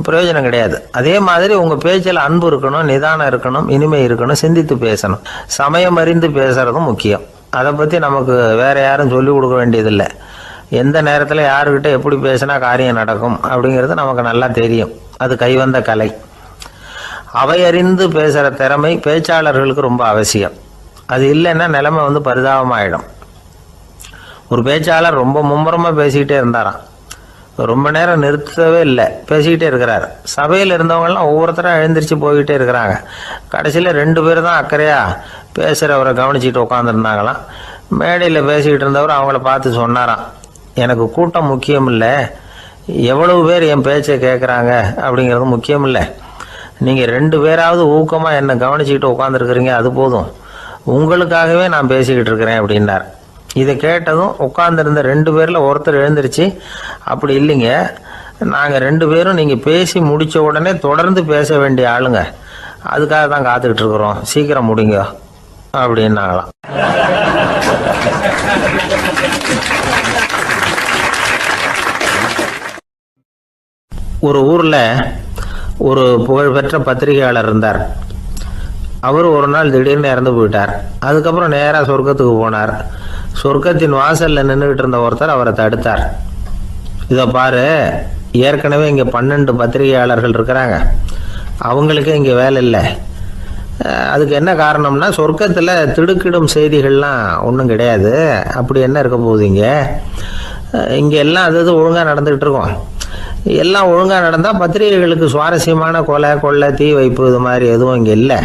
பிரயோஜனம் கிடையாது. அதே மாதிரி உங்க பேச்சில் அன்பு இருக்கணும், நிதானம் இருக்கணும், இனிமை இருக்கணும், சிந்தித்து பேசணும், சமயம் அறிந்து பேசுறதும் முக்கியம். அதை பத்தி நமக்கு வேற யாரும் சொல்லிக் கொடுக்க வேண்டியதில்லை. எந்த நேரத்தில் யாருக்கிட்ட எப்படி பேசினா காரியம் நடக்கும் அப்படிங்கிறது நமக்கு நல்லா தெரியும். அது கைவந்த கலை. அவை அறிந்து பேசுற திறமை பேச்சாளர்களுக்கு ரொம்ப அவசியம். அது இல்லைன்னா நிலைமை பரிதாபமாயிடும். ஒரு பேச்சாளர் ரொம்ப மும்முரமா பேசிக்கிட்டே இருந்தாராம். ரொம்ப நேரம் நிறுத்தவே இல்லை, பேசிக்கிட்டே இருக்கிறார். சபையில் இருந்தவங்கெல்லாம் ஒவ்வொருத்தரும் எழுந்திரிச்சு போய்கிட்டே இருக்கிறாங்க. கடைசியில் 2 பேர் தான் அக்கறையா பேசுகிறவரை கவனிச்சுட்டு உட்காந்துருந்தாங்களாம். மேடையில் பேசிக்கிட்டு இருந்தவர் அவங்கள பார்த்து சொன்னாராம், எனக்கு கூட்டம் முக்கியம் இல்லை, எவ்வளவு பேர் என் பேச்சை கேட்குறாங்க அப்படிங்கிறது முக்கியம் இல்லை. நீங்கள் 2 பேராவது ஊக்கமாக என்னை கவனிச்சுக்கிட்டு உட்காந்துருக்குறீங்க, அது போதும். உங்களுக்காகவே நான் பேசிக்கிட்டு இருக்கிறேன் அப்படின்னார். இதை கேட்டதும் உட்காந்துருந்த 2 பேரில் ஒருத்தர் எழுந்திருச்சு, அப்படி இல்லைங்க, நாங்கள் 2 பேரும் நீங்கள் பேசி முடித்த உடனே தொடர்ந்து பேச வேண்டிய ஆளுங்க, அதுக்காக தான் காத்துக்கிட்டு இருக்கிறோம், சீக்கிரம் முடிங்க அப்படின்னாங்களாம். ஒரு ஊரில் ஒரு புகழ்பெற்ற பத்திரிகையாளர் இருந்தார். அவர் ஒரு நாள் திடீர்னு இறந்து போயிட்டார். அதுக்கப்புறம் நேராக சொர்க்கத்துக்கு போனார். சொர்க்கத்தின் வாசலில் நின்றுக்கிட்டு இருந்த ஒருத்தர் அவரை தடுத்தார். இதை பாரு, ஏற்கனவே இங்கே 12 பத்திரிகையாளர்கள் இருக்கிறாங்க, அவங்களுக்கே இங்கே வேலை இல்லை. அதுக்கு என்ன காரணம்னா, சொர்க்கத்தில் திடுக்கிடும் செய்திகள்லாம் ஒன்றும் கிடையாது, அப்படி என்ன இருக்க போகுது இங்கே எல்லாம் அது ஒழுங்காக நடந்துகிட்டு இருக்கோம். எல்லாம் ஒழுங்காக நடந்தால் பத்திரிகைகளுக்கு சுவாரஸ்யமான கொலை கொள்ளை தீ வைப்பு இது மாதிரி எதுவும் இங்கே இல்லை.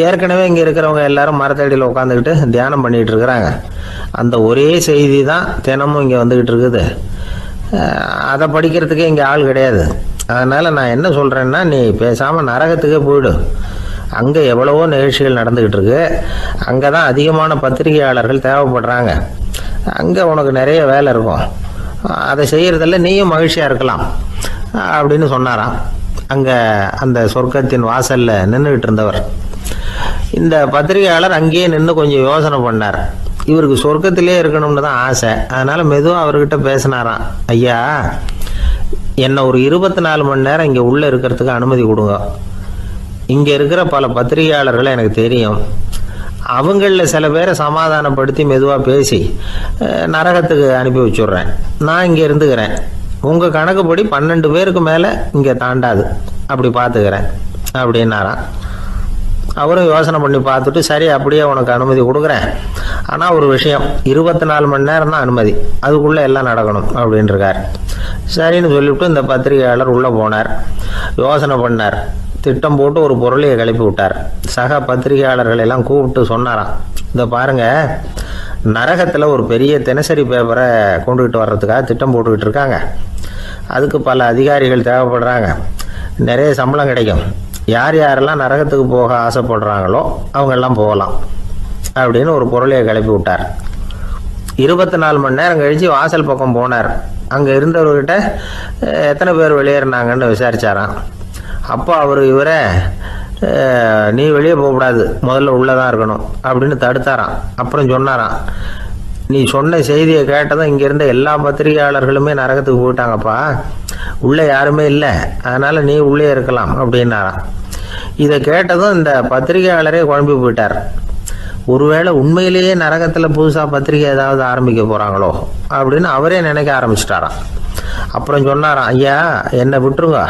ஏற்கனவே இங்கே இருக்கிறவங்க எல்லாரும் மரத்தடியில் உட்காந்துக்கிட்டு தியானம் பண்ணிகிட்டு இருக்கிறாங்க. அந்த ஒரே செய்தி தான் தினமும் இங்கே வந்துக்கிட்டு இருக்குது. அதை படிக்கிறதுக்கே இங்கே ஆள் கிடையாது. அதனால் நான் என்ன சொல்கிறேன்னா, நீ பேசாமல் நரகத்துக்கே போயிடு. அங்கே எவ்வளவோ நிகழ்ச்சிகள் நடந்துக்கிட்டு இருக்கு, அங்கே தான் அதிகமான பத்திரிகையாளர்கள் தேவைப்படுறாங்க, அங்கே உனக்கு நிறைய வேலை இருக்கும், அதை செய்கிறதில்ல நீயும் மகிழ்ச்சியாக இருக்கலாம் அப்படின்னு சொன்னாராம். அங்கே அந்த சொர்க்கத்தின் வாசலில் நின்றுக்கிட்டு இருந்தவர். இந்த பத்திரிகையாளர் அங்கேயே நின்று கொஞ்சம் யோசனை பண்ணார். இவருக்கு சொர்க்கத்திலே இருக்கணும்னு தான் ஆசை. அதனால் மெதுவாக அவர்கிட்ட பேசினாராம், ஐயா, என்னை ஒரு 24 மணி நேரம் இங்கே உள்ளே இருக்கிறதுக்கு அனுமதி கொடுங்க. இங்கே இருக்கிற பல பத்திரிகையாளர்களை எனக்கு தெரியும், அவங்களில் சில பேரை சமாதானப்படுத்தி மெதுவாக பேசி நரகத்துக்கு அனுப்பி வச்சுட்றேன். நான் இங்கே இருந்துக்கிறேன், உங்கள் கணக்குப்படி 12 பேருக்கு மேலே இங்கே தாண்டாது, அப்படி பார்த்துக்கிறேன் அப்படின்னாராம். அவரும் யோசனை பண்ணி பார்த்துட்டு, சரி அப்படியே உனக்கு அனுமதி கொடுக்குறேன், ஆனால் ஒரு விஷயம், 24 மணி நேரம் தான் அனுமதி, அதுக்குள்ளே எல்லாம் நடக்கணும் அப்படின்ட்டுருக்கார். சரின்னு சொல்லிவிட்டு இந்த பத்திரிகையாளர் உள்ளே போனார். யோசனை பண்ணார், திட்டம் போட்டு ஒரு பொருளையை கிளப்பி விட்டார். சக பத்திரிகையாளர்கள் எல்லாம் கூப்பிட்டு சொன்னாராம், இந்த பாருங்க, நரகத்தில் ஒரு பெரிய தினசரி பேப்பரை கொண்டுகிட்டு வர்றதுக்காக திட்டம் போட்டுக்கிட்டு இருக்காங்க. அதுக்கு பல அதிகாரிகள் தேவைப்படுறாங்க, நிறைய சம்பளம் கிடைக்கும். யார் யாரெல்லாம் நரகத்துக்கு போக ஆசைப்படுறாங்களோ அவங்கெல்லாம் போகலாம் அப்படின்னு ஒரு பொருளையை கிளப்பி விட்டார். 24 மணி நேரம் கழித்து வாசல் பக்கம் போனார். அங்கே இருந்தவர்கிட்ட எத்தனை பேர் வெளியேறினாங்கன்னு விசாரிச்சாராம். அப்போ அவர் இவரை, நீ வெளியே போகக்கூடாது, முதல்ல உள்ளே தான் இருக்கணும் அப்படின்னு தடுத்தாராம். அப்புறம் சொன்னாராம், நீ சொன்ன செய்தியை கேட்டதும் இங்கே இருந்த எல்லா பத்திரிகையாளர்களுமே நரகத்துக்கு போயிட்டாங்கப்பா, உள்ளே யாருமே இல்லை, அதனால் நீ உள்ளே இருக்கலாம் அப்படின்னாராம். இதை கேட்டதும் இந்த பத்திரிகையாளரே குழம்பி போயிட்டார். ஒருவேளை உண்மையிலேயே நரகத்தில் புதுசாக பத்திரிகை ஏதாவது ஆரம்பிக்க போகிறாங்களோ அப்படின்னு அவரே நினைக்க ஆரம்பிச்சிட்டாராம். அப்புறம் சொன்னாராம், ஐயா என்னை விட்டுருங்க,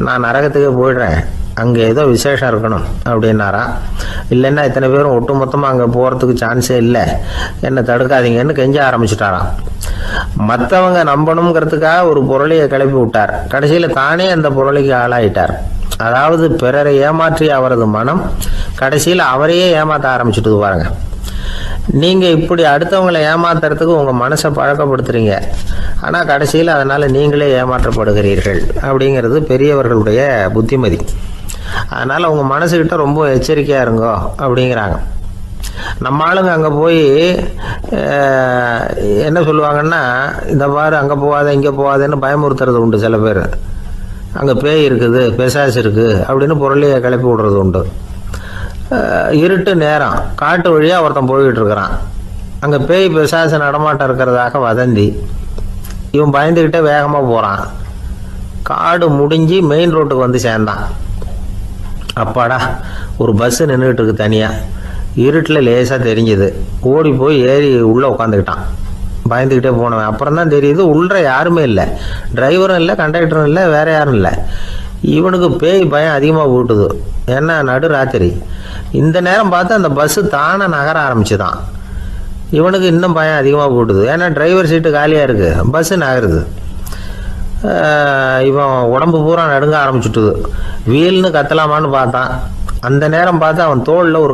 நான் நரகத்துக்கே போயிடுறேன், அங்கே ஏதோ விசேஷம் இருக்கணும் அப்படின்னாராம். இல்லைன்னா இத்தனை பேரும் ஒட்டு மொத்தமாக அங்கே போகிறதுக்கு சான்ஸே இல்லை, என்னை தடுக்காதீங்கன்னு கெஞ்ச ஆரம்பிச்சிட்டாராம். மற்றவங்க நம்பணுங்கிறதுக்காக ஒரு பொருளையை கிளப்பி விட்டார். கடைசியில் தானே அந்த பொருளைக்கு ஆளாயிட்டார். அதாவது பிறரை ஏமாற்றிய அவரது மனம் கடைசியில் அவரையே ஏமாற்ற ஆரம்பிச்சுட்டு பாருங்க. நீங்கள் இப்படி அடுத்தவங்களை ஏமாத்துறதுக்கு உங்கள் மனசை பழக்கப்படுத்துறீங்க, ஆனால் கடைசியில் அதனால் நீங்களே ஏமாற்றப்படுகிறீர்கள் அப்படிங்கிறது பெரியவர்களுடைய புத்திமதி. அதனால் உங்கள் மனசுக்கிட்ட ரொம்ப எச்சரிக்கையாக இருங்கோ அப்படிங்கிறாங்க. நம்ம ஆளுங்க அங்கே போய் என்ன சொல்லுவாங்கன்னா, இந்த மாதிரி அங்கே போகாத இங்கே போகாதேன்னு பயமுறுத்துறது உண்டு. சில பேர் அங்கே பேய் இருக்குது, பிசாசு இருக்குது அப்படின்னு பொருளையை கிளப்பி விடுறது உண்டு. இருட்டு நேரம் காட்டு வழியாக ஒருத்தன் போய்கிட்டு இருக்கிறான். அங்கே பேய் பிசாசு நடமாட்டம் இருக்கிறதாக வதந்தி. இவன் பயந்துக்கிட்டே வேகமாக போகிறான். காடு முடிஞ்சு மெயின் ரோட்டுக்கு வந்து சேர்ந்தான். அப்பாடா, ஒரு பஸ்ஸு நின்றுக்கிட்டு இருக்கு தனியாக, இருட்டில் லேசாக தெரிஞ்சுது. ஓடி போய் ஏறி உள்ளே உட்காந்துக்கிட்டான். பயந்துக்கிட்டே போனவன் அப்புறம் தான் தெரியுது உள்ள யாருமே இல்லை, டிரைவரும் இல்லை, கண்டக்டரும் இல்லை, வேற யாரும் இல்லை. இவனுக்கு பேய் பயம் அதிகமாக போட்டுது. ஏன்னா நடு ராத்திரி. இந்த நேரம் பார்த்து அந்த பஸ்ஸு தானே நகர ஆரம்பிச்சுதான். இவனுக்கு இன்னும் பயம் அதிகமாக போட்டுது. ஏன்னா டிரைவர் சீட்டு காலியாக இருக்குது, பஸ்ஸு நகருது. இவன் உடம்பு பூரா நடுங்க ஆரம்பிச்சுட்டுது. வீல்னு கத்தலாமான்னு பார்த்தான். அந்த நேரம் பார்த்து அவன் தோளில் ஒரு